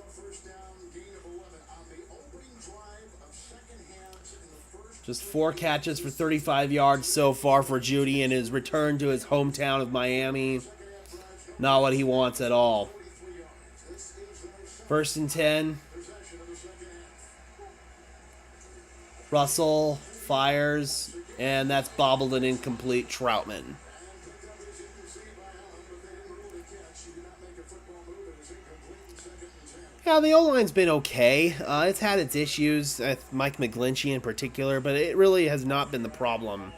Just 4 catches for 35 yards so far for Jeudy in his return to his hometown of Miami. Not what he wants at all. 1st and 10. Russell fires, and that's bobbled and incomplete. Troutman. Yeah, the O-line's been okay. It's had its issues, Mike McGlinchey in particular, but it really has not been the problem.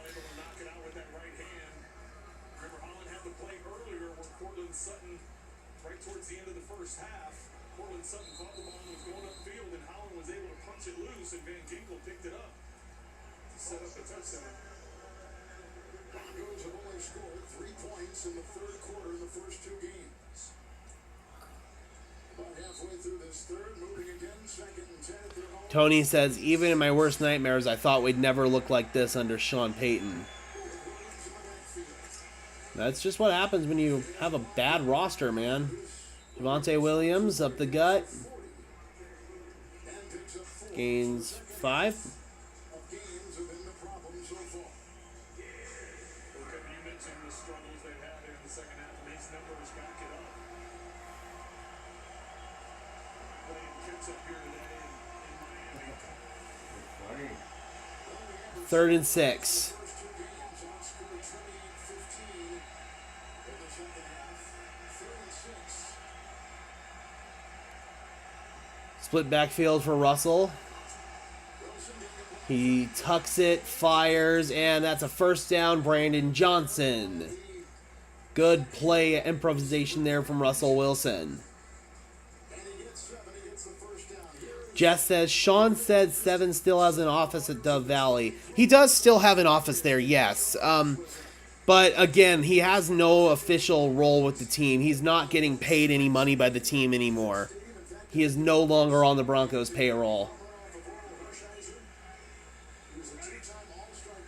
Broncos have only scored 3 points in the third quarter in the first 2 games. About halfway through this third, moving again, 2nd and 10 at their home. Tony says, even in my worst nightmares, I thought we'd never look like this under Sean Payton. That's just what happens when you have a bad roster, man. Javonte Williams up the gut. Gains 5. Games have been the problem so far. You mentioned the struggles they've had in the second half, and these numbers back it up. Playing catch up here today in Miami. Funny. 3rd and 6. First 2 games, outscored 28-15 in the second half. 3rd and 6. Split backfield for Russell. He tucks it, fires, and that's a 1st down, Brandon Johnson. Good play, improvisation there from Russell Wilson. And he gets 7, he gets the first down. Jess says, Sean said 7 still has an office at Dove Valley. He does still have an office there, yes. But again, he has no official role with the team. He's not getting paid any money by the team anymore. He is no longer on the Broncos payroll.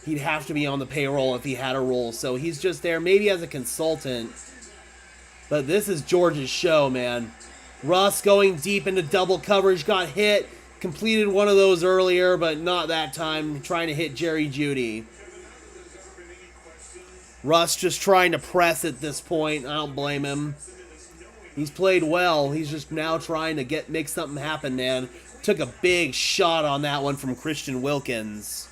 He'd have to be on the payroll if he had a role, so he's just there maybe as a consultant. But this is George's show, man. Russ going deep into double coverage, got hit, completed one of those earlier, but not that time, trying to hit Jerry Jeudy. Russ just trying to press at this point. I don't blame him. He's played well. He's just now trying to make something happen, man. Took a big shot on that one from Christian Wilkins.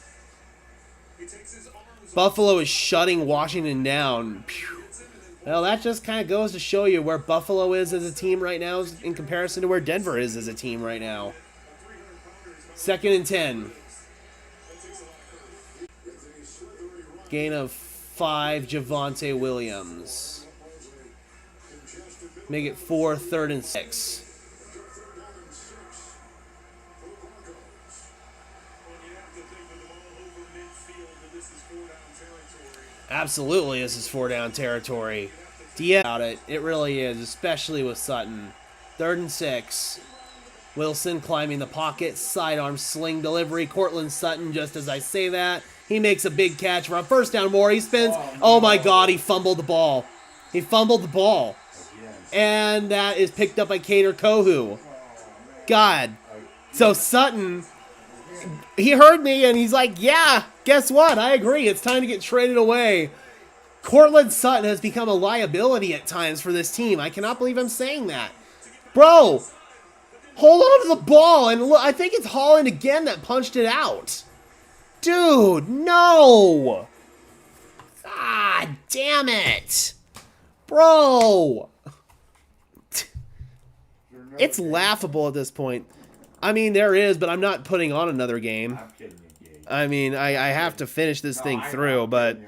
Buffalo is shutting Washington down. Phew. Well, that just kind of goes to show you where Buffalo is as a team right now in comparison to where Denver is as a team right now. 2nd and 10. Gain of 5, Javonte Williams. Make it 4, 3rd and 6. Absolutely, this is 4-down territory. Yeah, about it. It really is, especially with Sutton. 3rd and 6. Wilson climbing the pocket, sidearm sling delivery. Cortland Sutton, just as I say that, he makes a big catch for a first down more. He spins. Oh my God, he fumbled the ball. He fumbled the ball. And that is picked up by Kader Kohu. God. So Sutton, he heard me and he's like, yeah, guess what? I agree. It's time to get traded away. Cortland Sutton has become a liability at times for this team. I cannot believe I'm saying that. Bro, hold on to the ball. And look, I think it's Holland again that punched it out. Dude, no. Ah, damn it. Bro. It's laughable at this point. I mean, there is, but I'm not putting on another game. I'm kidding you, Gage. I mean, I have to finish this thing through, but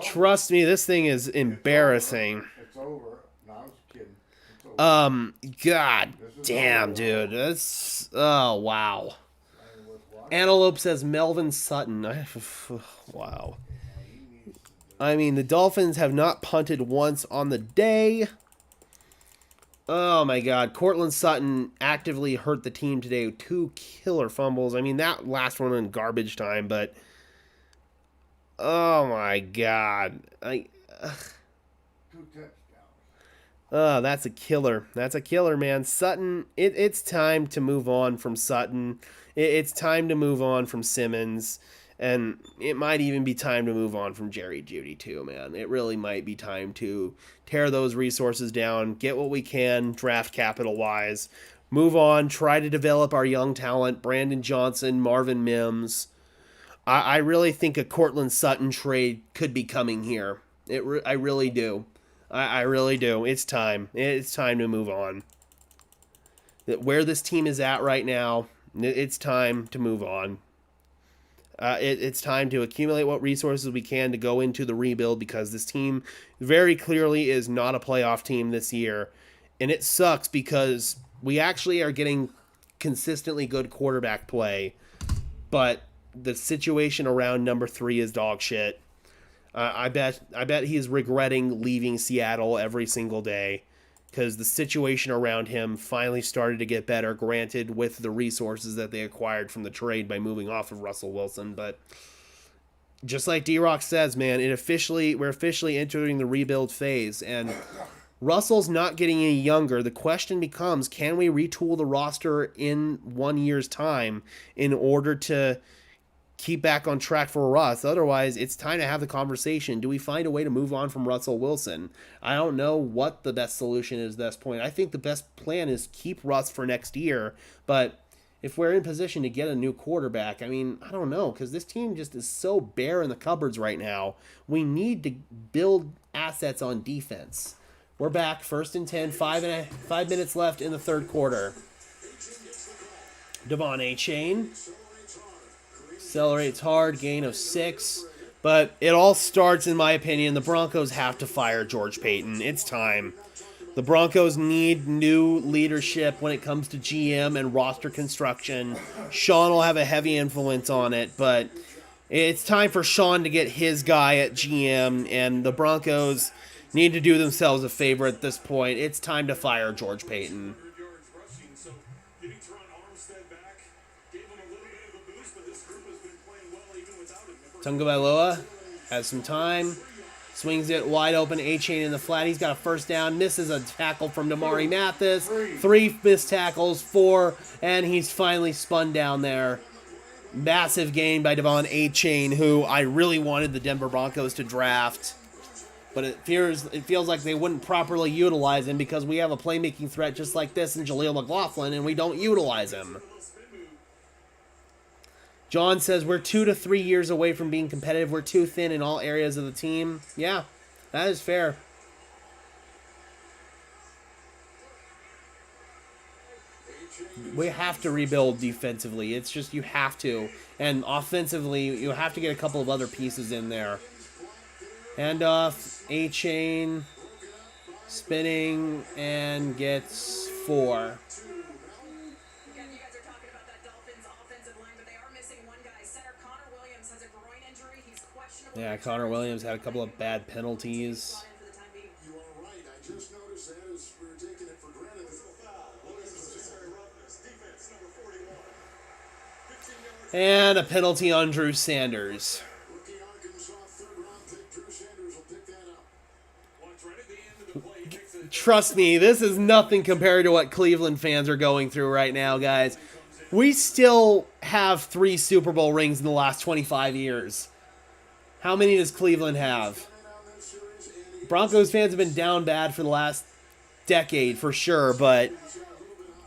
trust me, this thing is embarrassing. It's over. No, I was kidding. It's over. God damn, dude. That's, oh, wow. Antelope says Melvin Sutton. Wow. I mean, the Dolphins have not punted once on the day. Oh, my God. Cortland Sutton actively hurt the team today with 2 killer fumbles. I mean, that last one in garbage time, but... Oh, my God. 2 touchdowns. Oh, that's a killer. That's a killer, man. Sutton, it's time to move on from Sutton. It's time to move on from Simmons. And it might even be time to move on from Jerry Jeudy too, man. It really might be time to tear those resources down, get what we can, draft capital-wise, move on, try to develop our young talent, Brandon Johnson, Marvin Mims. I really think a Cortland Sutton trade could be coming here. I really do. I really do. It's time. It's time to move on. Where this team is at right now, it's time to move on. It's time to accumulate what resources we can to go into the rebuild because this team very clearly is not a playoff team this year. And it sucks because we actually are getting consistently good quarterback play, but the situation around number 3 is dog shit. I bet he's regretting leaving Seattle every single day because the situation around him finally started to get better, granted with the resources that they acquired from the trade by moving off of Russell Wilson. But just like D-Rock says, man, we're officially entering the rebuild phase, and Russell's not getting any younger. The question becomes, can we retool the roster in 1 year's time in order to keep back on track for Russ? Otherwise, it's time to have the conversation. Do we find a way to move on from Russell Wilson? I don't know what the best solution is at this point. I think the best plan is keep Russ for next year, but if we're in position to get a new quarterback, I mean, I don't know, because this team just is so bare in the cupboards right now. We need to build assets on defense. We're back, 1st and 10, 5 minutes left in the third quarter. Devon A-Chain accelerates hard, gain of 6. But it all starts, in my opinion, the Broncos have to fire George Paton. It's time. The Broncos need new leadership when it comes to GM and roster construction. Sean will have a heavy influence on it, but it's time for Sean to get his guy at GM, and the Broncos need to do themselves a favor at this point. It's time to fire George Paton. Tagovailoa has some time. Swings it wide open. A-Chain in the flat. He's got a first down. Misses a tackle from Damari Mathis. 3 missed tackles. 4. And he's finally spun down there. Massive gain by Devon A-Chain, who I really wanted the Denver Broncos to draft. But it feels like they wouldn't properly utilize him because we have a playmaking threat just like this in Jaleel McLaughlin, and we don't utilize him. John says we're 2 to 3 years away from being competitive. We're too thin in all areas of the team. Yeah, that is fair. We have to rebuild defensively. It's just you have to. And offensively, you have to get a couple of other pieces in there. Handoff, A-chain, spinning, and gets 4. Again, you guys are talking about that Dolphins offensive line, but they are missing one guy. Center Connor Williams has a groin injury. He's questionable. Yeah, Connor Williams had a couple of bad penalties. For the time being. You are right. I just noticed that as we were taking it for granted. Defense number 41. 15 yards. And a penalty on Drew Sanders. Rookie Arkansas third-round pick Drew Sanders will pick that up. Watch right at the end of the play. He makes a Trust me, this is nothing compared to what Cleveland fans are going through right now, guys. We still have 3 Super Bowl rings in the last 25 years. How many does Cleveland have? Broncos fans have been down bad for the last decade for sure, but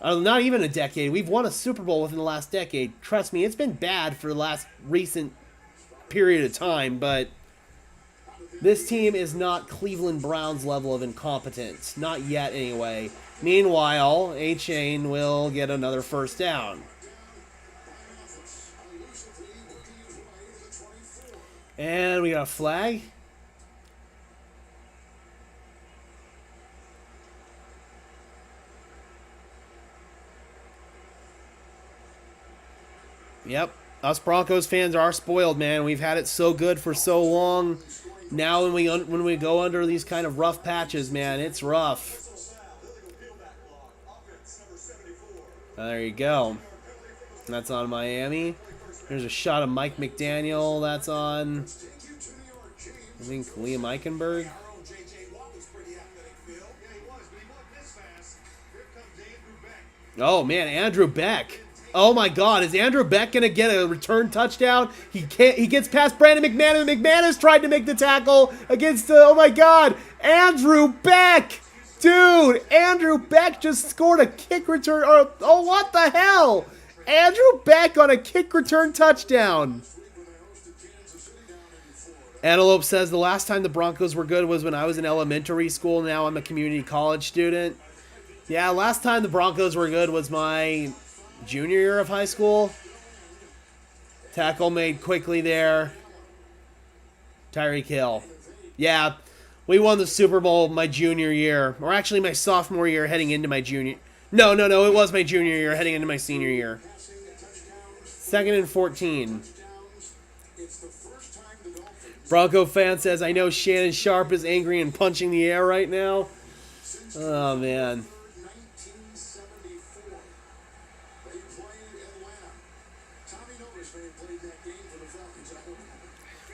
not even a decade. We've won a Super Bowl within the last decade. Trust me, it's been bad for the last recent period of time, but this team is not Cleveland Browns level of incompetence. Not yet, anyway. Meanwhile, A-chain will get another first down. And we got a flag. Yep, us Broncos fans are spoiled, man. We've had it so good for so long. Now when we go under these kind of rough patches, man, it's rough. There you go. That's on Miami. There's a shot of Mike McDaniel. That's on, I think, Liam Eichenberg. Oh, man, Andrew Beck. Oh, my God. Is Andrew Beck going to get a return touchdown? He can't. He gets past Brandon McManus. McManus tried to make the tackle against, oh, my God, Andrew Beck. Dude, Andrew Beck just scored a kick return. Oh, what the hell? Andrew Beck on a kick return touchdown. Antelope says the last time the Broncos were good was when I was in elementary school. Now I'm a community college student. Yeah, last time the Broncos were good was my junior year of high school. Tackle made quickly there. Tyreek Hill. Yeah, we won the Super Bowl my junior year. Or actually my sophomore year heading into my junior. No, it was my junior year heading into my senior year. 2nd and 14. Bronco fan says, I know Shannon Sharp is angry and punching the air right now. Oh, man.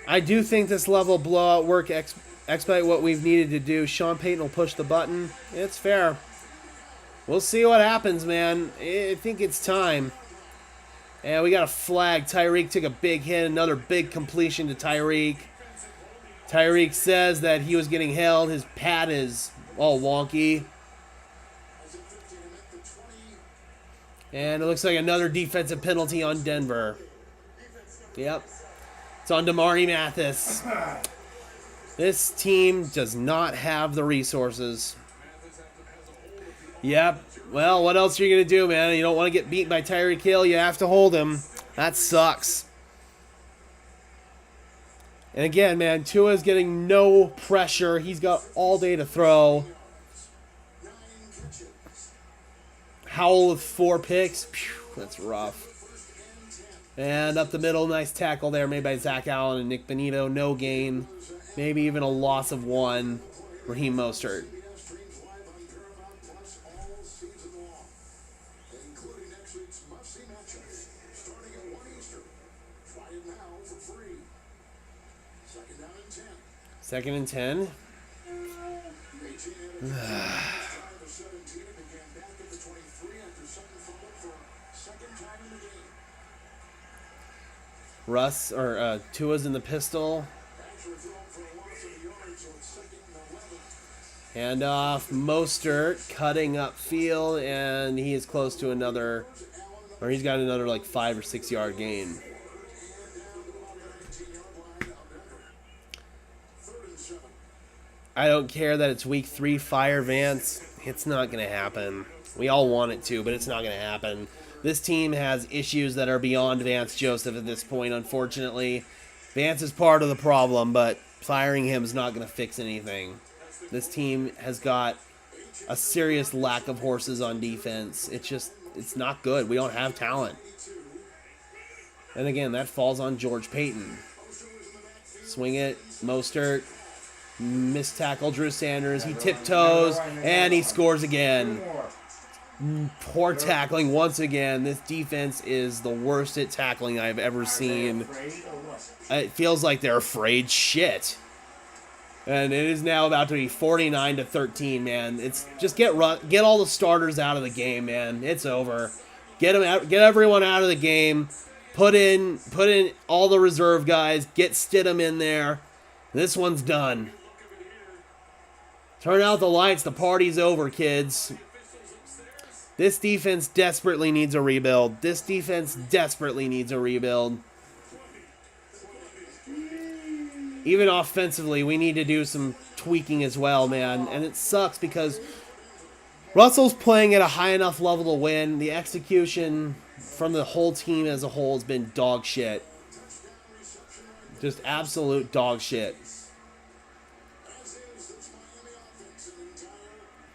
I do think this level of blowout work expedite what we've needed to do. Sean Payton will push the button. It's fair. We'll see what happens, man. I think it's time. And we got a flag. Tyreek took a big hit. Another big completion to Tyreek. Tyreek says that he was getting held. His pad is all wonky. And it looks like another defensive penalty on Denver. Yep. It's on Damari Mathis. This team does not have the resources. Yep. Well, what else are you going to do, man? You don't want to get beat by Tyreek Hill. You have to hold him. That sucks. And again, man, Tua's getting no pressure. He's got all day to throw. Howell with 4 picks. Phew, that's rough. And up the middle, nice tackle there made by Zach Allen and Nick Benito. No gain. Maybe even a loss of 1. Raheem Mostert. Second and 10. Russ or Tua's in the pistol. Hand off. Mostert cutting upfield, and he is close to another, or he's got another like 5 or 6 yard gain. I don't care that it's week 3. Fire Vance. It's not going to happen. We all want it to, but it's not going to happen. This team has issues that are beyond Vance Joseph at this point, unfortunately. Vance is part of the problem, but firing him is not going to fix anything. This team has got a serious lack of horses on defense. It's not good. We don't have talent. And again, that falls on George Payton. Swing it, Mostert, missed tackle Drew Sanders. He tiptoes, and he scores again. Poor tackling once again. This defense is the worst at tackling I've ever seen. It feels like they're afraid shit. And it is now about to be 49-13, man. It's just get all the starters out of the game, man. It's over. Get them out. Get everyone out of the game. Put in all the reserve guys. Get Stidham in there. This one's done. Turn out the lights. The party's over, kids. This defense desperately needs a rebuild. This defense desperately needs a rebuild. Even offensively, we need to do some tweaking as well, man. And it sucks because Russell's playing at a high enough level to win. The execution from the whole team as a whole has been dog shit. Just absolute dog shit.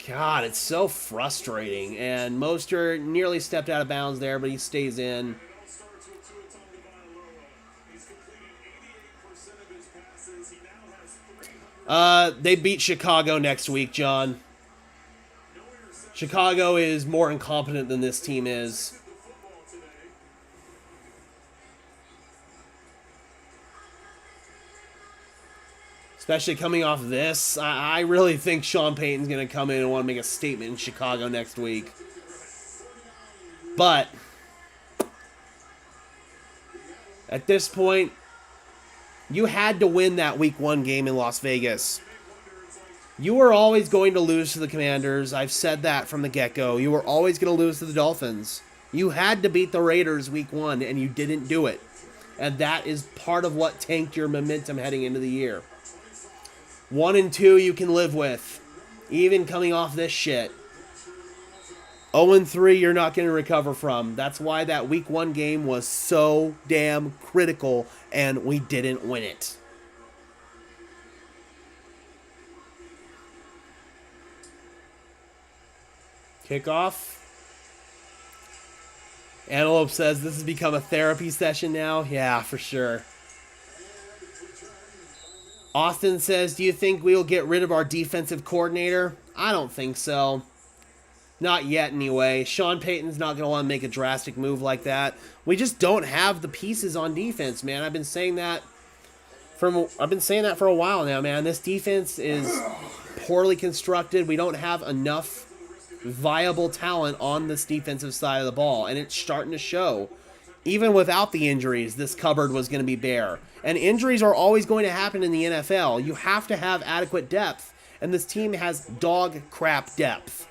God, it's so frustrating. And Mostert nearly stepped out of bounds there, but he stays in. They beat Chicago next week, John. Chicago is more incompetent than this team is. Especially coming off this. I really think Sean Payton's going to come in and want to make a statement in Chicago next week. But at this point, you had to win that Week 1 game in Las Vegas. You were always going to lose to the Commanders. I've said that from the get-go. You were always going to lose to the Dolphins. You had to beat the Raiders Week 1, and you didn't do it. And that is part of what tanked your momentum heading into the year. 1 and 2 you can live with, even coming off this shit. 0 and 3 you're not going to recover from. That's why that Week 1 game was so damn critical, and we didn't win it. Kickoff. Antelope says this has become a therapy session now. Yeah, for sure. Austin says, do you think we'll get rid of our defensive coordinator? I don't think so. Not yet, anyway. Sean Payton's not going to want to make a drastic move like that. We just don't have the pieces on defense, man. I've been saying that for a while now, man. This defense is poorly constructed. We don't have enough viable talent on this defensive side of the ball, and it's starting to show. Even without the injuries, this cupboard was going to be bare. And injuries are always going to happen in the NFL. You have to have adequate depth, and this team has dog crap depth.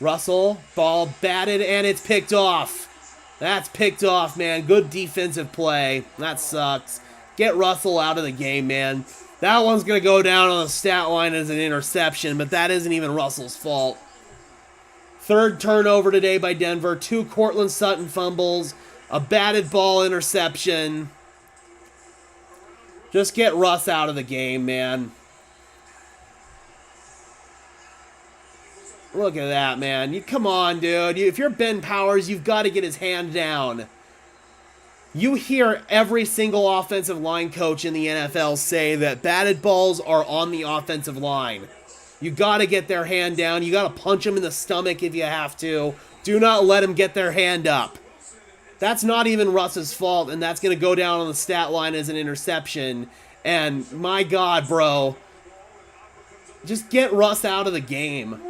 Russell, ball batted, and it's picked off. That's picked off, man. Good defensive play. That sucks. Get Russell out of the game, man. That one's going to go down on the stat line as an interception, but that isn't even Russell's fault. Third turnover today by Denver. 2 Cortland Sutton fumbles. A batted ball interception. Just get Russ out of the game, man. Look at that, man. Come on, dude. If you're Ben Powers, you've got to get his hand down. You hear every single offensive line coach in the NFL say that batted balls are on the offensive line. You got to get their hand down. You got to punch them in the stomach if you have to. Do not let them get their hand up. That's not even Russ's fault, and that's going to go down on the stat line as an interception. And my God, bro. Just get Russ out of the game.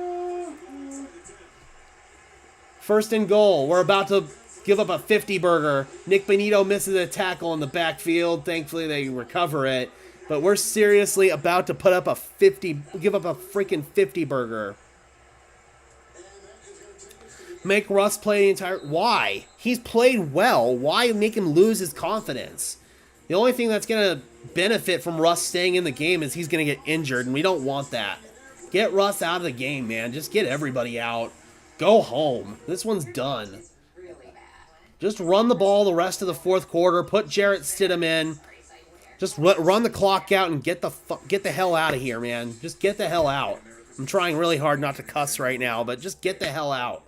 First and goal. We're about to give up a 50-burger. Nick Benito misses a tackle in the backfield. Thankfully, they recover it. But we're seriously about to put up give up a freaking 50-burger. Make Russ play the entire... Why? He's played well. Why make him lose his confidence? The only thing that's going to benefit from Russ staying in the game is he's going to get injured, and we don't want that. Get Russ out of the game, man. Just get everybody out. Go home. This one's done. Just run the ball the rest of the fourth quarter. Put Jarrett Stidham in. Just run the clock out and get the hell out of here, man. Just get the hell out. I'm trying really hard not to cuss right now, but just get the hell out.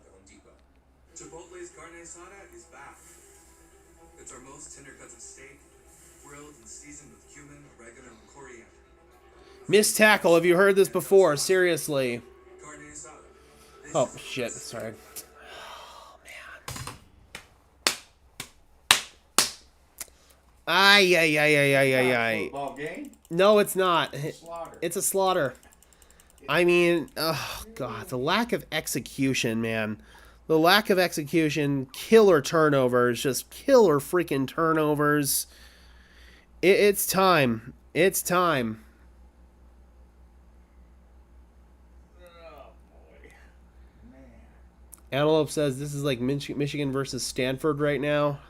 Chipotle's carne asada is back. It's our most tender cuts of steak, grilled and seasoned with cumin, oregano, and coriander. Missed tackle. Have you heard this before? Seriously. Carne asada. Oh, shit. Sorry. Oh, man. Ay. Football game? No, it's not. Slaughter. It's a slaughter. I mean, oh, God. The lack of execution, man. The lack of execution. Killer turnovers. Just killer freaking turnovers. It's time. It's time. Antelope says this is like Michigan versus Stanford right now.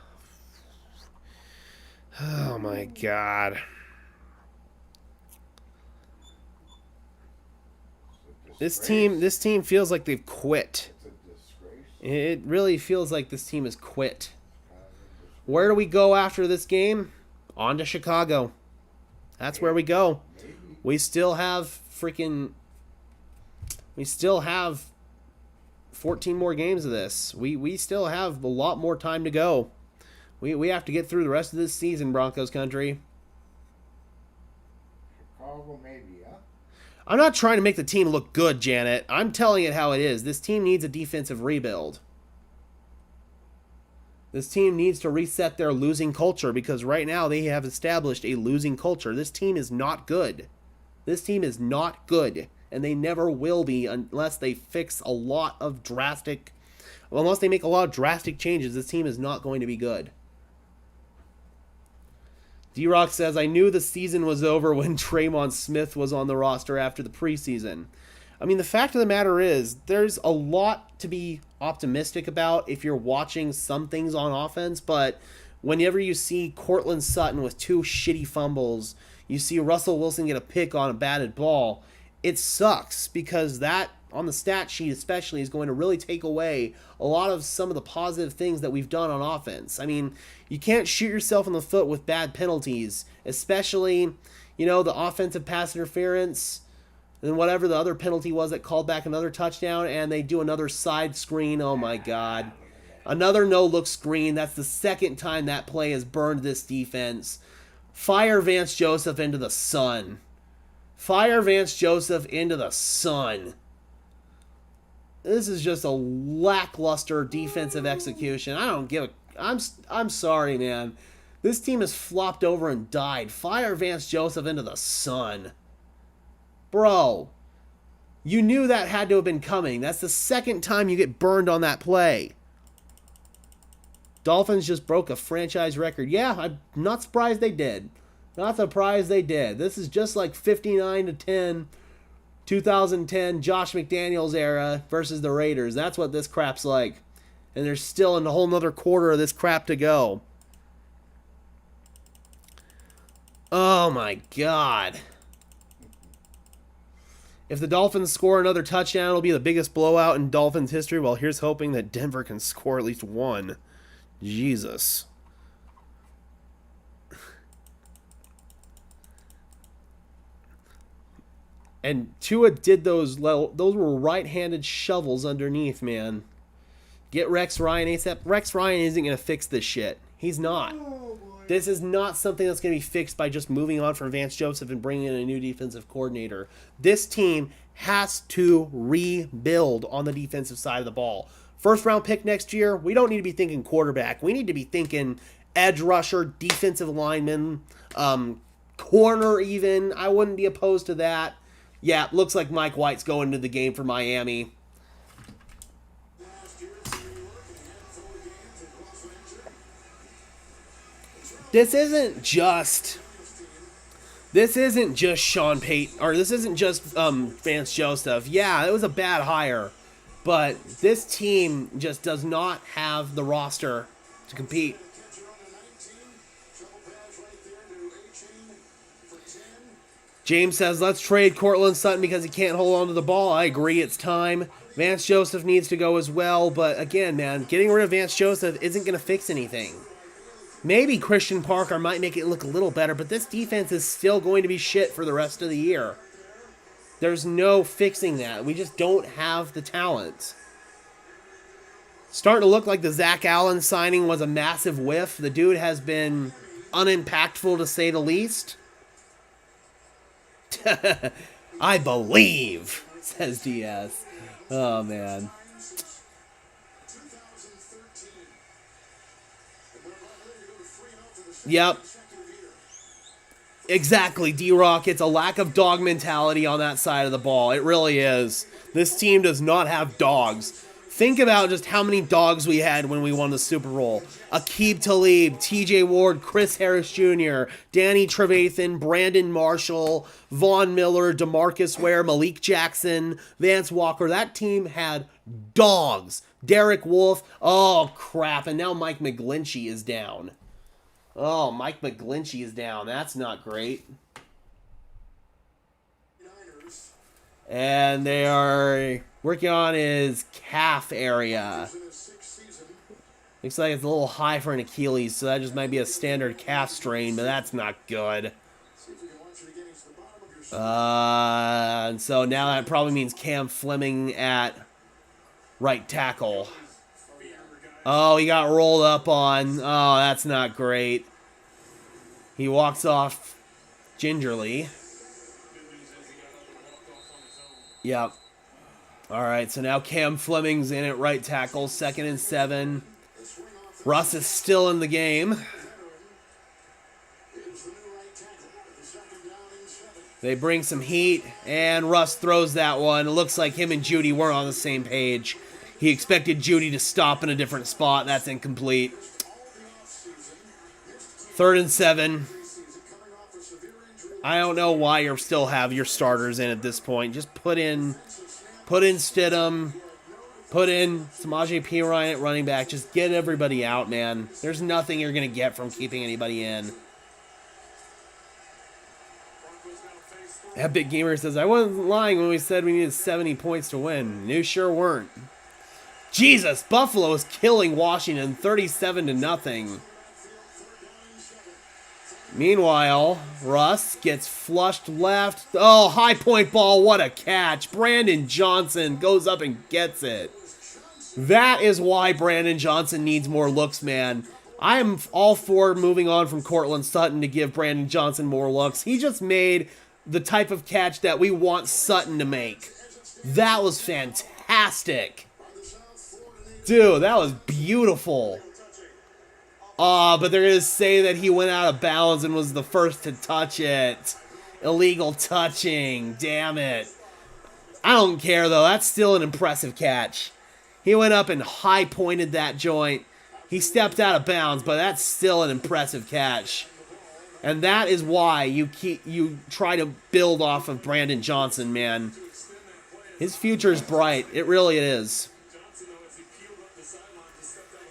Oh my God. This team feels like they've quit. It really feels like this team has quit. Where do we go after this game? On to Chicago. That's where we go. We still have 14 more games of this. We still have a lot more time to go. We have to get through the rest of this season, Broncos country. Chicago, maybe, huh? I'm not trying to make the team look good, Janet. I'm telling it how it is. This team needs a defensive rebuild. This team needs to reset their losing culture because right now they have established a losing culture. This team is not good. This team is not good. And they never will be unless they fix a lot of drastic... Well, unless they make a lot of drastic changes, this team is not going to be good. D-Rock says, I knew the season was over when Traymon Smith was on the roster after the preseason. I mean, the fact of the matter is, there's a lot to be optimistic about if you're watching some things on offense, but whenever you see Cortland Sutton with 2 shitty fumbles, you see Russell Wilson get a pick on a batted ball, it sucks because that, on the stat sheet especially, is going to really take away a lot of some of the positive things that we've done on offense. I mean, you can't shoot yourself in the foot with bad penalties, especially, the offensive pass interference and whatever the other penalty was that called back another touchdown, and they do another side screen. Oh, my God. Another no-look screen. That's the second time that play has burned this defense. Fire Vance Joseph into the sun. Fire Vance Joseph into the sun. This is just a lackluster defensive execution. I don't give a... I'm sorry, man. This team has flopped over and died. Fire Vance Joseph into the sun. Bro, you knew that had to have been coming. That's the second time you get burned on that play. Dolphins just broke a franchise record. Yeah, I'm not surprised they did. Not surprised they did. This is just like 59-10, 2010 Josh McDaniels era versus the Raiders. That's what this crap's like. And there's still a whole nother quarter of this crap to go. Oh my God. If the Dolphins score another touchdown, it'll be the biggest blowout in Dolphins history. Well, here's hoping that Denver can score at least one. Jesus. And Tua did those were right-handed shovels underneath, man. Get Rex Ryan ASAP. Rex Ryan isn't going to fix this shit. He's not. This is not something that's going to be fixed by just moving on from Vance Joseph and bringing in a new defensive coordinator. This team has to rebuild on the defensive side of the ball. First round pick next year, we don't need to be thinking quarterback. We need to be thinking edge rusher, defensive lineman, corner even. I wouldn't be opposed to that. Yeah, looks like Mike White's going to the game for Miami. This isn't just Sean Payton, or this isn't just Vance Joseph. Yeah, it was a bad hire, but this team just does not have the roster to compete. James says, let's trade Cortland Sutton because he can't hold on to the ball. I agree, it's time. Vance Joseph needs to go as well, but again, man, getting rid of Vance Joseph isn't going to fix anything. Maybe Christian Parker might make it look a little better, but this defense is still going to be shit for the rest of the year. There's no fixing that. We just don't have the talent. Starting to look like the Zach Allen signing was a massive whiff. The dude has been unimpactful to say the least. I believe, says Diaz. Oh, man. Yep. Exactly, D-Rock. It's a lack of dog mentality on that side of the ball. It really is. This team does not have dogs. Think about just how many dogs we had when we won the Super Bowl. Aqib Talib, TJ Ward, Chris Harris Jr., Danny Trevathan, Brandon Marshall, Von Miller, DeMarcus Ware, Malik Jackson, Vance Walker. That team had dogs. Derek Wolfe. Oh, crap. And now Mike McGlinchey is down. Oh, Mike McGlinchey is down. That's not great. And they are working on his calf area. Looks like it's a little high for an Achilles, so that just might be a standard calf strain, but that's not good. And so now that probably means Cam Fleming at right tackle. Oh, he got rolled up on. Oh, that's not great. He walks off gingerly. Yep. All right, so now Cam Fleming's in at right tackle, 2nd and 7. Russ is still in the game. They bring some heat, and Russ throws that one. It looks like him and Judy weren't on the same page. He expected Judy to stop in a different spot. That's incomplete. 3rd and 7. I don't know why you still have your starters in at this point. Just put in Stidham, put in Samaje Perine at running back. Just get everybody out, man. There's nothing you're going to get from keeping anybody in. Epic Gamer says, I wasn't lying when we said we needed 70 points to win. You sure weren't. Jesus, Buffalo is killing Washington 37-0. Meanwhile, Russ gets flushed left. Oh, high point ball. What a catch. Brandon Johnson goes up and gets it. That is why Brandon Johnson needs more looks, man. I am all for moving on from Cortland Sutton to give Brandon Johnson more looks. He just made the type of catch that we want Sutton to make. That was fantastic. Dude, that was beautiful. But they're going to say that he went out of bounds and was the first to touch it. Illegal touching. Damn it. I don't care, though. That's still an impressive catch. He went up and high-pointed that joint. He stepped out of bounds, but that's still an impressive catch. And that is why you try to build off of Brandon Johnson, man. His future is bright. It really is.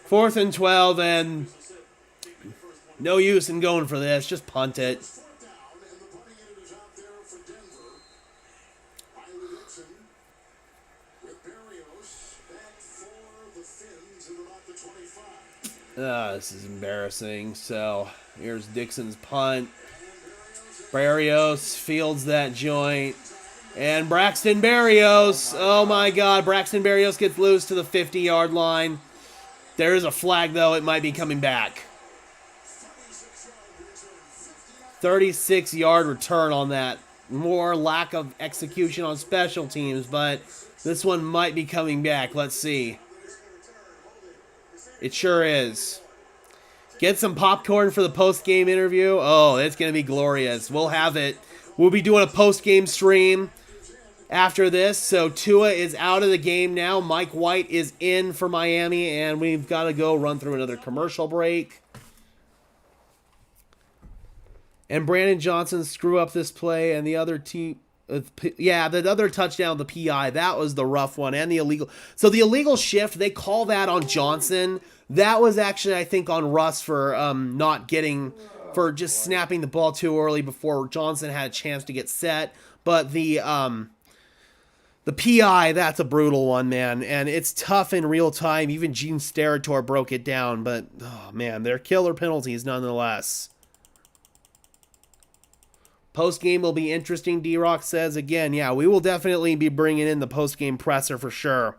4th and 12, and no use in going for this. Just punt it. This is embarrassing. So here's Dixon's punt. Berrios fields that joint. And Braxton Berrios. Oh my God. Braxton Berrios gets loose to the 50-yard line. There is a flag, though. It might be coming back. 36-yard return on that. More lack of execution on special teams, but this one might be coming back. Let's see. It sure is. Get some popcorn for the post-game interview. Oh, it's going to be glorious. We'll have it. We'll be doing a post-game stream after this. So Tua is out of the game now. Mike White is in for Miami, and we've got to go run through another commercial break. And Brandon Johnson screw up this play, and the other team, the other touchdown, the PI, that was the rough one, and the illegal. So the illegal shift, they call that on Johnson. That was actually, I think, on Russ for not getting for just snapping the ball too early before Johnson had a chance to get set. But the PI, that's a brutal one, man. And it's tough in real time. Even Gene Steratore broke it down. But, oh, man, they're killer penalties nonetheless. Post-game will be interesting, D-Rock says. Again, yeah, we will definitely be bringing in the post-game presser for sure.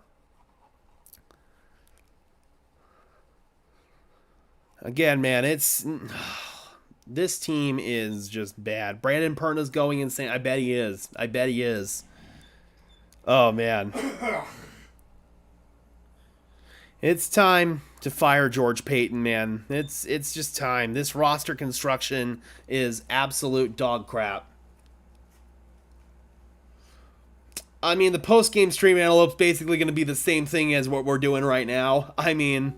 Again, man, it's... This team is just bad. Brandon Perna's going insane. I bet he is. I bet he is. Oh, man. It's time to fire George Payton, man. It's just time. This roster construction is absolute dog crap. I mean, the post-game stream antelope's basically going to be the same thing as what we're doing right now. I mean,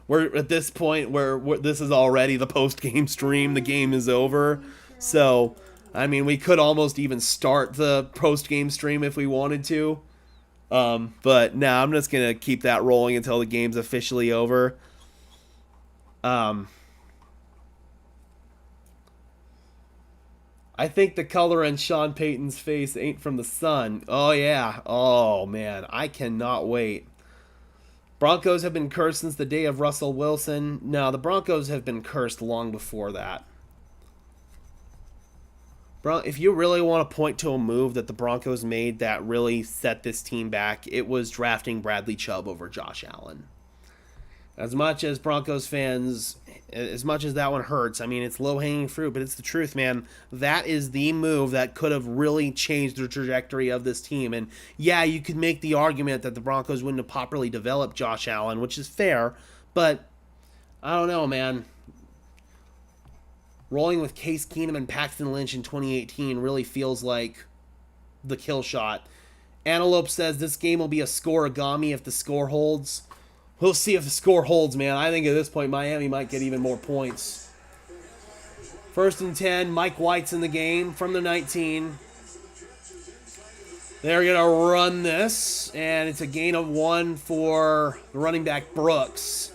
we're at this point where this is already the post-game stream. The game is over. So, I mean, we could almost even start the post-game stream if we wanted to. But no, I'm just going to keep that rolling until the game's officially over. I think the color on Sean Payton's face ain't from the sun. Oh, yeah. Oh, man. I cannot wait. Broncos have been cursed since the day of Russell Wilson. No, the Broncos have been cursed long before that. If you really want to point to a move that the Broncos made that really set this team back, it was drafting Bradley Chubb over Josh Allen. As much as Broncos fans, as much as that one hurts, I mean, it's low-hanging fruit, but it's the truth, man. That is the move that could have really changed the trajectory of this team. And yeah, you could make the argument that the Broncos wouldn't have properly developed Josh Allen, which is fair, but I don't know, man. Rolling with Case Keenum and Paxton Lynch in 2018 really feels like the kill shot. Antelope says this game will be a scoreagami if the score holds. We'll see if the score holds, man. I think at this point Miami might get even more points. 1st and 10, Mike White's in the game from the 19. They're going to run this, and it's a gain of 1 for running back Brooks.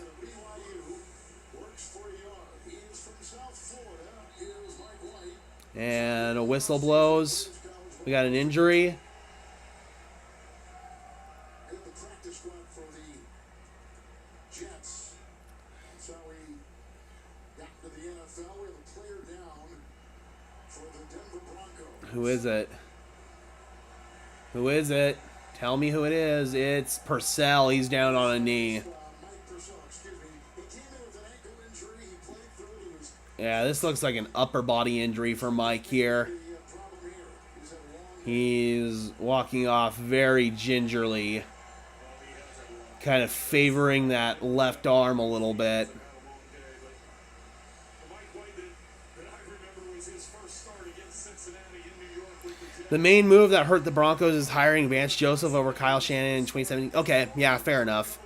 And a whistle blows. We got an injury. Who is it? Who is it? Tell me who it is. It's Purcell. He's down on a knee. Yeah, this looks like an upper body injury for Mike here. He's walking off very gingerly, kind of favoring that left arm a little bit. The main move that hurt the Broncos is hiring Vance Joseph over Kyle Shanahan in 2017. Okay, yeah, fair enough.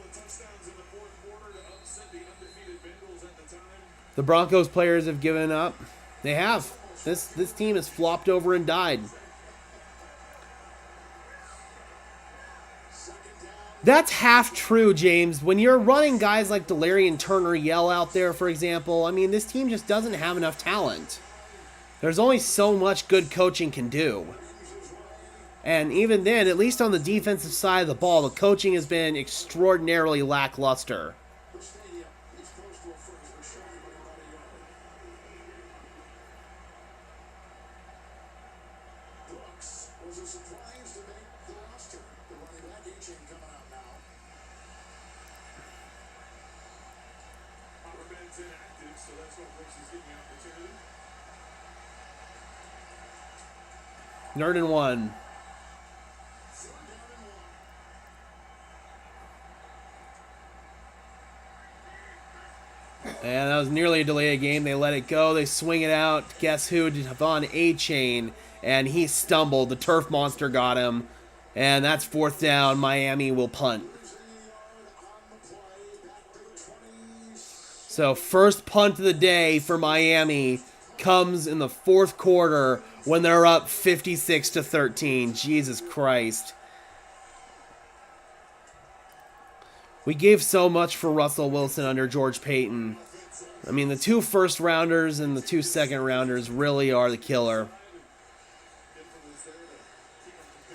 The Broncos players have given up. They have. This team has flopped over and died. That's half true, James. When you're running guys like Delarian Turner Yell out there, for example, I mean, this team just doesn't have enough talent. There's only so much good coaching can do. And even then, at least on the defensive side of the ball, the coaching has been extraordinarily lackluster. Third and 1. And that was nearly a delay of game. They let it go. They swing it out. Guess who? Devon A-Chain. And he stumbled. The turf monster got him. And that's 4th down. Miami will punt. So first punt of the day for Miami comes in the 4th quarter when they're up 56-13. Jesus Christ. We gave so much for Russell Wilson under George Payton. I mean, the 2 first-rounders and the 2 second-rounders really are the killer.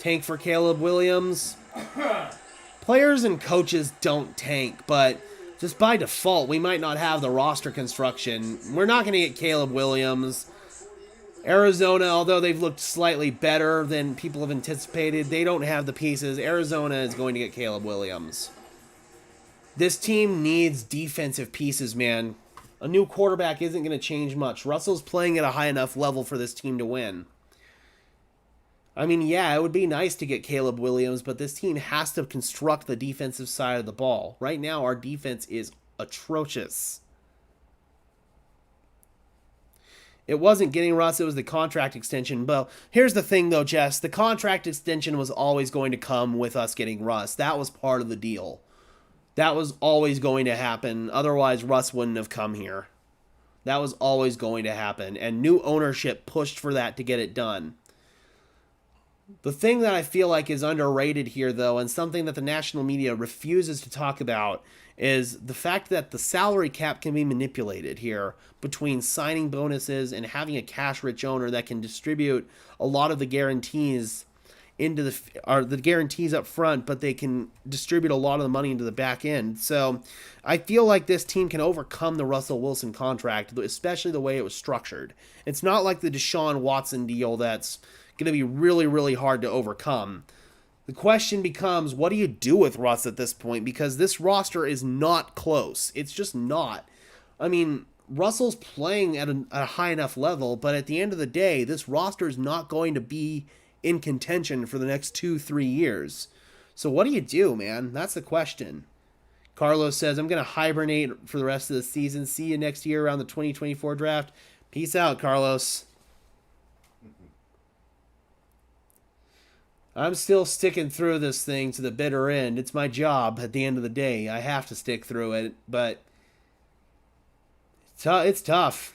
Tank for Caleb Williams. Players and coaches don't tank, but just by default, we might not have the roster construction. We're not going to get Caleb Williams. Arizona, although they've looked slightly better than people have anticipated, they don't have the pieces. Arizona is going to get Caleb Williams. This team needs defensive pieces, man. A new quarterback isn't going to change much. Russell's playing at a high enough level for this team to win. I mean, yeah, it would be nice to get Caleb Williams, but this team has to construct the defensive side of the ball. Right now, our defense is atrocious. It wasn't getting Russ, it was the contract extension. But here's the thing, though, Jess. The contract extension was always going to come with us getting Russ. That was part of the deal. That was always going to happen. Otherwise, Russ wouldn't have come here. That was always going to happen. And new ownership pushed for that to get it done. The thing that I feel like is underrated here, though, and something that the national media refuses to talk about, is the fact that the salary cap can be manipulated here between signing bonuses and having a cash-rich owner that can distribute a lot of the guarantees into the guarantees up front, but they can distribute a lot of the money into the back end. So I feel like this team can overcome the Russell Wilson contract, especially the way it was structured. It's not like the Deshaun Watson deal that's going to be really, really hard to overcome. The question becomes, what do you do with Russ at this point? Because this roster is not close. It's just not. I mean, Russell's playing at a high enough level, but at the end of the day, this roster is not going to be in contention for the next 2-3 years. So what do you do, man? That's the question. Carlos says, I'm going to hibernate for the rest of the season. See you next year around the 2024 draft. Peace out, Carlos. I'm still sticking through this thing to the bitter end. It's my job at the end of the day. I have to stick through it, but it's tough.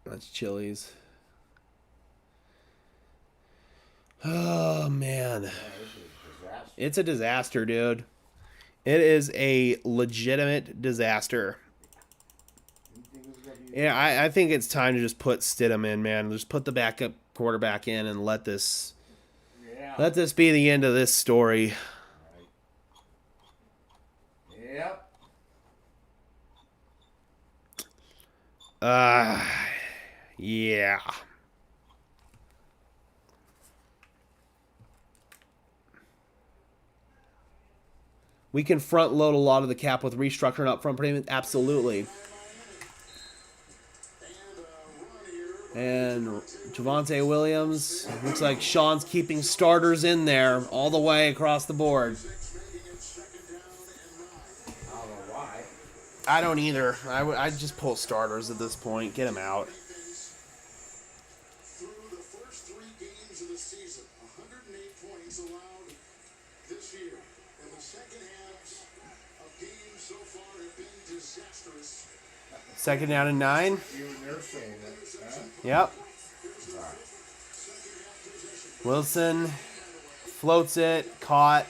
That's Chili's. Oh, man. It's a disaster, dude. It is a legitimate disaster. Yeah, I think it's time to just put Stidham in, man. Just put the backup quarterback in and let this be the end of this story. Yep. Yeah. We can front load a lot of the cap with restructuring upfront payments. Absolutely. And Javonte Williams. Looks like Sean's keeping starters in there all the way across the board. I don't know why. I don't either. I'd just pull starters at this point. Get them out. Through the first 3 games of the season, 108 points allowed this year. And the second halves of games so far have been disastrous. Second down and 9. You and they're saying that. Huh? Yep. Wilson floats it, caught,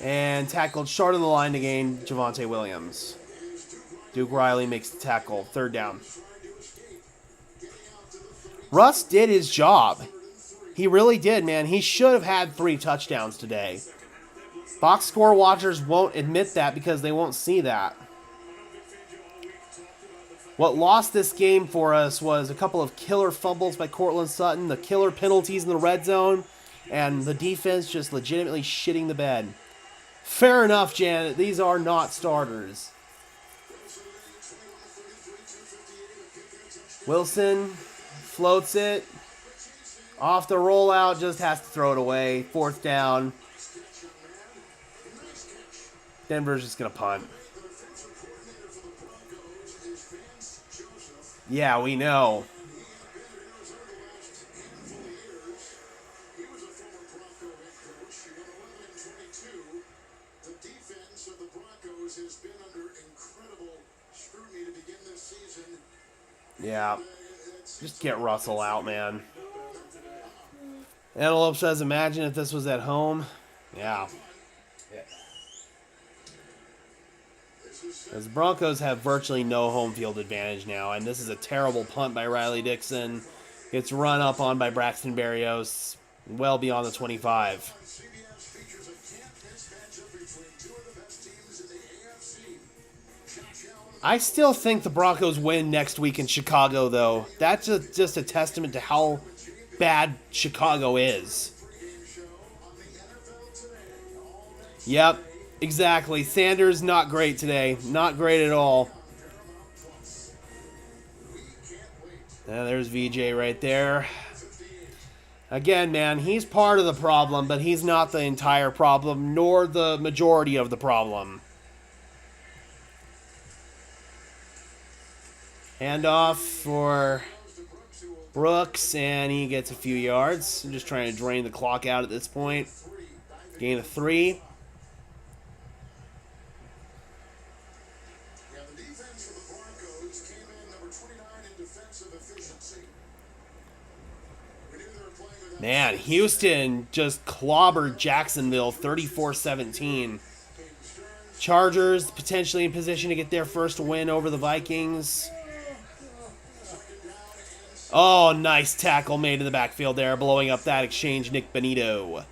and tackled short of the line to gain Javonte Williams. Duke Riley makes the tackle. Third down. Russ did his job. He really did, man. He should have had 3 touchdowns today. Box score watchers won't admit that because they won't see that. What lost this game for us was a couple of killer fumbles by Cortland Sutton, the killer penalties in the red zone, and the defense just legitimately shitting the bed. Fair enough, Janet. These are not starters. Wilson floats it. Off the rollout, just has to throw it away. 4th down. Denver's just going to punt. Yeah, we know. He was a former Bronco head coach. He went 11-22. The defense of the Broncos has been under incredible scrutiny to begin this season. Yeah. Just get Russell out, man. Antelope says, imagine if this was at home. Yeah. Because the Broncos have virtually no home field advantage now, and this is a terrible punt by Riley Dixon. Gets run up on by Braxton Berrios, well beyond the 25. CBS features a can't-miss matchup between two of the best teams in the AFC. Josh Allen I still think the Broncos win next week in Chicago, though. That's just a testament to how bad Chicago is. pregame show on the NFL Today. All that Yep, exactly. Sanders, not great today. Not great at all. Paramount Plus. We can't wait. There's VJ right there. Again, man, he's part of the problem, but he's not the entire problem, nor the majority of the problem. Handoff for Brooks, and he gets a few yards. I'm just trying to drain the clock out at this point. Gain of 3. Yeah, the defense for the Broncos came in number 29 in defensive efficiency. We knew they were playing without Man, Houston just clobbered Jacksonville 34-17. Chargers potentially in position to get their first win over the Vikings. Oh, nice tackle made in the backfield there, blowing up that exchange, Nick Benito.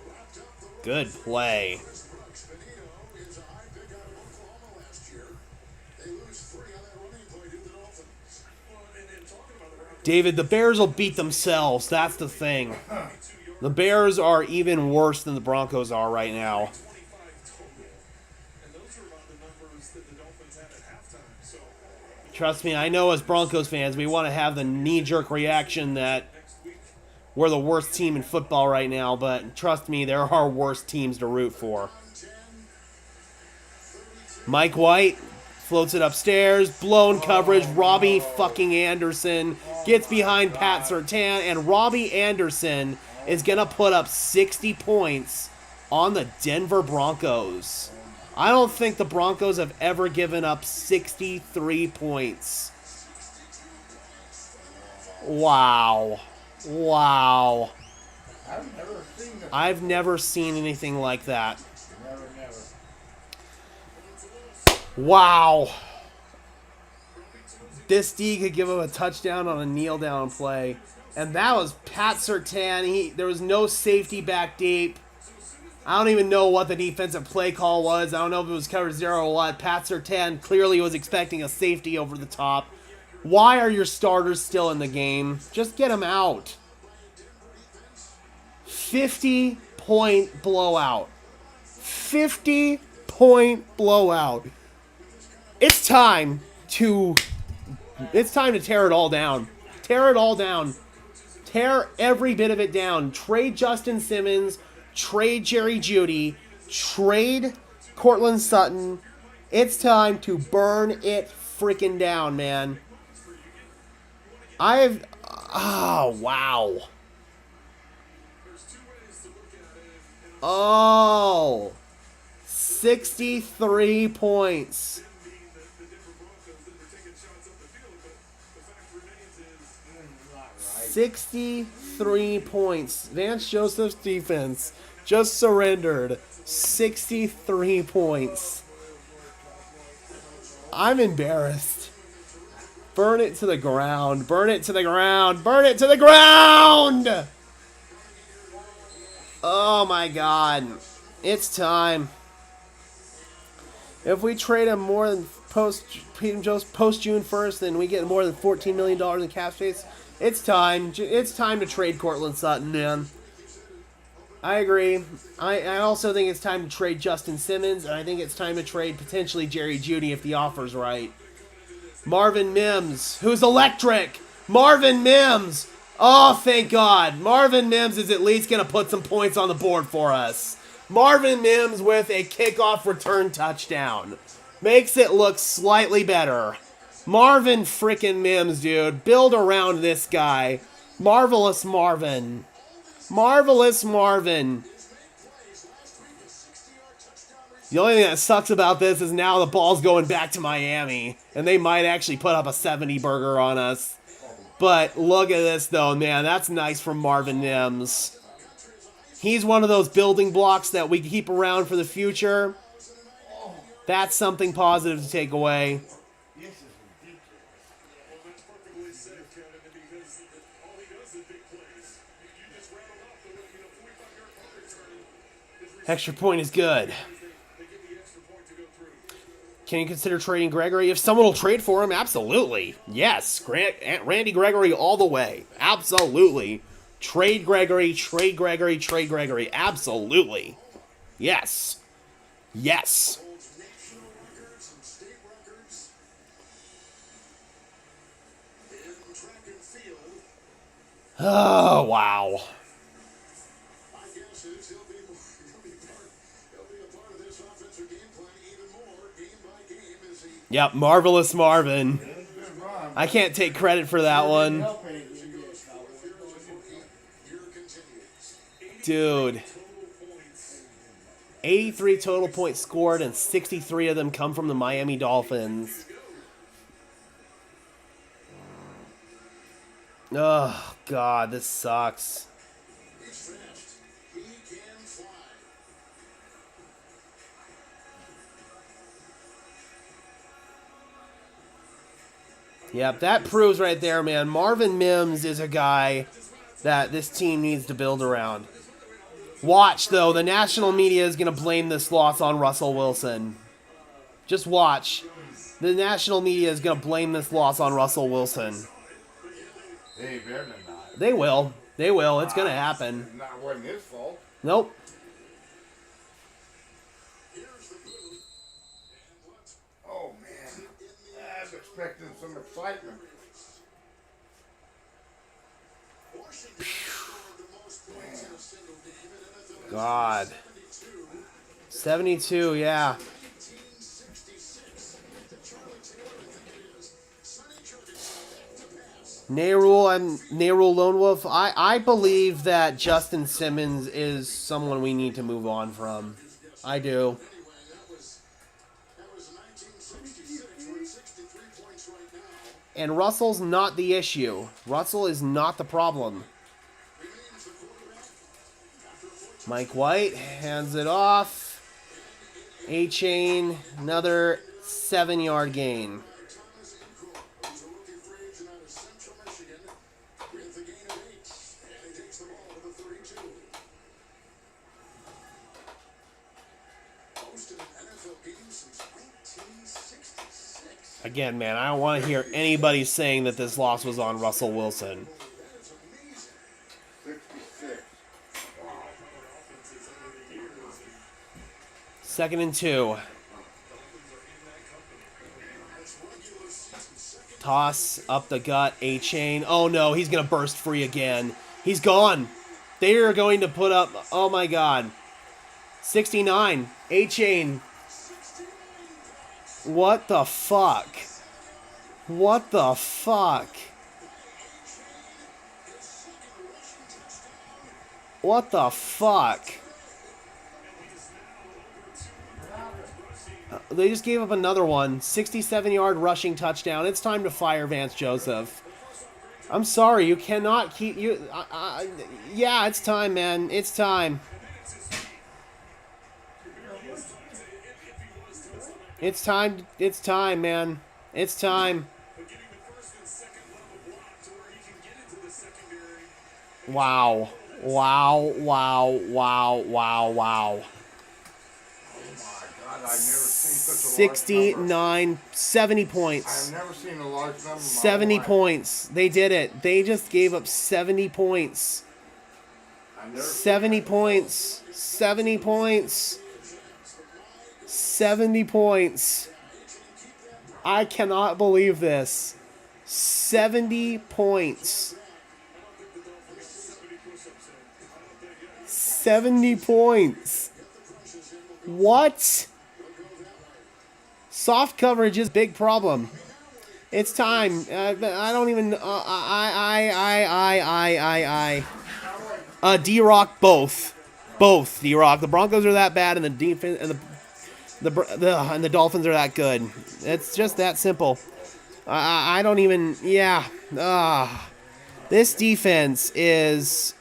Good play. Brooks. Benito is a high pick out of Oklahoma last year. They lose 3 on that running play to the Dolphins. Well, and talking about the Broncos, David, the Bears will beat themselves. That's the thing. The Bears are even worse than the Broncos are right now. 25 total, and those are about the numbers that the Dolphins had at halftime. So Trust me, I know as Broncos fans, we want to have the knee-jerk reaction that next week, we're the worst team in football right now, but trust me, there are worse teams to root for. Mike White floats it upstairs, blown coverage. Robbie fucking Anderson gets behind Pat Surtain, and Robbie Anderson is going to put up 60 points on the Denver Broncos. I don't think the Broncos have ever given up 63 points. Wow. Wow. I've never seen this. I've never seen anything like that. Never. Wow. This D could give him a touchdown on a kneel down play. And that was Pat Surtain. There was no safety back deep. I don't even know what the defensive play call was. I don't know if it was cover 0 or what. Pat Surtain clearly was expecting a safety over the top. Why are your starters still in the game? Just get them out. 50-point blowout. 50-point blowout. It's time to tear it all down. Tear it all down. Tear every bit of it down. Trade Justin Simmons. Trade Jerry Jeudy. Trade Cortland Sutton. It's time to burn it freaking down, man. Oh, wow. Oh. 63 points. 63 points. Vance Joseph's defense just surrendered 63 points. I'm embarrassed. Burn it to the ground. Burn it to the ground. Burn it to the ground! Oh my god. It's time. If we trade him more than post June 1st, then we get more than $14 million in cap space. It's time. It's time to trade Cortland Sutton, man. I agree. I also think it's time to trade Justin Simmons, and I think it's time to trade potentially Jerry Jeudy if the offer's right. Marvin Mims, who's electric. Marvin Mims. Oh, thank God. Marvin Mims is at least going to put some points on the board for us. Marvin Mims with a kickoff return touchdown. Makes it look slightly better. Marvin frickin' Mims, dude. Build around this guy. Marvelous Marvin. Marvelous Marvin. The only thing that sucks about this is now the ball's going back to Miami. And they might actually put up a 70 burger on us. But look at this, though, man. That's nice from Marvin Mims. He's one of those building blocks that we keep around for the future. That's something positive to take away. This is ridiculous. Well, that's perfectly said, Kevin, because all he does is big plays. You just rattled off the 45-yard punt return. Extra point is good. They get the extra point to go through. Can you consider trading Gregory? If someone will trade for him, absolutely. Yes, Randy Gregory all the way. Absolutely. Trade Gregory, trade Gregory, trade Gregory. Absolutely. Yes. Yes. Holds national records and state records in track and field. Oh, wow. My guess is he'll be a part of this offensive game plan even more game by game as he Yep, Marvelous Marvin. Good run. I can't take credit for that one. goes forth here as the year continues. Dude. 83 total points scored, and 63 of them come from the Miami Dolphins. Oh, God, this sucks. He's fast. He can fly. Yep, that proves right there, man. Marvin Mims is a guy that this team needs to build around. Watch, though. The national media is going to blame this loss on Russell Wilson. Just watch. The national media is going to blame this loss on Russell Wilson. Hey, better than not. They will. They will. It's going to happen. Not wasn't his fault. Nope. Here's the blue. And let's Oh man, I was expecting some excitement. Washington scored the most points in a single game in NFL God. 72. 72, yeah. 1966. Charlie Taylor, I think it is. Sonny Jurgensen to pass. Nayrul Lone Wolf. I believe that Justin Simmons is someone we need to move on from. I do. Anyway, that was 1966. We're at 63 points right now. And Russell's not the issue. Russell is not the problem. Remains the quarterback after a 14 Mike White hands it off. A-Chain, another 7-yard gain. Thomas Ingram, who's a rookie free agent out of Central Michigan, with a gain of 8, and he takes the ball to the 32. Hosted an NFL game since 1966. Again, man, I don't want to hear anybody saying that this loss was on Russell Wilson. That is amazing. 66. 2nd and 2. That's regular season second. Toss up the gut. A-Chain. Oh no, he's going to burst free again. He's gone. They are going to put up, oh my God. 69. A-Chain. What the fuck? What the fuck? What the fuck? They just gave up another one. 67-yard rushing touchdown. It's time to fire Vance Joseph. I'm sorry, you cannot keep you. Yeah, it's time, man. It's time. It's time. It's time, man. It's time. But getting the first and second level block to where he can get into the secondary. Wow. Wow. Wow. Wow. Wow. Wow. God, I've never seen such a large number. 69, 70 points. I've never seen a large number. in my 70 life. points. They did it. They just gave up 70 points. I've never 70 points. 70 points. 70 points. I cannot believe this. 70 points. 70 points. What? Soft coverage is a big problem. It's time. I don't even. D-Rock, both. Both, D-Rock. The Broncos are that bad, and the defense and the Dolphins are that good. It's just that simple. I don't even. Yeah. This defense is.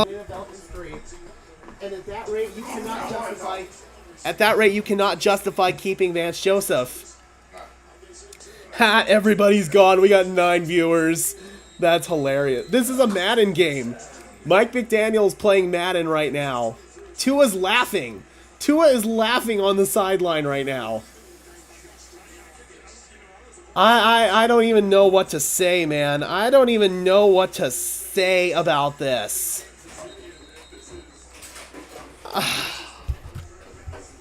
Dolphins 3. And at that rate, you cannot justify. At that rate, you cannot justify keeping Vance Joseph. Ha! Everybody's gone. We got 9 viewers. That's hilarious. This is a Madden game. Mike McDaniel's playing Madden right now. Tua's laughing. Tua is laughing on the sideline right now. I don't even know what to say, man. I don't even know what to say about this.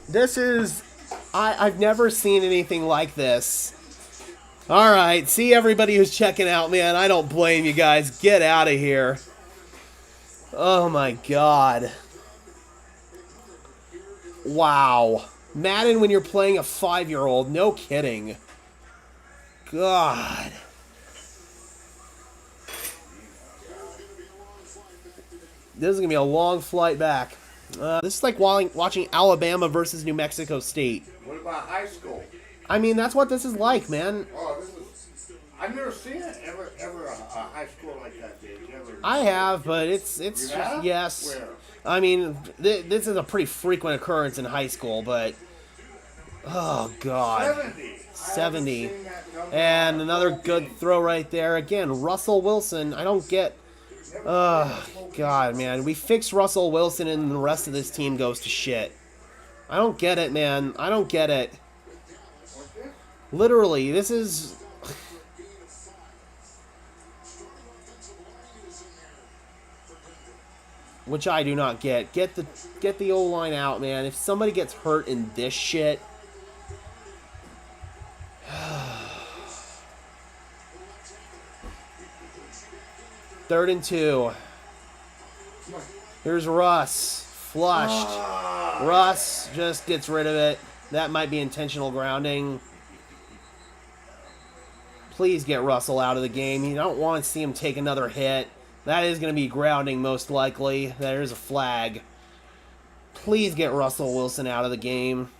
This is... I've never seen anything like this. Alright, see everybody who's checking out, man. I don't blame you guys. Get out of here. Oh my god. Wow. Madden when you're playing a 5-year-old. No kidding. God. This is going to be a long flight back. This is like watching Alabama versus New Mexico State. What about high school? I mean, that's what this is like, man. Oh, this is... I've never seen it ever a high school like that, Dave. You ever... I have, but it's You just, have? yes. Where? I mean, this is a pretty frequent occurrence in high school, but... Oh, God. 70. And another good throw right there. Again, Russell Wilson. I don't get... God, man. We fixed Russell Wilson and the rest of this team goes to shit. I don't get it, man. I don't get it. Literally, this is... Which I do not get. Get the O-line out, man. If somebody gets hurt in this shit... 3rd and 2. Here's Russ. Flushed. Russ just gets rid of it. That might be intentional grounding. Please get Russell out of the game. You don't want to see him take another hit. That is going to be grounding most likely. There's a flag. Please get Russell Wilson out of the game.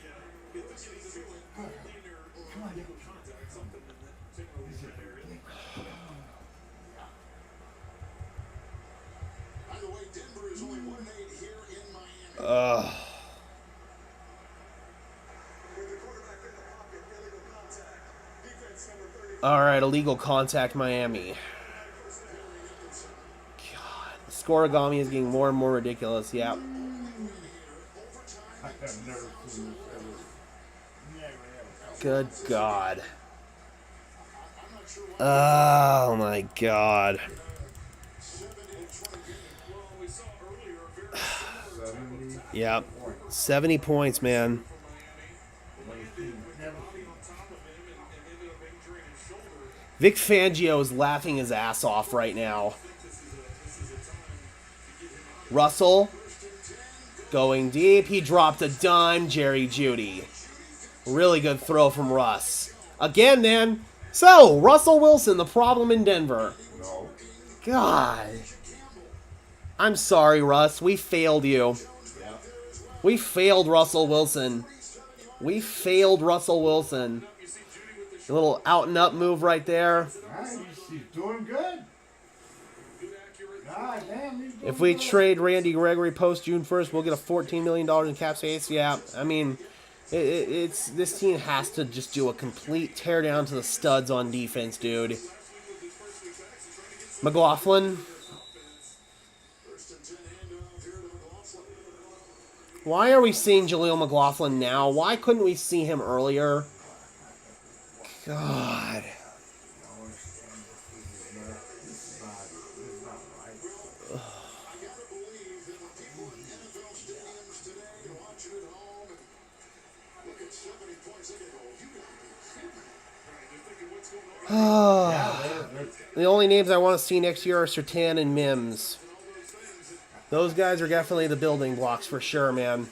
Alright, illegal contact Miami. God, the scoregami is getting more and more ridiculous, yeah. I've never seen this ever. Good God. Oh my God. Yep. 70 points, man. Vic Fangio is laughing his ass off right now. Russell going deep. He dropped a dime. Jerry Jeudy. Really good throw from Russ. Again, man. So, Russell Wilson, the problem in Denver. No. God. I'm sorry, Russ. We failed you. We failed Russell Wilson. We failed Russell Wilson. A little out and up move right there. He's doing good. God damn, he's doing If we good. trade Randy Gregory post June 1st, we'll get a $14 million in cap space. Yeah, I mean, it's this team has to just do a complete tear down to the studs on defense, dude. McLaughlin. Why are we seeing Jaleel McLaughlin now? Why couldn't we see him earlier? God. The only names I want to see next year are Surtain and Mims. Those guys are definitely the building blocks for sure, man.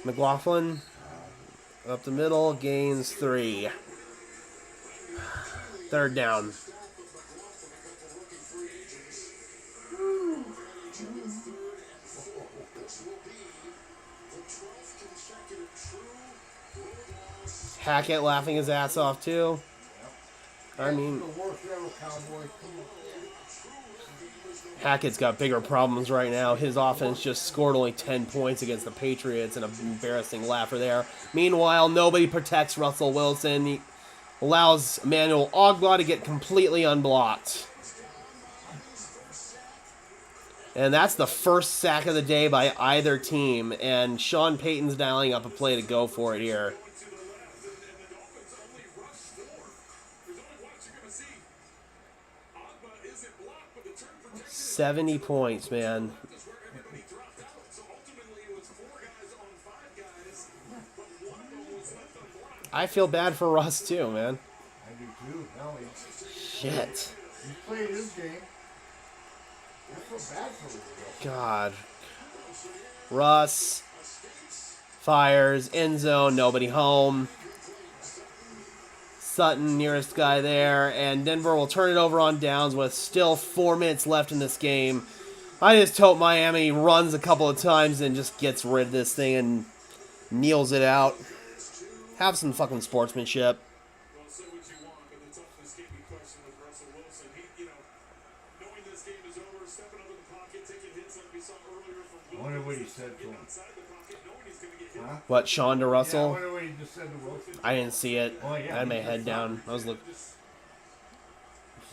McLaughlin, up the middle, gains 3. 3rd down. Hackett laughing his ass off, too. I mean... The worst ever, Cowboy. Come on. Hackett's got bigger problems right now. His offense just scored only 10 points against the Patriots. An embarrassing laugher there. Meanwhile, nobody protects Russell Wilson. He allows Emmanuel Ogbah to get completely unblocked. And that's the first sack of the day by either team. And Sean Payton's dialing up a play to go for it here. 70 points, man. I feel bad for Russ too, man. I do too. No, Shit. he played his game. I feel bad for him. God. Russ fires, end zone, nobody home. Sutton, nearest guy there, and Denver will turn it over on downs with still 4 minutes left in this game. I just hope Miami runs a couple of times and just gets rid of this thing and kneels it out. Have some fucking sportsmanship. Well, say what you want, but the toughness can't be questioned with Russell Wilson. He, knowing this game is over, stepping up in the pocket, taking hits like we saw earlier from I wonder what he said to him. outside the pocket, knowing he's going to get hit. Huh? What, Sean to Yeah, I Russell? wonder what he just said to Wilson. I didn't see it. Oh, yeah, I had my he head just down. I was looking. It's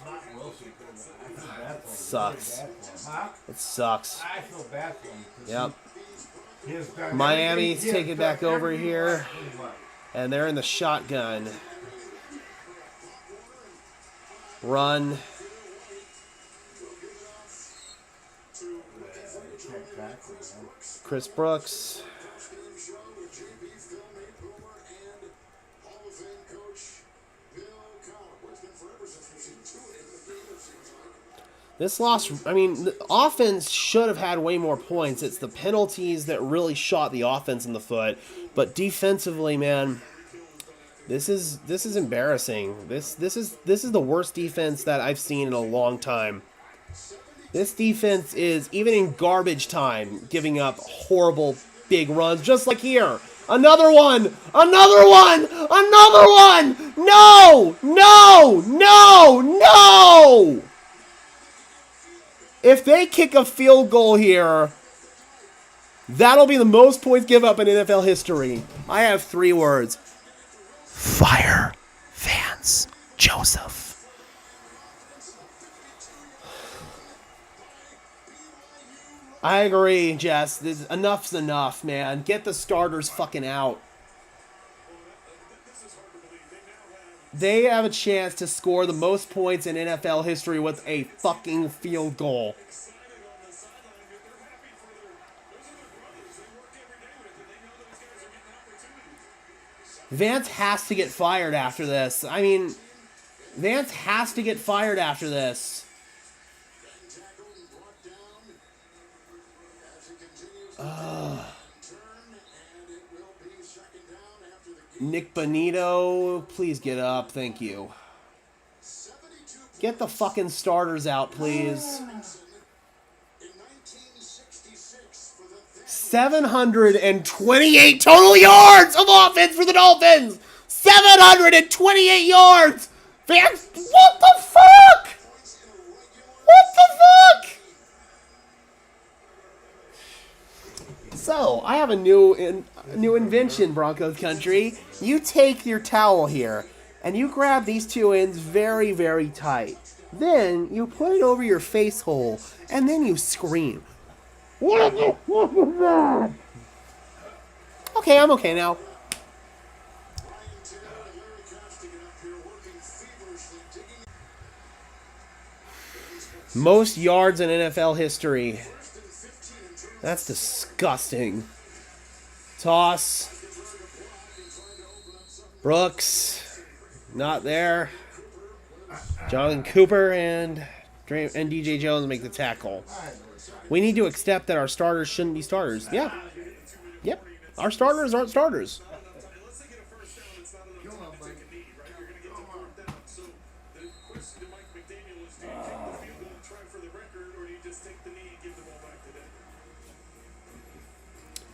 not Wilson. I feel bad for him. Sucks. Really bad for him. Huh? It sucks. I feel bad for him. 'Cause Yep. he has done Miami's everything- he has taking back done over everything here. right, pretty much. And they're in the shotgun. Run. Chris Brooks. This loss, I mean, the offense should have had way more points. It's the penalties that really shot the offense in the foot. But defensively, man, this is embarrassing. This is the worst defense that I've seen in a long time. This defense is, even in garbage time, giving up horrible big runs, just like here. Another one! Another one! Another one! No! No! No! No! If they kick a field goal here, that'll be the most points give up in NFL history. I have 3 words. Fire Vance Joseph. I agree, Jess. Enough's enough, man. Get the starters fucking out. They have a chance to score the most points in NFL history with a fucking field goal. Vance has to get fired after this. I mean, Vance has to get fired after this. Nick Bonito, please get up. Thank you. Get the fucking starters out, please. 728 total yards of offense for the Dolphins. 728 yards. Vance, what the fuck? What the fuck? So, I have a new invention, Broncos country. You take your towel here, and you grab these 2 ends very, very tight. Then, you put it over your face hole, and then you scream. What the fuck was that? Okay, I'm okay now. Most yards in NFL history. That's disgusting. Toss. Brooks. Not there. Jonathan Cooper and DJ Jones make the tackle. We need to accept that our starters shouldn't be starters. Yeah. Yep. Our starters aren't starters.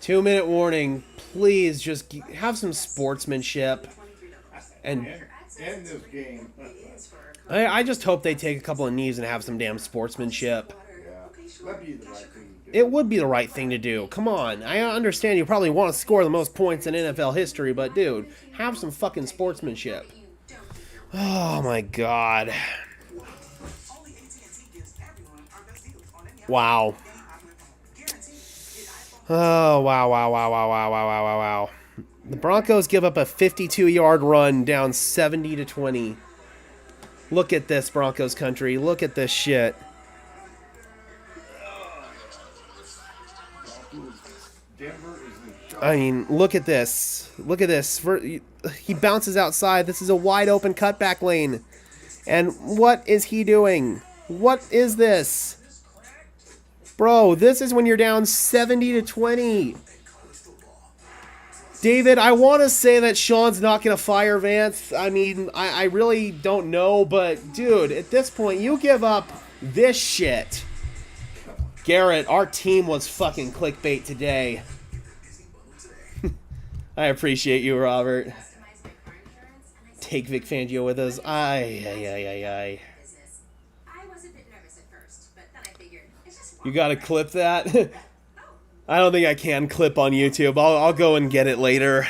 Two-minute warning. Please just have some sportsmanship. And End this game. I just hope they take a couple of knees and have some damn sportsmanship. Yeah. That'd be the right thing to do. It would be the right thing to do. Come on. I understand you probably want to score the most points in NFL history, but dude, have some fucking sportsmanship. Oh my god. Wow. Oh, wow. The Broncos give up a 52-yard run down 70-20. Look at this, Broncos country. Look at this shit. I mean, look at this. Look at this. He bounces outside. This is a wide open cutback lane. And what is he doing? What is this? Bro, this is when you're down 70-20. David, I want to say that Sean's not going to fire Vance. I mean, I really don't know. But, dude, at this point, you give up this shit. Garrett, our team was fucking clickbait today. I appreciate you, Robert. Take Vic Fangio with us. Aye. You gotta clip that? I don't think I can clip on YouTube. I'll go and get it later.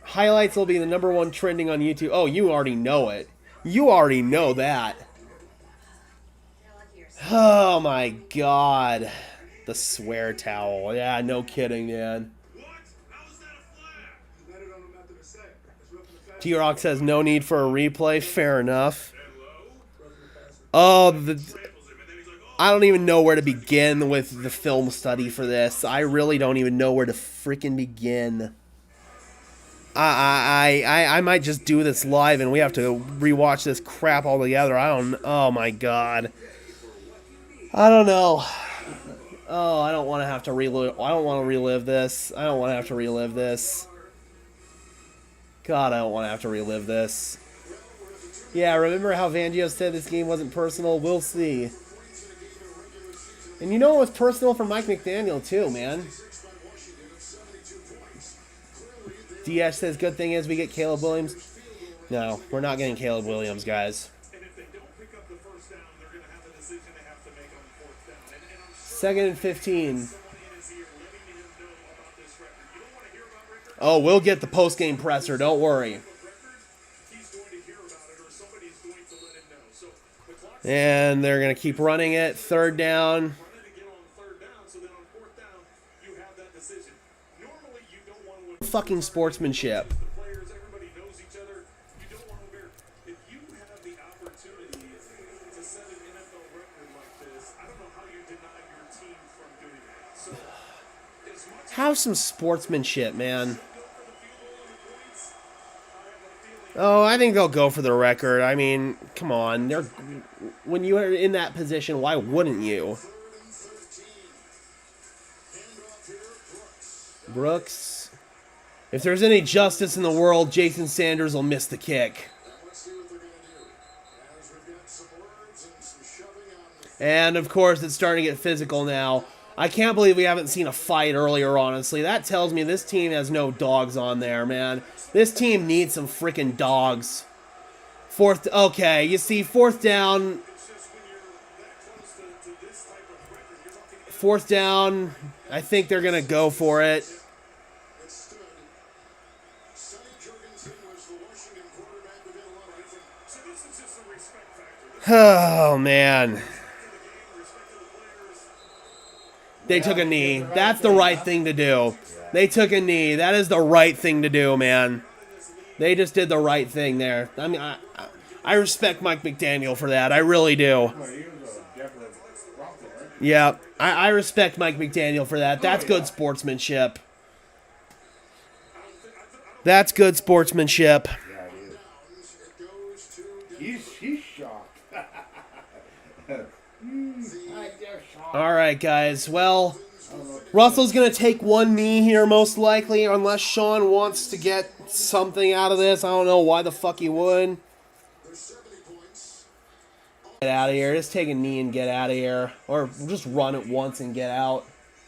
Highlights will be the #1 trending on YouTube. Oh, you already know it. You already know that. Oh my god. The swear towel. Yeah, no kidding, man. T-Rock says no need for a replay. Fair enough. Oh, I don't even know where to begin with the film study for this. I really don't even know where to freaking begin. I might just do this live and we have to rewatch this crap all together. Oh my god. I don't know. Oh, I don't want to have to relive. I don't want to relive this. I don't want to have to relive this. God, I don't want to have to relive this. Yeah, remember how Fangio said this game wasn't personal? We'll see. And you know it was personal for Mike McDaniel too, man. DS says, good thing is we get Caleb Williams. No, we're not getting Caleb Williams, guys. Second and 15. Oh, we'll get the post-game presser. Don't worry. And they're going to keep running it. Third down. Fucking sportsmanship. Have some sportsmanship, man. Oh, I think they'll go for the record. I mean, come on. When you are in that position, why wouldn't you? Brooks. If there's any justice in the world, Jason Sanders will miss the kick. And, of course, it's starting to get physical now. I can't believe we haven't seen a fight earlier, honestly. That tells me this team has no dogs on there, man. This team needs some freaking dogs. Okay, you see, fourth down. Fourth down. I think they're going to go for it. Oh, man. They took a knee. That's the right thing to do. They took a knee. That is the right thing to do, man. They just did the right thing there. I mean, I respect Mike McDaniel for that. I really do. Yeah, I respect Mike McDaniel for that. That's good sportsmanship. That's good sportsmanship. He's shocked. All right, guys. Well, Russell's going to take one knee here most likely, unless Sean wants to get something out of this. I don't know why the fuck he would. Get out of here. Just take a knee and get out of here. Or just run it once and get out.